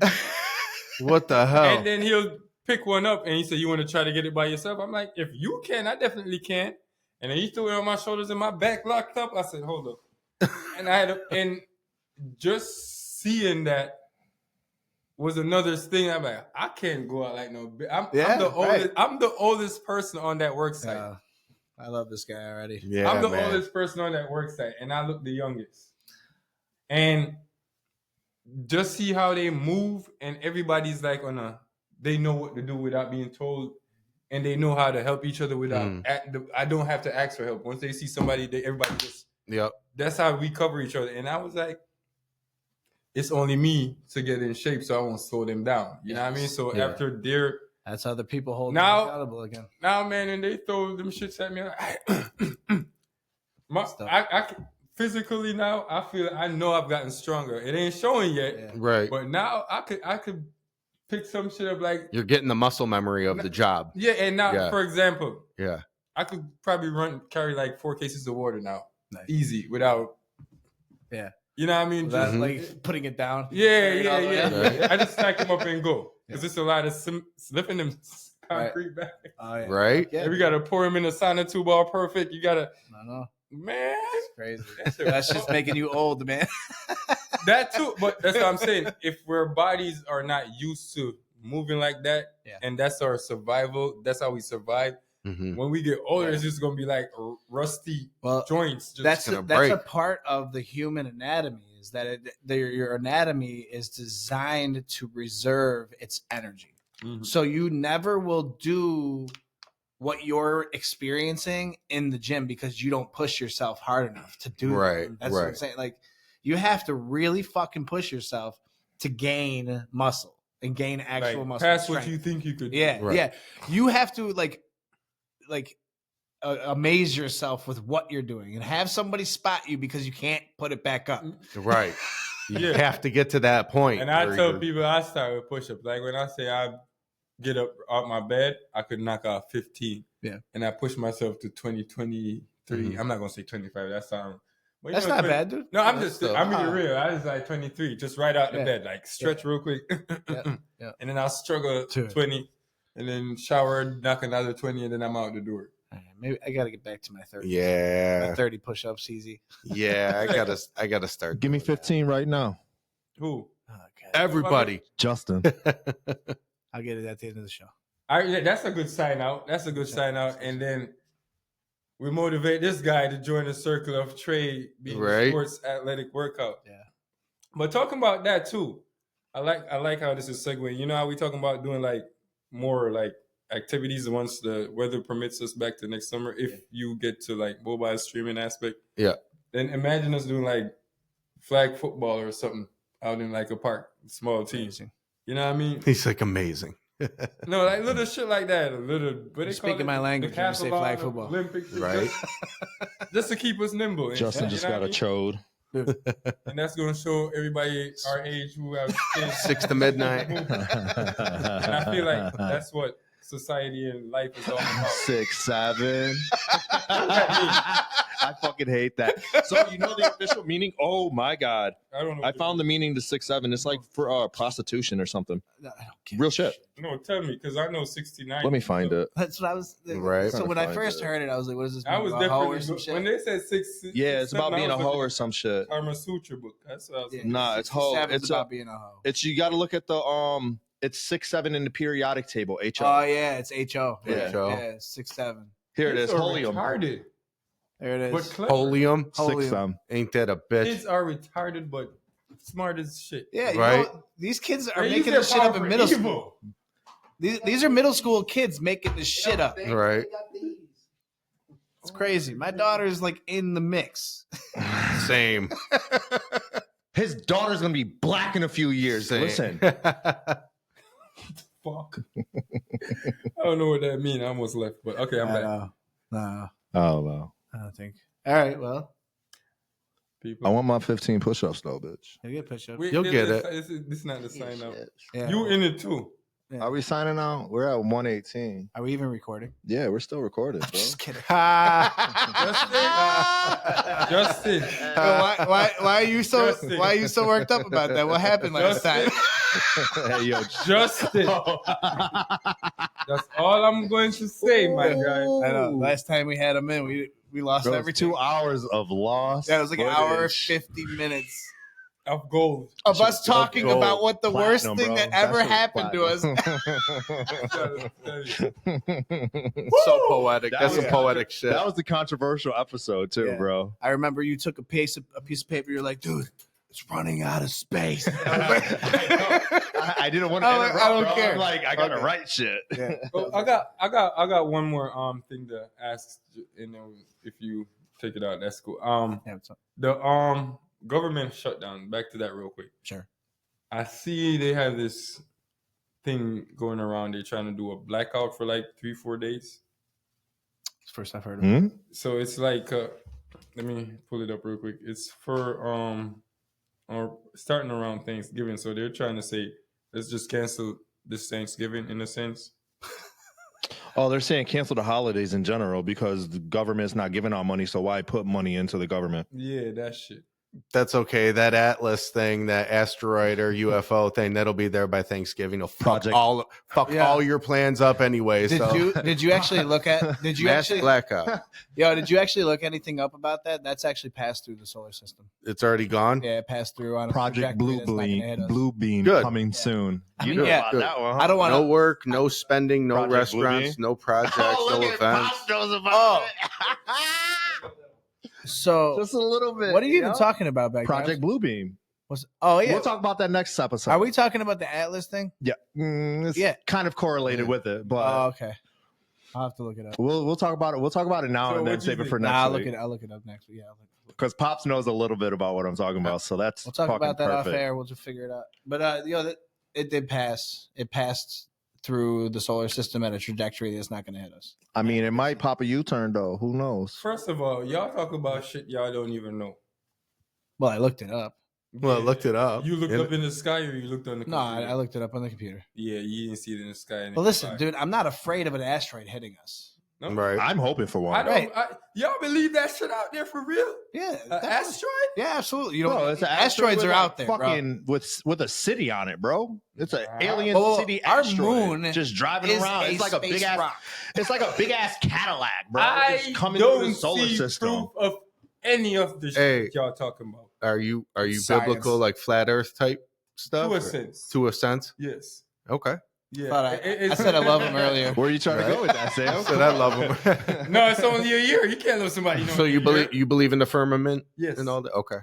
Speaker 4: What the hell?
Speaker 3: And then he'll pick one up and he said, you want to try to get it by yourself? I'm like, if you can, I definitely can. And then he threw it on my shoulders and my back locked up. I said, hold up. And and just seeing that was another thing. I'm like, I can't go out like no bitch. I'm the oldest person on that work site.
Speaker 1: I love this guy already.
Speaker 4: Yeah,
Speaker 3: I'm the
Speaker 4: man.
Speaker 3: oldest person on that work site, and I look the youngest. And just see how they move, and everybody's like they know what to do without being told, and they know how to help each other without. I don't have to ask for help. Once they see somebody, everybody just.
Speaker 4: Yep.
Speaker 3: That's how we cover each other. And I was like, it's only me to get in shape, so I won't slow them down. You know what I mean? So after their.
Speaker 1: That's how the people hold
Speaker 3: now,
Speaker 1: them accountable again.
Speaker 3: Now, man, and they throw them shits at me. I physically now, I know I've gotten stronger. It ain't showing yet,
Speaker 4: right?
Speaker 3: But now I could pick some shit up like
Speaker 4: you're getting the muscle memory of the job.
Speaker 3: Yeah, and now, for example, I could probably carry like 4 cases of water now, easy without.
Speaker 1: Yeah.
Speaker 3: You know what I mean?
Speaker 1: Just like putting it down.
Speaker 3: Yeah. Right. I just stack them up and go. Because it's a lot of slipping them concrete back.
Speaker 1: Oh, yeah.
Speaker 4: Right?
Speaker 3: Yeah. We got to pour them in a sauna tube all perfect. You got to.
Speaker 1: I know.
Speaker 3: Man.
Speaker 1: It's crazy. That's just making you old, man.
Speaker 3: That too. But that's what I'm saying. If our bodies are not used to moving like that, and that's our survival, that's how we survive. Mm-hmm. When we get older, it's just going to be like rusty joints.
Speaker 1: That's a part of the human anatomy. Is that your anatomy is designed to reserve its energy. Mm-hmm. So you never will do what you're experiencing in the gym because you don't push yourself hard enough to do that. That's what I'm saying. Like, you have to really fucking push yourself to gain muscle and gain actual muscle.
Speaker 3: Past
Speaker 1: strength.
Speaker 3: what you think you could do.
Speaker 1: Yeah. You have to like amaze yourself with what you're doing and have somebody spot you because you can't put it back up.
Speaker 4: Right. You have to get to that point.
Speaker 3: And I tell people I start with push-ups. Like when I say I get up off my bed, I could knock out 15. Yeah. And I push myself to 20, 23. Mm-hmm. I'm not going to say 25. That's not
Speaker 1: bad, dude.
Speaker 3: No, I'm being real. I was like 23, just right out the bed. Like stretch real quick. And then I'll struggle 20. And then shower, knock another 20, and then I'm out the door.
Speaker 1: Maybe I gotta get back to my 30.
Speaker 4: Yeah,
Speaker 1: my 30 push-ups easy.
Speaker 4: Yeah, I gotta start.
Speaker 5: Give me 15 right now.
Speaker 3: Who?
Speaker 1: Oh, God.
Speaker 4: Everybody.
Speaker 5: Justin.
Speaker 1: I'll get it at the end of the show.
Speaker 3: That's a good sign out. Sign out, and then we motivate this guy to join the circle of Trey being a sports athletic workout. Yeah. But talking about that too, I like how this is segueing. You know how we talking about doing like more like activities once the weather permits us back to next summer, if you get to like mobile streaming aspect. Yeah. Then imagine us doing like flag football or something out in like a park, small teams. You know what I mean?
Speaker 4: He's like amazing.
Speaker 3: No, like little shit like that.
Speaker 1: Speaking my language, when you say flag football.
Speaker 3: Olympics,
Speaker 4: right?
Speaker 3: Just to keep us nimble.
Speaker 5: Justin just got a chode.
Speaker 3: And that's going to show everybody our age who have kids
Speaker 4: 6 to midnight.
Speaker 3: And I feel like that's what society and life is all about.
Speaker 5: 6, 7. I fucking hate that. So you know the official meaning? Oh my God.
Speaker 3: I don't know.
Speaker 5: I found the meaning to 6, 7. It's like for prostitution or something.
Speaker 1: No, I don't get
Speaker 5: real shit.
Speaker 3: No, tell me, because I know 69.
Speaker 5: Let me find it.
Speaker 1: That's what I was
Speaker 4: right.
Speaker 1: So when I first heard it, I was like, what is this? I was
Speaker 3: definitely when they said 6.
Speaker 5: Yeah, it's about being a hoe or some shit.
Speaker 3: Karma Sutra book. That's what I was saying.
Speaker 5: Nah, it's hoe. It's
Speaker 1: about being a hoe.
Speaker 5: It's you got to look at the It's 6, 7 in the periodic table. HO.
Speaker 1: Oh yeah, it's HO.
Speaker 5: Yeah,
Speaker 1: yeah 6, 7.
Speaker 5: Here it is. Holium.
Speaker 3: Retarded.
Speaker 1: There it is.
Speaker 4: Holium.
Speaker 5: 6, 7.
Speaker 4: Ain't that a bitch?
Speaker 3: Kids are retarded, but smart as shit.
Speaker 1: Yeah,
Speaker 4: right.
Speaker 1: These kids are making this shit up in middle school. These are middle school kids making this shit up.
Speaker 4: Right.
Speaker 1: It's crazy. My daughter's like in the mix.
Speaker 4: Same.
Speaker 5: His daughter's gonna be black in a few years.
Speaker 4: Same.
Speaker 5: Listen.
Speaker 3: Fuck. I don't know what that means. I almost left, but okay, I'm back.
Speaker 1: No,
Speaker 5: Oh well.
Speaker 1: I don't think. All right, well,
Speaker 3: People.
Speaker 5: I want my 15 push-ups though, bitch.
Speaker 1: you get push up.
Speaker 4: You'll get it.
Speaker 3: This is not the sign up.
Speaker 1: Yeah.
Speaker 3: You in it too.
Speaker 1: Yeah.
Speaker 5: Are we signing out? We're at 118.
Speaker 1: Are we even recording?
Speaker 5: Yeah, we're still recording, bro.
Speaker 1: Just kidding.
Speaker 3: Justin.
Speaker 1: Why are you so
Speaker 3: Justin.
Speaker 1: why are you so worked up about that? What happened last time?
Speaker 5: Hey, yo,
Speaker 3: Justin. That's all I'm going to say, my guy.
Speaker 1: I know. Last time we had him in, we lost
Speaker 5: bro,
Speaker 1: everything.
Speaker 5: 2 hours of loss.
Speaker 1: Yeah, it was like an hour
Speaker 5: footage.
Speaker 1: 50 minutes
Speaker 3: Of gold.
Speaker 1: of us talking
Speaker 5: gold.
Speaker 1: about what the worst
Speaker 5: Platinum,
Speaker 1: thing
Speaker 5: bro.
Speaker 1: that ever
Speaker 5: That shit
Speaker 1: happened to us.
Speaker 4: So poetic.
Speaker 5: That
Speaker 4: That's
Speaker 5: was-
Speaker 4: some poetic shit.
Speaker 5: That was the controversial episode too,
Speaker 1: Yeah.
Speaker 5: bro.
Speaker 1: I remember you took a piece of paper. You're like, dude, it's running out of space.
Speaker 5: I didn't want to
Speaker 1: I'm like,
Speaker 5: interrupt.
Speaker 1: I don't
Speaker 5: bro.
Speaker 1: care.
Speaker 5: I'm like, I gotta
Speaker 1: Okay.
Speaker 5: write shit.
Speaker 1: Yeah.
Speaker 3: Well, I got one more thing to ask, and then if you take it out, that's cool.
Speaker 1: Yeah, what's up?
Speaker 3: The government shutdown. Back to that real quick.
Speaker 1: Sure.
Speaker 3: I see they have this thing going around. They're trying to do a blackout for like 3-4 days.
Speaker 1: It's the first I've heard of it.
Speaker 3: So it's like, let me pull it up real quick. It's for starting around Thanksgiving. So they're trying to say, let's just cancel this Thanksgiving in a sense.
Speaker 5: Oh, they're saying cancel the holidays in general because the government's not giving out money. So why put money into the government?
Speaker 3: Yeah, that shit.
Speaker 4: That's okay. That Atlas thing, that asteroid or UFO thing, that'll be there by Thanksgiving. It'll fuck
Speaker 5: Project-
Speaker 4: all your plans up anyway.
Speaker 1: Did you actually look at? Did you
Speaker 4: Mass
Speaker 1: actually?
Speaker 4: blackout.
Speaker 1: Did you actually look anything up about that? That's actually passed through the solar system.
Speaker 4: It's already gone.
Speaker 1: Yeah, it passed through on a
Speaker 5: Project
Speaker 1: trajectory
Speaker 5: Blue
Speaker 1: that's not gonna hit us.
Speaker 5: Blue Beam
Speaker 4: Good.
Speaker 5: coming soon.
Speaker 1: I
Speaker 5: You
Speaker 1: mean,
Speaker 5: know
Speaker 1: yeah,
Speaker 5: about
Speaker 4: good.
Speaker 5: that one.
Speaker 1: I don't want
Speaker 4: No
Speaker 1: to.
Speaker 4: work, no spending, no
Speaker 5: Project Blue
Speaker 4: restaurants,
Speaker 5: Beam?
Speaker 4: no projects, no events.
Speaker 1: So,
Speaker 5: Just a little bit.
Speaker 1: what are you even
Speaker 5: know?
Speaker 1: talking about back
Speaker 5: Project Blue Beam.
Speaker 1: Oh yeah.
Speaker 5: We'll talk about that next episode.
Speaker 1: Are we talking about the Atlas thing?
Speaker 5: Yeah, it's
Speaker 1: Yeah.
Speaker 5: kind of correlated
Speaker 4: Yeah.
Speaker 5: with it, but
Speaker 1: Oh, okay. I'll have to look it up.
Speaker 5: we'll talk about it. We'll talk about it now
Speaker 3: So
Speaker 5: and then
Speaker 3: what do you
Speaker 5: save it
Speaker 3: think?
Speaker 5: for
Speaker 1: Nah,
Speaker 5: next
Speaker 1: I'll
Speaker 5: week.
Speaker 1: look it up next week. Yeah,
Speaker 5: Because Pops knows a little bit about what I'm talking about, so that's
Speaker 1: we'll talk
Speaker 5: fucking
Speaker 1: about that off
Speaker 5: perfect.
Speaker 1: air. We'll just figure it out. But it did pass. It passed through the solar system at a trajectory that's not going to hit us.
Speaker 5: I mean, it might pop a U-turn though. Who knows?
Speaker 3: First of all, y'all talk about shit y'all don't even know.
Speaker 1: Well, I looked it up.
Speaker 4: Well, I looked it up.
Speaker 3: You looked
Speaker 4: And-
Speaker 3: up in the sky, or you looked on the
Speaker 1: No,
Speaker 3: computer?
Speaker 1: I looked it up on the computer.
Speaker 3: Yeah, you didn't see it in the sky.
Speaker 1: But listen, dude, I'm not afraid of an asteroid hitting us.
Speaker 3: No?
Speaker 4: Right.
Speaker 5: I'm hoping for
Speaker 3: I
Speaker 5: one.
Speaker 3: don't.
Speaker 1: Right.
Speaker 3: Y'all believe that shit out there for real?
Speaker 1: Yeah,
Speaker 3: An
Speaker 1: definitely.
Speaker 3: asteroid?
Speaker 1: Yeah, absolutely. You
Speaker 5: Bro,
Speaker 1: know,
Speaker 5: it's an
Speaker 1: asteroids
Speaker 5: asteroid
Speaker 1: are
Speaker 5: with,
Speaker 1: out there, bro.
Speaker 5: fucking with a city on it, bro. It's an alien
Speaker 1: Well,
Speaker 5: city
Speaker 1: our
Speaker 5: asteroid
Speaker 1: moon
Speaker 5: just driving
Speaker 1: Is
Speaker 5: around.
Speaker 1: a
Speaker 5: It's like a
Speaker 1: space
Speaker 5: big ass.
Speaker 1: rock.
Speaker 5: It's like a big ass Cadillac, bro.
Speaker 3: I
Speaker 5: Just coming through
Speaker 3: don't
Speaker 5: the solar
Speaker 3: see
Speaker 5: system.
Speaker 3: proof of any of the
Speaker 4: Hey.
Speaker 3: shit y'all talking about.
Speaker 4: Are you
Speaker 1: Science.
Speaker 4: biblical, like flat Earth type stuff?
Speaker 3: To a
Speaker 4: or-
Speaker 3: sense.
Speaker 4: To a sense.
Speaker 3: Yes.
Speaker 4: Okay.
Speaker 3: Yeah.
Speaker 1: Thought
Speaker 3: It-
Speaker 1: I said I love him earlier.
Speaker 5: Where are you trying to
Speaker 4: Right.
Speaker 5: go with that, Sam?
Speaker 4: I said I love them.
Speaker 3: No, it's only a year. You can't love somebody.
Speaker 4: So you believe in the firmament
Speaker 3: Yes.
Speaker 4: and all that? Okay.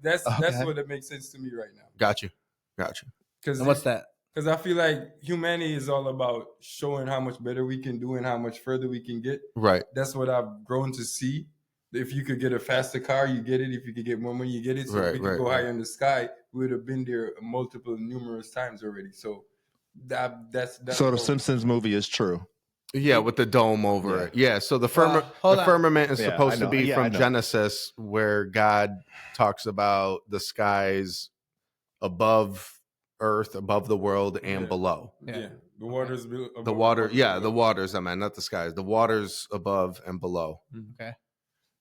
Speaker 3: That's
Speaker 5: Okay.
Speaker 3: what it makes sense to me right now.
Speaker 4: Got you.
Speaker 3: Because
Speaker 1: And what's that?
Speaker 3: Because I feel like humanity is all about showing how much better we can do and how much further we can get.
Speaker 4: Right.
Speaker 3: That's what I've grown to see. If you could get a faster car, you get it. If you could get more money, you get it. So if we could go higher in the sky, we would have been there numerous times already. So that's
Speaker 5: So the Simpsons movie is true.
Speaker 4: Yeah, with the dome over it. Yeah. So the
Speaker 1: hold on.
Speaker 4: firmament is
Speaker 5: Yeah,
Speaker 4: supposed
Speaker 5: I
Speaker 4: to
Speaker 5: know.
Speaker 4: be
Speaker 5: Yeah, I
Speaker 4: from
Speaker 5: know.
Speaker 4: Genesis, where God talks about the skies above Earth, above the world, and
Speaker 3: Yeah.
Speaker 4: below.
Speaker 3: Yeah. The waters.
Speaker 4: The water, yeah, the waters. I mean, not the skies. The waters above and below.
Speaker 1: Okay.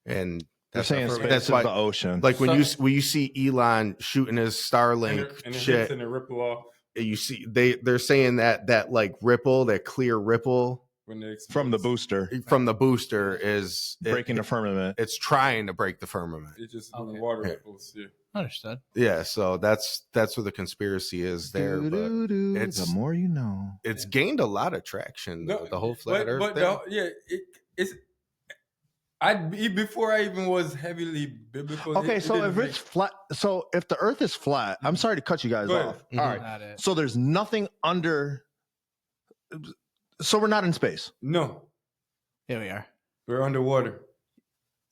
Speaker 4: And
Speaker 5: They're
Speaker 4: that's
Speaker 5: saying
Speaker 4: our-
Speaker 5: space
Speaker 4: that's
Speaker 5: is
Speaker 4: why,
Speaker 5: the ocean.
Speaker 4: like when you see Elon shooting his Starlink
Speaker 3: and it
Speaker 4: shit,
Speaker 3: hits and it ripple off
Speaker 4: you see they're saying that like ripple, that clear ripple
Speaker 3: when they
Speaker 5: from the
Speaker 3: explode.
Speaker 5: booster
Speaker 4: from the booster is
Speaker 5: breaking the firmament.
Speaker 4: It's trying to break the firmament.
Speaker 3: It just
Speaker 1: Okay.
Speaker 3: water
Speaker 4: Yeah.
Speaker 3: ripples. Yeah.
Speaker 1: Understood.
Speaker 4: Yeah, so that's where the conspiracy is there, but it's-
Speaker 5: the more you know.
Speaker 4: it's gained a lot of traction. The whole flat Earth thing.
Speaker 3: It's. Before I even was heavily biblical.
Speaker 5: Okay, so if it's flat, so if the Earth is flat, I'm sorry to cut you guys
Speaker 3: Go ahead.
Speaker 5: off.
Speaker 4: Mhm.
Speaker 5: All right,
Speaker 1: Not it.
Speaker 5: so there's nothing under. So we're not in space.
Speaker 3: no,
Speaker 1: Here we are.
Speaker 3: we're underwater.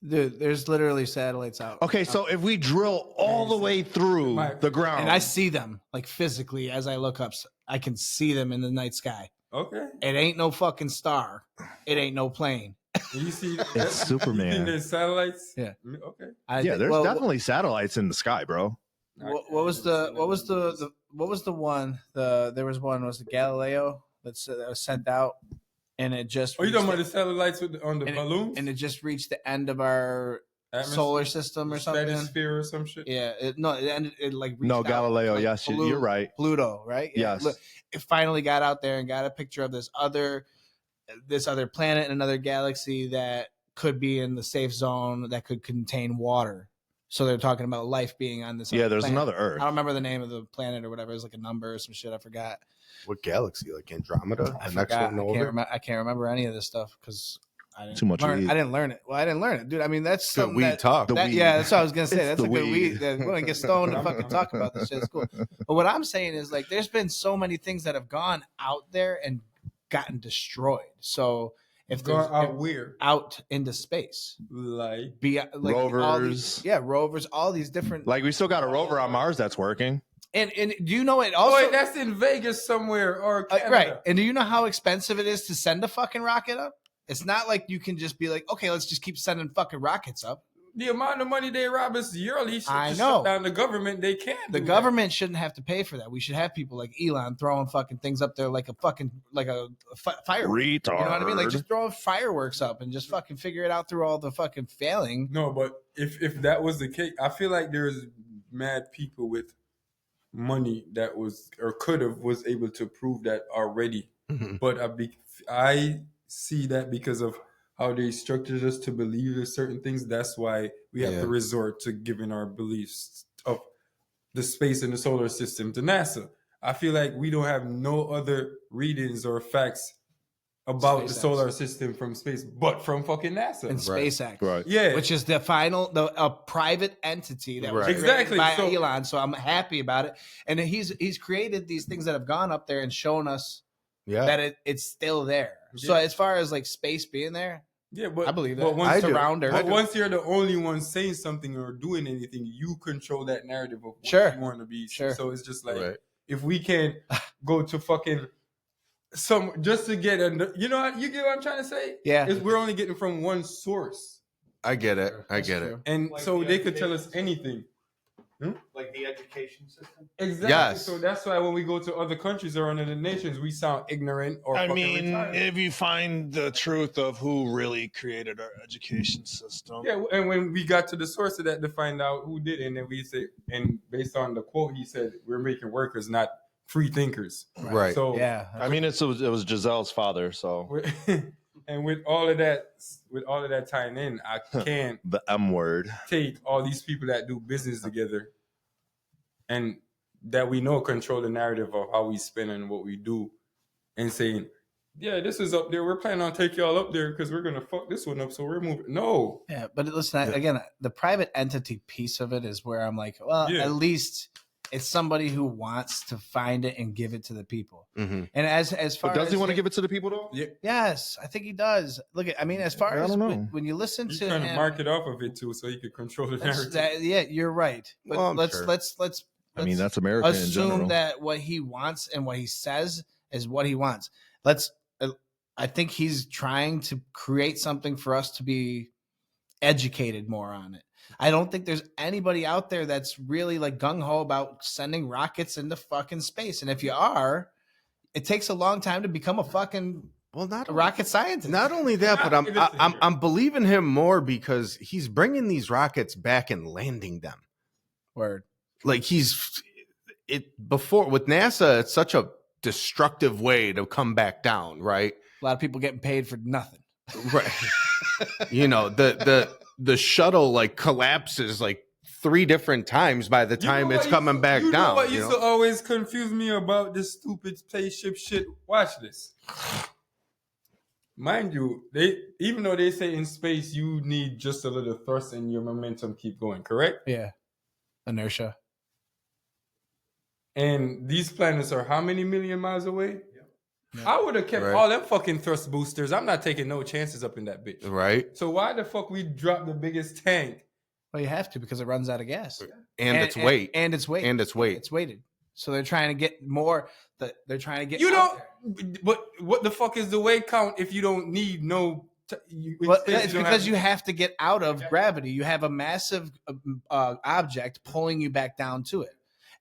Speaker 1: Dude, there's literally satellites out.
Speaker 5: Okay, so if we drill all the way through the ground,
Speaker 1: And I see them like physically as I look up. I can see them in the night sky.
Speaker 3: Okay.
Speaker 1: It ain't no fucking star. It ain't no plane.
Speaker 3: You see,
Speaker 5: It's Superman.
Speaker 3: You think there's satellites?
Speaker 1: Yeah.
Speaker 3: Okay.
Speaker 5: yeah, there's definitely satellites in the sky, bro.
Speaker 1: What was the one? There was one. Was it Galileo that was sent out, and it just.
Speaker 3: Oh, you talking about the satellites on the balloons?
Speaker 1: And it just reached the end of our solar system or something.
Speaker 3: Stratosphere or some shit.
Speaker 1: Yeah. It like reached
Speaker 5: No,
Speaker 1: out,
Speaker 5: Galileo.
Speaker 1: like,
Speaker 5: Yes, you're right.
Speaker 1: Pluto, right? Yeah.
Speaker 5: Yes.
Speaker 1: Look, it finally got out there and got a picture of this other planet and another galaxy that could be in the safe zone that could contain water. So they're talking about life being on this.
Speaker 5: Yeah, there's
Speaker 1: planet.
Speaker 5: another Earth.
Speaker 1: I don't remember the name of the planet or whatever. It was like a number or some shit. I forgot.
Speaker 4: What galaxy? Like Andromeda?
Speaker 1: I
Speaker 4: The next
Speaker 1: forgot.
Speaker 4: one over?
Speaker 1: I can't remember any of this stuff because I didn't
Speaker 5: Too much weed.
Speaker 1: I didn't learn it. Well, I didn't learn it, dude. I mean, that's
Speaker 4: Good
Speaker 1: something
Speaker 4: weed
Speaker 1: that,
Speaker 4: talk.
Speaker 1: Yeah, that's what I was gonna say.
Speaker 5: It's
Speaker 1: That's
Speaker 5: the
Speaker 1: a good
Speaker 5: weed.
Speaker 1: weed. We're gonna get stoned and fucking talk about this shit. It's cool. But what I'm saying is, like, there's been so many things that have gone out there and gotten destroyed. So if there's out into space,
Speaker 3: like
Speaker 5: rovers,
Speaker 1: all these, rovers, all these different.
Speaker 5: Like we still got a rover on Mars that's working.
Speaker 1: And do you know it also?
Speaker 3: Wait, that's in Vegas somewhere or Canada.
Speaker 1: Right? And do you know how expensive it is to send a fucking rocket up? It's not like you can just be like, okay, let's just keep sending fucking rockets up.
Speaker 3: The amount of money they rob us yearly should
Speaker 1: I
Speaker 3: just
Speaker 1: know.
Speaker 3: shut down the government. They can't.
Speaker 1: The government shouldn't have to pay for that. We should have people like Elon throwing fucking things up there like a fucking firework.
Speaker 5: Retard.
Speaker 1: You know what I mean? Like just throwing fireworks up and just fucking figure it out through all the fucking failing.
Speaker 3: No, but if that was the case, I feel like there's mad people with money that was or could have was able to prove that already.
Speaker 4: Mm-hmm.
Speaker 3: But I see that because of how they structured us to believe in certain things. That's why we have to resort to giving our beliefs of the space in the solar system to NASA. I feel like we don't have no other readings or facts about
Speaker 1: SpaceX.
Speaker 3: the solar system from space, but from fucking NASA
Speaker 1: And SpaceX.
Speaker 5: Right.
Speaker 3: Yeah,
Speaker 1: Which is the final, a private entity that was
Speaker 4: Right.
Speaker 1: created
Speaker 3: Exactly.
Speaker 1: by
Speaker 3: So-
Speaker 1: Elon. So I'm happy about it. And he's created these things that have gone up there and shown us that it's still there. So
Speaker 3: Yeah.
Speaker 1: as far as like space being there,
Speaker 3: yeah, but
Speaker 1: I believe that.
Speaker 3: But once,
Speaker 4: I do.
Speaker 1: around Earth.
Speaker 3: but once you're the only one saying something or doing anything, you control that narrative of what
Speaker 1: Sure.
Speaker 3: you want to be.
Speaker 1: Sure.
Speaker 3: So it's just like
Speaker 4: Right.
Speaker 3: if we can go to fucking some just to get you know what you get what I'm trying to say?
Speaker 1: Yeah.
Speaker 3: Is we're only getting from one source,
Speaker 4: I get it. I
Speaker 1: That's
Speaker 4: get
Speaker 1: true.
Speaker 4: it.
Speaker 3: and
Speaker 6: Like
Speaker 3: so
Speaker 6: the
Speaker 3: they could tell us
Speaker 6: education
Speaker 3: anything.
Speaker 6: Like the education system.
Speaker 3: Exactly.
Speaker 4: Yes.
Speaker 3: So that's why when we go to other countries or other nations, we sound ignorant or
Speaker 5: I
Speaker 3: fucking
Speaker 5: mean,
Speaker 3: retarded.
Speaker 5: if you find the truth of who really created our education system.
Speaker 3: Yeah, and when we got to the source of that to find out who did it, and then we say, and based on the quote, he said, "We're making workers, not free thinkers."
Speaker 4: Right.
Speaker 3: So,
Speaker 1: yeah.
Speaker 5: I mean, it was Giselle's father, so
Speaker 3: and with all of that tying in, I can't
Speaker 5: the M word.
Speaker 3: take all these people that do business together, and that we know control the narrative of how we spend and what we do, and saying, "Yeah, this is up there. We're planning on taking y'all up there because we're gonna fuck this one up, so we're moving." No.
Speaker 1: Yeah, but listen, again, the private entity piece of it is where I'm like, well,
Speaker 3: Yeah.
Speaker 1: at least it's somebody who wants to find it and give it to the people.
Speaker 4: Mm-hmm.
Speaker 1: And as far
Speaker 5: But does
Speaker 1: as
Speaker 5: he want to give it to the people though?
Speaker 3: Yeah.
Speaker 1: Yes, I think he does. Look, I mean, as far
Speaker 5: I
Speaker 1: as
Speaker 5: don't know.
Speaker 1: when you listen
Speaker 3: He's
Speaker 1: to
Speaker 3: trying
Speaker 1: him,
Speaker 3: to market off of it too, so he could control the narrative.
Speaker 1: yeah, you're right. But
Speaker 4: Well, I'm
Speaker 1: let's
Speaker 4: sure.
Speaker 1: let's
Speaker 5: I mean, that's America in
Speaker 1: assume
Speaker 5: general.
Speaker 1: that what he wants and what he says is what he wants. I think he's trying to create something for us to be educated more on it. I don't think there's anybody out there that's really like gung ho about sending rockets into fucking space. And if you are, it takes a long time to become a fucking
Speaker 4: Well, not
Speaker 1: rocket scientist.
Speaker 4: Not only that, but I'm believing him more because he's bringing these rockets back and landing them.
Speaker 1: Word.
Speaker 4: Like before with NASA, it's such a destructive way to come back down, right?
Speaker 1: A lot of people getting paid for nothing.
Speaker 4: Right. You know, the shuttle like collapses like 3 different times by the time it's coming back down.
Speaker 3: Know what used to always confuse me about this stupid spaceship shit? Watch this. Mind you, even though they say in space you need just a little thrust and your momentum keep going, correct?
Speaker 1: Yeah. Inertia.
Speaker 3: And these planets are how many million miles away? I would have kept
Speaker 4: Right.
Speaker 3: all them fucking thrust boosters. I'm not taking no chances up in that bitch.
Speaker 4: Right.
Speaker 3: So why the fuck we drop the biggest tank?
Speaker 1: Well, you have to because it runs out of gas.
Speaker 4: And its weight.
Speaker 1: And its weight.
Speaker 4: And its weight.
Speaker 1: It's weighted. So they're trying to get more. They're trying to get.
Speaker 3: You
Speaker 1: out
Speaker 3: don't.
Speaker 1: there.
Speaker 3: But what the fuck is the weight count if you don't need no?
Speaker 1: Well, it's because you have to get out of gravity. You have a massive object pulling you back down to it.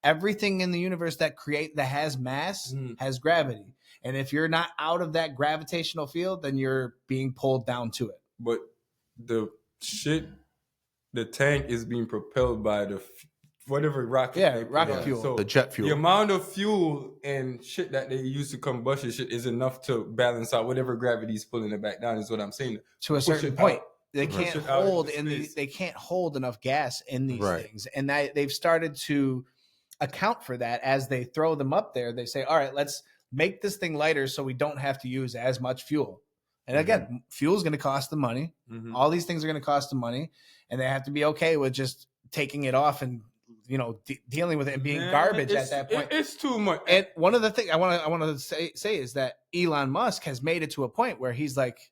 Speaker 1: Everything in the universe that has mass has gravity. And if you're not out of that gravitational field, then you're being pulled down to it.
Speaker 3: But the tank is being propelled by whatever rocket.
Speaker 1: Yeah, rocket fuel.
Speaker 3: So
Speaker 4: the jet fuel.
Speaker 3: The amount of fuel and shit that they use to combustion shit is enough to balance out whatever gravity is pulling it back down. Is what I'm saying.
Speaker 1: To a certain point, they
Speaker 3: Push
Speaker 1: can't
Speaker 3: it out
Speaker 1: hold
Speaker 3: into space.
Speaker 1: they can't hold enough gas in these
Speaker 4: Right.
Speaker 1: things, and they've started to account for that as they throw them up there. They say, "All right, let's make this thing lighter so we don't have to use as much fuel." And again, fuel is going to cost them money. All these things are going to cost them money, and they have to be okay with just taking it off and dealing with it and being garbage at that point.
Speaker 3: It's too much.
Speaker 1: And one of the things I want to say is that Elon Musk has made it to a point where he's like,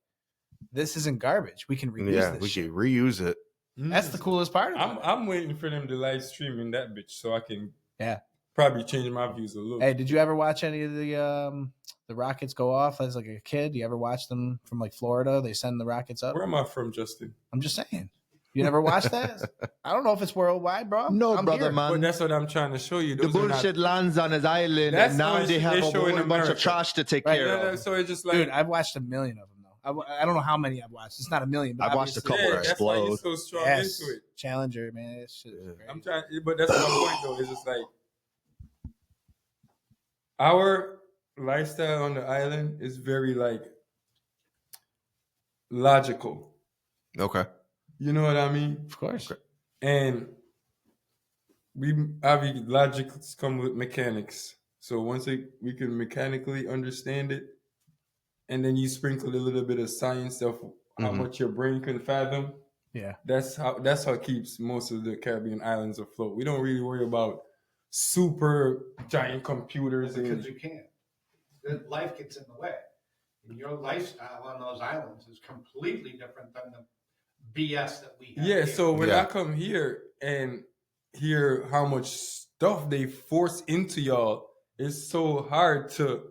Speaker 1: "This isn't garbage. We can reuse this.
Speaker 4: We
Speaker 1: shit."
Speaker 4: can reuse it.
Speaker 1: That's the coolest part of it.
Speaker 3: I'm waiting for them to live stream in that bitch so I can
Speaker 1: Yeah.
Speaker 3: probably change my views a little.
Speaker 1: Hey, did you ever watch any of the rockets go off as like a kid? You ever watch them from like Florida? They send the rockets up.
Speaker 3: Where am I from, Justin?
Speaker 1: I'm just saying. You never watched that? I don't know if it's worldwide, bro.
Speaker 5: No,
Speaker 1: I'm
Speaker 5: brother,
Speaker 1: here.
Speaker 5: man.
Speaker 3: But that's what I'm trying to show you.
Speaker 5: The
Speaker 3: Those are
Speaker 5: bullshit
Speaker 3: not,
Speaker 5: lands on his island,
Speaker 3: That's
Speaker 5: and now
Speaker 3: only
Speaker 5: they
Speaker 3: shit
Speaker 5: have
Speaker 3: they
Speaker 5: a
Speaker 3: show
Speaker 5: whole
Speaker 3: in
Speaker 5: bunch
Speaker 3: America.
Speaker 5: of trash to take
Speaker 1: Right,
Speaker 5: care
Speaker 3: yeah,
Speaker 5: of.
Speaker 3: so it's just like,
Speaker 1: Dude, I've watched a million of them though. I don't know how many I've watched. It's not a million. But
Speaker 5: I've watched a
Speaker 1: obviously-
Speaker 5: couple
Speaker 3: yeah, that's why you're
Speaker 5: explode.
Speaker 3: so strong
Speaker 1: Yes,
Speaker 3: into it.
Speaker 1: Challenger, man. That shit is great.
Speaker 3: I'm trying, but that's my point though. It's just like our lifestyle on the island is very like logical.
Speaker 4: Okay.
Speaker 3: You know what I mean?
Speaker 1: Of course.
Speaker 3: And obviously logic come with mechanics. So once we can mechanically understand it, and then you sprinkle a little bit of science of how much your brain can fathom.
Speaker 1: Yeah.
Speaker 3: That's how it keeps most of the Caribbean islands afloat. We don't really worry about super giant computers
Speaker 6: Because you can't. Life gets in the way. And your lifestyle on those islands is completely different than the BS that we have.
Speaker 3: yeah.
Speaker 6: here.
Speaker 3: So when
Speaker 4: Yeah.
Speaker 3: I come here and hear how much stuff they force into y'all, it's so hard to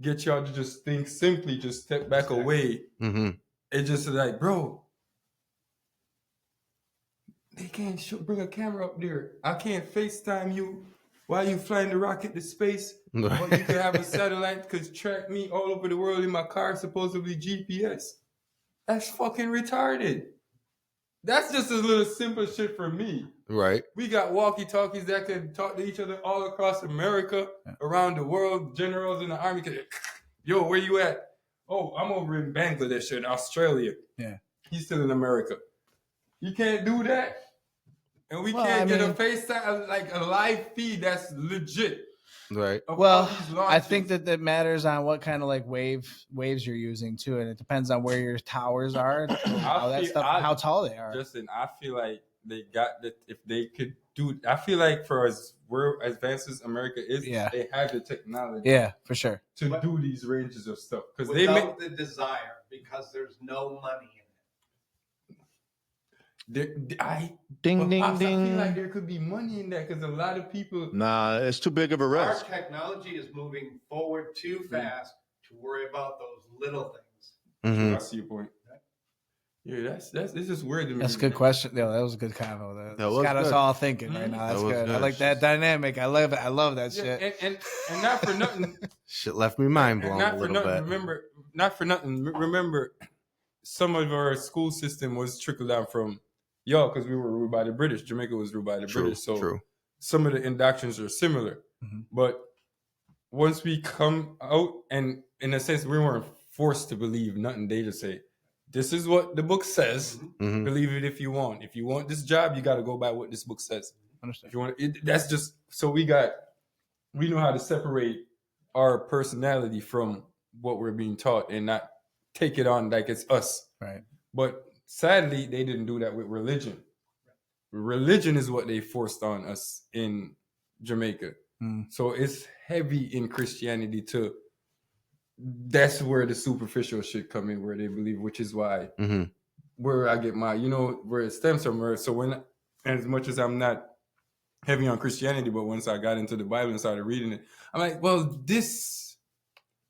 Speaker 3: get y'all to just think simply, just step back away.
Speaker 4: Mm-hmm.
Speaker 3: It's just like, bro, they can't bring a camera up there. I can't FaceTime you while you flying the rocket to space. But you can have a satellite could track me all over the world in my car, supposedly GPS. That's fucking retarded. That's just a little simple shit for me.
Speaker 4: Right.
Speaker 3: We got walkie-talkies that can talk to each other all across America, around the world. Generals in the army can, yo, where you at? Oh, I'm over in Bangladesh in Australia.
Speaker 1: Yeah.
Speaker 3: He's still in America. You can't do that. And we can't get a FaceTime, like a live feed that's legit.
Speaker 4: Right.
Speaker 3: of all
Speaker 1: Well,
Speaker 3: these
Speaker 1: I
Speaker 3: launches.
Speaker 1: think that matters on what kind of like waves you're using too, and it depends on where your towers are, how tall they are.
Speaker 3: Justin, I feel like they got that if they could do. I feel like for as advanced as America is,
Speaker 1: Yeah.
Speaker 3: they have the technology
Speaker 1: Yeah, for sure.
Speaker 3: to do these ranges of stuff because they
Speaker 6: Without
Speaker 3: make.
Speaker 6: the desire, because there's no money in it.
Speaker 3: I
Speaker 5: Ding, ding,
Speaker 3: I feel
Speaker 5: ding.
Speaker 3: like there could be money in that because a lot of people.
Speaker 5: Nah, it's too big of a
Speaker 6: Our
Speaker 5: risk.
Speaker 6: technology is moving forward too fast to worry about those little things.
Speaker 4: Mm-hmm.
Speaker 3: I see your point. Yeah, that's this is weird to me.
Speaker 1: That's a good question. Yeah, that was a good convo.
Speaker 4: That
Speaker 1: It's
Speaker 4: was
Speaker 1: got us
Speaker 4: good.
Speaker 1: all thinking right now. That's
Speaker 4: That was
Speaker 1: good. I
Speaker 4: good.
Speaker 1: like that dynamic. I love it. I love that
Speaker 3: Yeah,
Speaker 1: shit.
Speaker 3: and not for nothing.
Speaker 4: Shit left me mind
Speaker 3: And
Speaker 4: blown
Speaker 3: not
Speaker 4: a
Speaker 3: for
Speaker 4: little
Speaker 3: nothing.
Speaker 4: bit.
Speaker 3: Remember, some of our school system was trickled down from y'all because we were ruled by the British. Jamaica was ruled by the British, so
Speaker 4: True.
Speaker 3: some of the indoctrines are similar.
Speaker 1: Mhm.
Speaker 3: But once we come out, and in a sense, we weren't forced to believe nothing. They just say, "This is what the book says.
Speaker 4: Mm-hmm.
Speaker 3: Believe it if you want. If you want this job, you got to go by what this book says.
Speaker 1: Understand.
Speaker 3: If you want, that's just so we know how to separate our personality from what we're being taught and not take it on like it's us.
Speaker 1: Right.
Speaker 3: But sadly, they didn't do that with religion. Religion is what they forced on us in Jamaica.
Speaker 1: Mm.
Speaker 3: So it's heavy in Christianity to that's where the superficial shit come in, where they believe, which is why
Speaker 4: Mm-hmm.
Speaker 3: where I get my, where it stems from. So when, as much as I'm not heavy on Christianity, but once I got into the Bible and started reading it, I'm like, well, this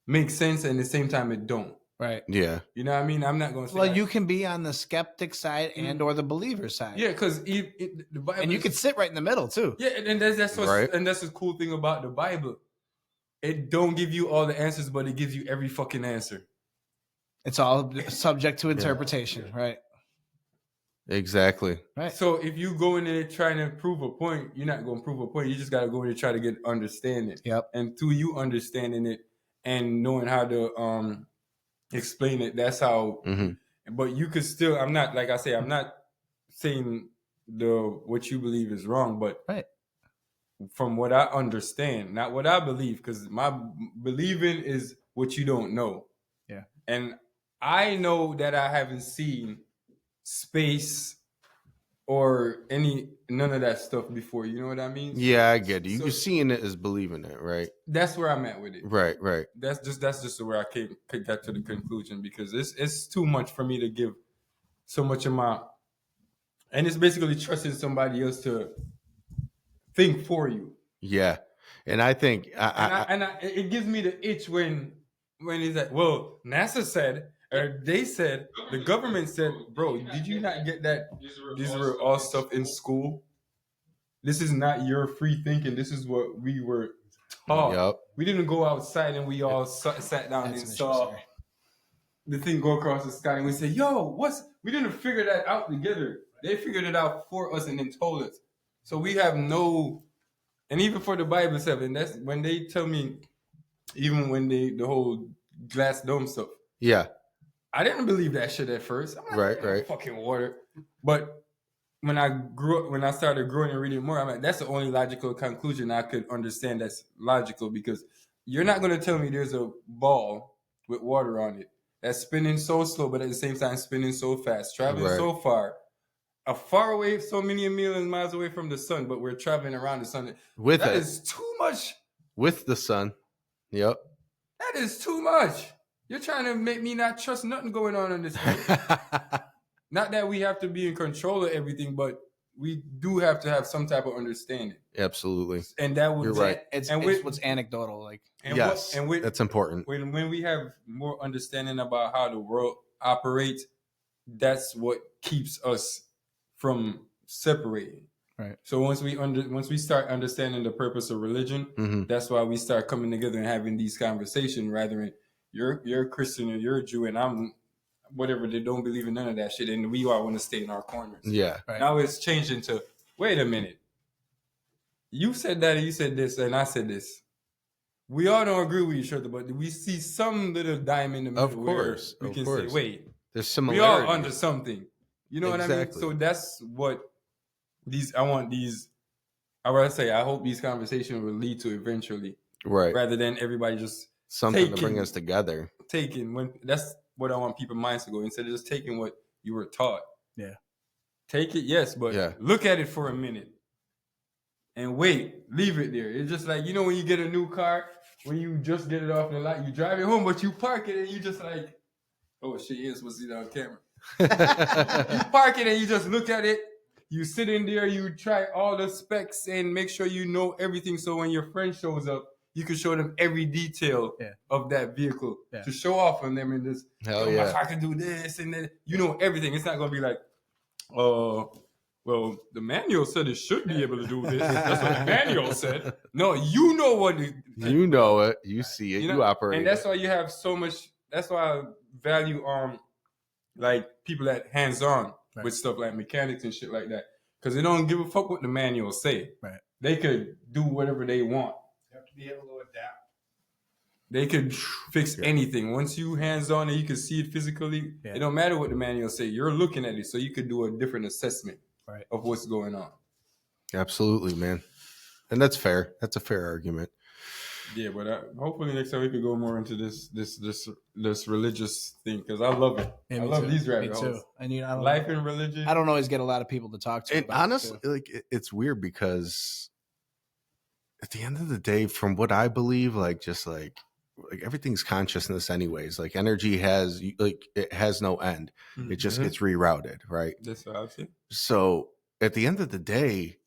Speaker 3: makes sense, and at the same time, it don't.
Speaker 1: Right.
Speaker 4: Yeah.
Speaker 3: You know what I mean? I'm not going to say.
Speaker 1: Well, you can be on the skeptic side and or the believer side.
Speaker 3: Yeah, because the Bible,
Speaker 1: and you could sit right in the middle too.
Speaker 3: Yeah, and that's what's,
Speaker 4: Right.
Speaker 3: and that's the cool thing about the Bible. It don't give you all the answers, but it gives you every fucking answer.
Speaker 1: It's all subject to interpretation, right?
Speaker 4: Exactly.
Speaker 1: Right.
Speaker 3: So if you go in there trying to prove a point, you're not going to prove a point. You just got to go in there try to get understanding.
Speaker 1: Yep.
Speaker 3: And through you understanding it and knowing how to explain it, that's how.
Speaker 4: Mm-hmm.
Speaker 3: But you could still. I'm not, like I say, I'm not saying what you believe is wrong, but
Speaker 1: right.
Speaker 3: From what I understand, not what I believe, because my believing is what you don't know.
Speaker 1: Yeah.
Speaker 3: And I know that I haven't seen space or none of that stuff before. You know what I mean?
Speaker 4: Yeah, I get it.
Speaker 3: So,
Speaker 4: You're seeing it as believing it, right?
Speaker 3: That's where I'm at with it.
Speaker 4: Right.
Speaker 3: That's just where I got to the conclusion, because it's too much for me to give so much of my, and it's basically trusting somebody else to think for you.
Speaker 4: Yeah, and I think
Speaker 3: it gives me the itch when he's like, well, NASA said, or they said, the government said, bro, did you not get that? These were all stuff in school. This is not your free thinking. This is what we were taught.
Speaker 4: Yep.
Speaker 3: We didn't go outside and we all sat down and saw the thing go across the sky and we said, yo, we didn't figure that out together. They figured it out for us and then told us. So we have no, and even for the Bible itself, and that's when they tell me, even when the whole glass dome stuff.
Speaker 4: Yeah.
Speaker 3: I didn't believe that shit at first. I'm like,
Speaker 4: right.
Speaker 3: Fucking water. But when I started growing and reading more, I'm like, that's the only logical conclusion I could understand that's logical, because you're not going to tell me there's a ball with water on it that's spinning so slow, but at the same time spinning so fast, traveling so far away, so many million miles away from the sun, but we're traveling around the sun. That is too much.
Speaker 4: With the sun. Yep.
Speaker 3: That is too much. You're trying to make me not trust nothing going on in this thing. Not that we have to be in control of everything, but we do have to have some type of understanding.
Speaker 4: Absolutely.
Speaker 3: And that would,
Speaker 4: you're right.
Speaker 1: It's what's anecdotal, like.
Speaker 3: And
Speaker 4: yes, that's important.
Speaker 3: When we have more understanding about how the world operates, that's what keeps us from separating.
Speaker 1: Right.
Speaker 3: So once we start understanding the purpose of religion, that's why we start coming together and having these conversations, rather than you're a Christian or you're a Jew and I'm whatever. They don't believe in none of that shit, and we all want to stay in our corners.
Speaker 4: Yeah.
Speaker 1: Right.
Speaker 3: Now it's changing to, wait a minute. You said that, and you said this, and I said this. We all don't agree with each other, but we see some little dime in the middle.
Speaker 4: Of course.
Speaker 3: We can say, wait,
Speaker 4: there's similarity.
Speaker 3: We all under something. You know what I mean? So that's what I hope these conversations will lead to eventually.
Speaker 4: Right.
Speaker 3: Rather than everybody just
Speaker 4: something to bring us together.
Speaker 3: That's what I want people's minds to go, instead of just taking what you were taught.
Speaker 1: Yeah.
Speaker 3: Take it, yes, but look at it for a minute. And wait, leave it there. It's just like, when you get a new car, when you just get it off the lot, you drive it home, but you park it and you just like, oh shit, you're supposed to see that on camera. You park it and you just look at it. You sit in there, you try all the specs and make sure you know everything. So when your friend shows up, you can show them every detail of that vehicle to show off on them in this. My car can do this and then everything. It's not gonna be like, well, the manual said it should be able to do this. That's what the manual said. No, you know what
Speaker 4: you know it. You see it. You operate.
Speaker 3: And that's why you have so much. That's why I value like people that hands-on with stuff like mechanics and shit like that, because they don't give a fuck what the manual say.
Speaker 1: Right.
Speaker 3: They could do whatever they want.
Speaker 6: You have to be able to adapt.
Speaker 3: They could fix anything. Once you hands-on and you can see it physically, it don't matter what the manual say. You're looking at it, so you could do a different assessment of what's going on.
Speaker 4: Absolutely, man. And that's fair. That's a fair argument.
Speaker 3: Yeah, but hopefully next time we could go more into this religious thing, because I love it.
Speaker 1: Yeah,
Speaker 3: I love these rabbit
Speaker 1: me
Speaker 3: holes.
Speaker 1: too. And
Speaker 3: life and religion.
Speaker 1: I don't always get a lot of people to talk to.
Speaker 4: And honestly, it's weird because at the end of the day, from what I believe, just like everything's consciousness anyways. Like energy has it has no end. It just gets rerouted, right?
Speaker 3: That's what I've seen.
Speaker 4: So at the end of the day,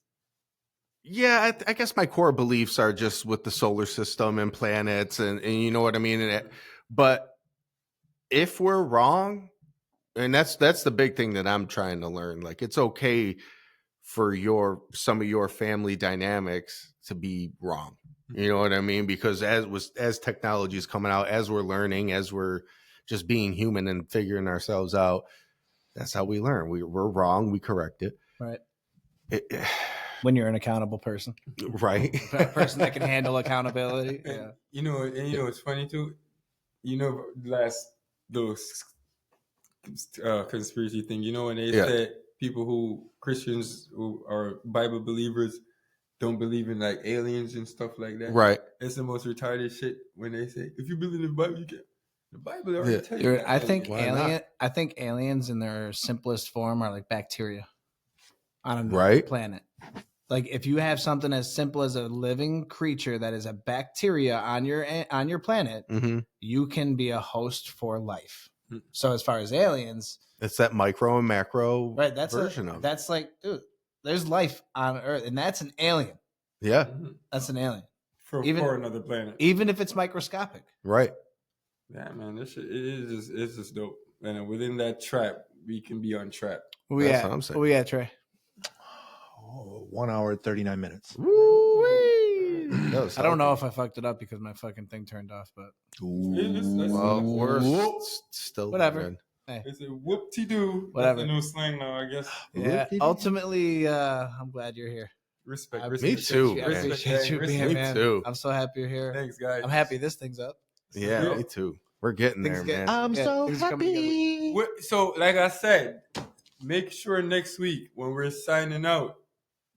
Speaker 4: yeah, I guess my core beliefs are just with the solar system and planets and you know what I mean? But if we're wrong, and that's the big thing that I'm trying to learn. Like it's okay for some of your family dynamics to be wrong. You know what I mean? Because as technology is coming out, as we're learning, as we're just being human and figuring ourselves out, that's how we learn. We're wrong, we correct it.
Speaker 1: Right. When you're an accountable person.
Speaker 4: Right.
Speaker 1: A person that can handle accountability.
Speaker 3: And,
Speaker 1: Yeah.
Speaker 3: It's funny too. Those conspiracy thing. When they said people Christians who are Bible believers don't believe in like aliens and stuff like that.
Speaker 4: Right.
Speaker 3: It's the most retarded shit when they say if you believe in the Bible, you can. The Bible already tells you.
Speaker 1: Dude, I think
Speaker 4: Why
Speaker 1: I think aliens in their simplest form are like bacteria on a
Speaker 4: Right.
Speaker 1: planet. Like if you have something as simple as a living creature that is a bacteria on your planet, you can be a host for life. So as far as aliens,
Speaker 4: it's that micro and macro
Speaker 1: version of that's like, dude, there's life on Earth, and that's an alien.
Speaker 4: Yeah.
Speaker 1: That's an alien.
Speaker 3: For another planet.
Speaker 1: Even if it's microscopic.
Speaker 4: Right.
Speaker 3: Yeah, man, this shit it's just dope. And within that trap, we can be untrapped.
Speaker 4: That's what I'm saying.
Speaker 1: Where we at, Trey?
Speaker 5: 1 hour, 39 minutes.
Speaker 1: I don't know if I fucked it up because my fucking thing turned off, but
Speaker 4: well, we're still
Speaker 1: whatever.
Speaker 4: Good.
Speaker 1: Hey.
Speaker 3: It's a whoop-de-doo.
Speaker 1: Whatever.
Speaker 3: That's the new slang now, I guess.
Speaker 1: Yeah. Ultimately, I'm glad you're here.
Speaker 3: Respect.
Speaker 4: Me too.
Speaker 1: I appreciate you being here, man.
Speaker 4: Too.
Speaker 1: I'm so happy you're here.
Speaker 3: Thanks, guys.
Speaker 1: I'm happy this thing's up.
Speaker 4: Yeah, me too. We're getting there, man.
Speaker 5: I'm so happy.
Speaker 3: So, like I said, make sure next week when we're signing out,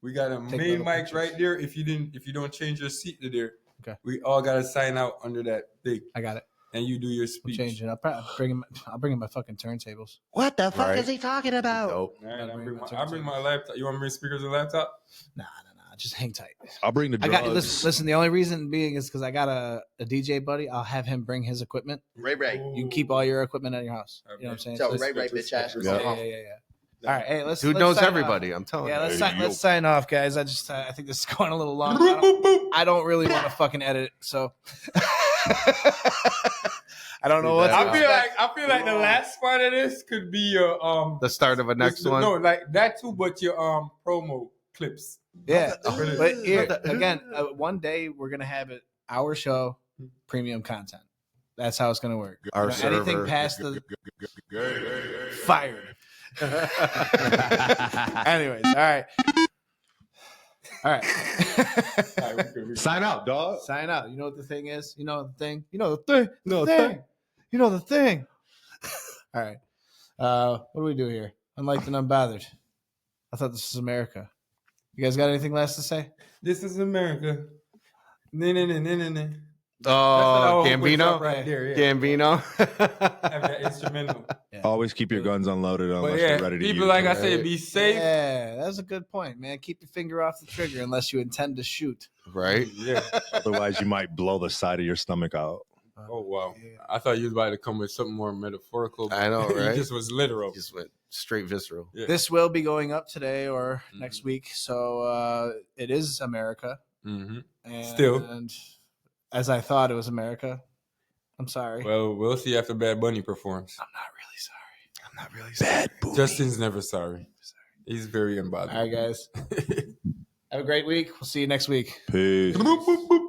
Speaker 3: we got a main mic
Speaker 1: pictures
Speaker 3: right there. If you don't change your seat to there,
Speaker 1: okay,
Speaker 3: we all gotta sign out under that thing.
Speaker 1: I got it.
Speaker 3: And you do your speech.
Speaker 1: We'll change it. I'll bring in my fucking turntables.
Speaker 5: What the fuck is he talking about?
Speaker 3: All right, I'll bring my laptop. You want me to bring speakers and laptop?
Speaker 1: Nah. Just hang tight.
Speaker 5: I'll bring the drugs.
Speaker 1: Listen, the only reason being is because I got a DJ buddy. I'll have him bring his equipment.
Speaker 7: Ray.
Speaker 1: You can keep all your equipment at your house. You know what I'm saying?
Speaker 7: So Ray, bitch ass.
Speaker 1: Yeah. All right, hey, let's.
Speaker 4: Dude
Speaker 1: let's
Speaker 4: knows
Speaker 1: sign
Speaker 4: everybody.
Speaker 1: Off.
Speaker 4: I'm telling
Speaker 1: you.
Speaker 4: you.
Speaker 1: Let's sign off, guys. I think this is going a little long. I don't really want to fucking edit it, so. I don't know what.
Speaker 3: I feel like the last part of this could be your
Speaker 4: the start of a next one.
Speaker 3: No, like that too, but your promo clips.
Speaker 1: Yeah, but here again, one day we're gonna have it our show, premium content. That's how it's gonna work.
Speaker 4: Our
Speaker 1: anything past the fired. Anyways, all right.
Speaker 5: Sign out, dog.
Speaker 1: Sign out. You know what the thing is? You know the thing? You know the thing? You know the thing. All right. What do we do here? Unliked and unbothered. I thought this was America. You guys got anything last to say?
Speaker 3: This is America.
Speaker 4: Oh, Gambino.
Speaker 3: Right there, yeah.
Speaker 4: Gambino.
Speaker 3: Have that instrumental.
Speaker 1: Yeah.
Speaker 5: Always keep your guns unloaded unless
Speaker 3: But yeah,
Speaker 5: you're ready to
Speaker 3: people
Speaker 5: use
Speaker 3: like
Speaker 5: them.
Speaker 3: I said, be safe.
Speaker 1: Yeah, that's a good point, man. Keep your finger off the trigger unless you intend to shoot.
Speaker 4: Right?
Speaker 3: Yeah.
Speaker 5: Otherwise, you might blow the side of your stomach out.
Speaker 3: Oh wow!
Speaker 1: Yeah.
Speaker 3: I thought you was about to come with something more metaphorical.
Speaker 4: I know, right?
Speaker 3: It just was literal.
Speaker 4: Just went straight visceral.
Speaker 3: Yeah.
Speaker 1: This will be going up today or next week, so it is America.
Speaker 3: Mm-hmm.
Speaker 1: And
Speaker 3: Still.
Speaker 1: As I thought it was America. I'm sorry.
Speaker 3: Well, we'll see after Bad Bunny performs.
Speaker 1: I'm not really sorry.
Speaker 5: Bad boy.
Speaker 3: Justin's never sorry. He's very unbothered.
Speaker 1: All right, guys. Have a great week. We'll see you next week.
Speaker 5: Peace.
Speaker 3: Boop, boop, boop.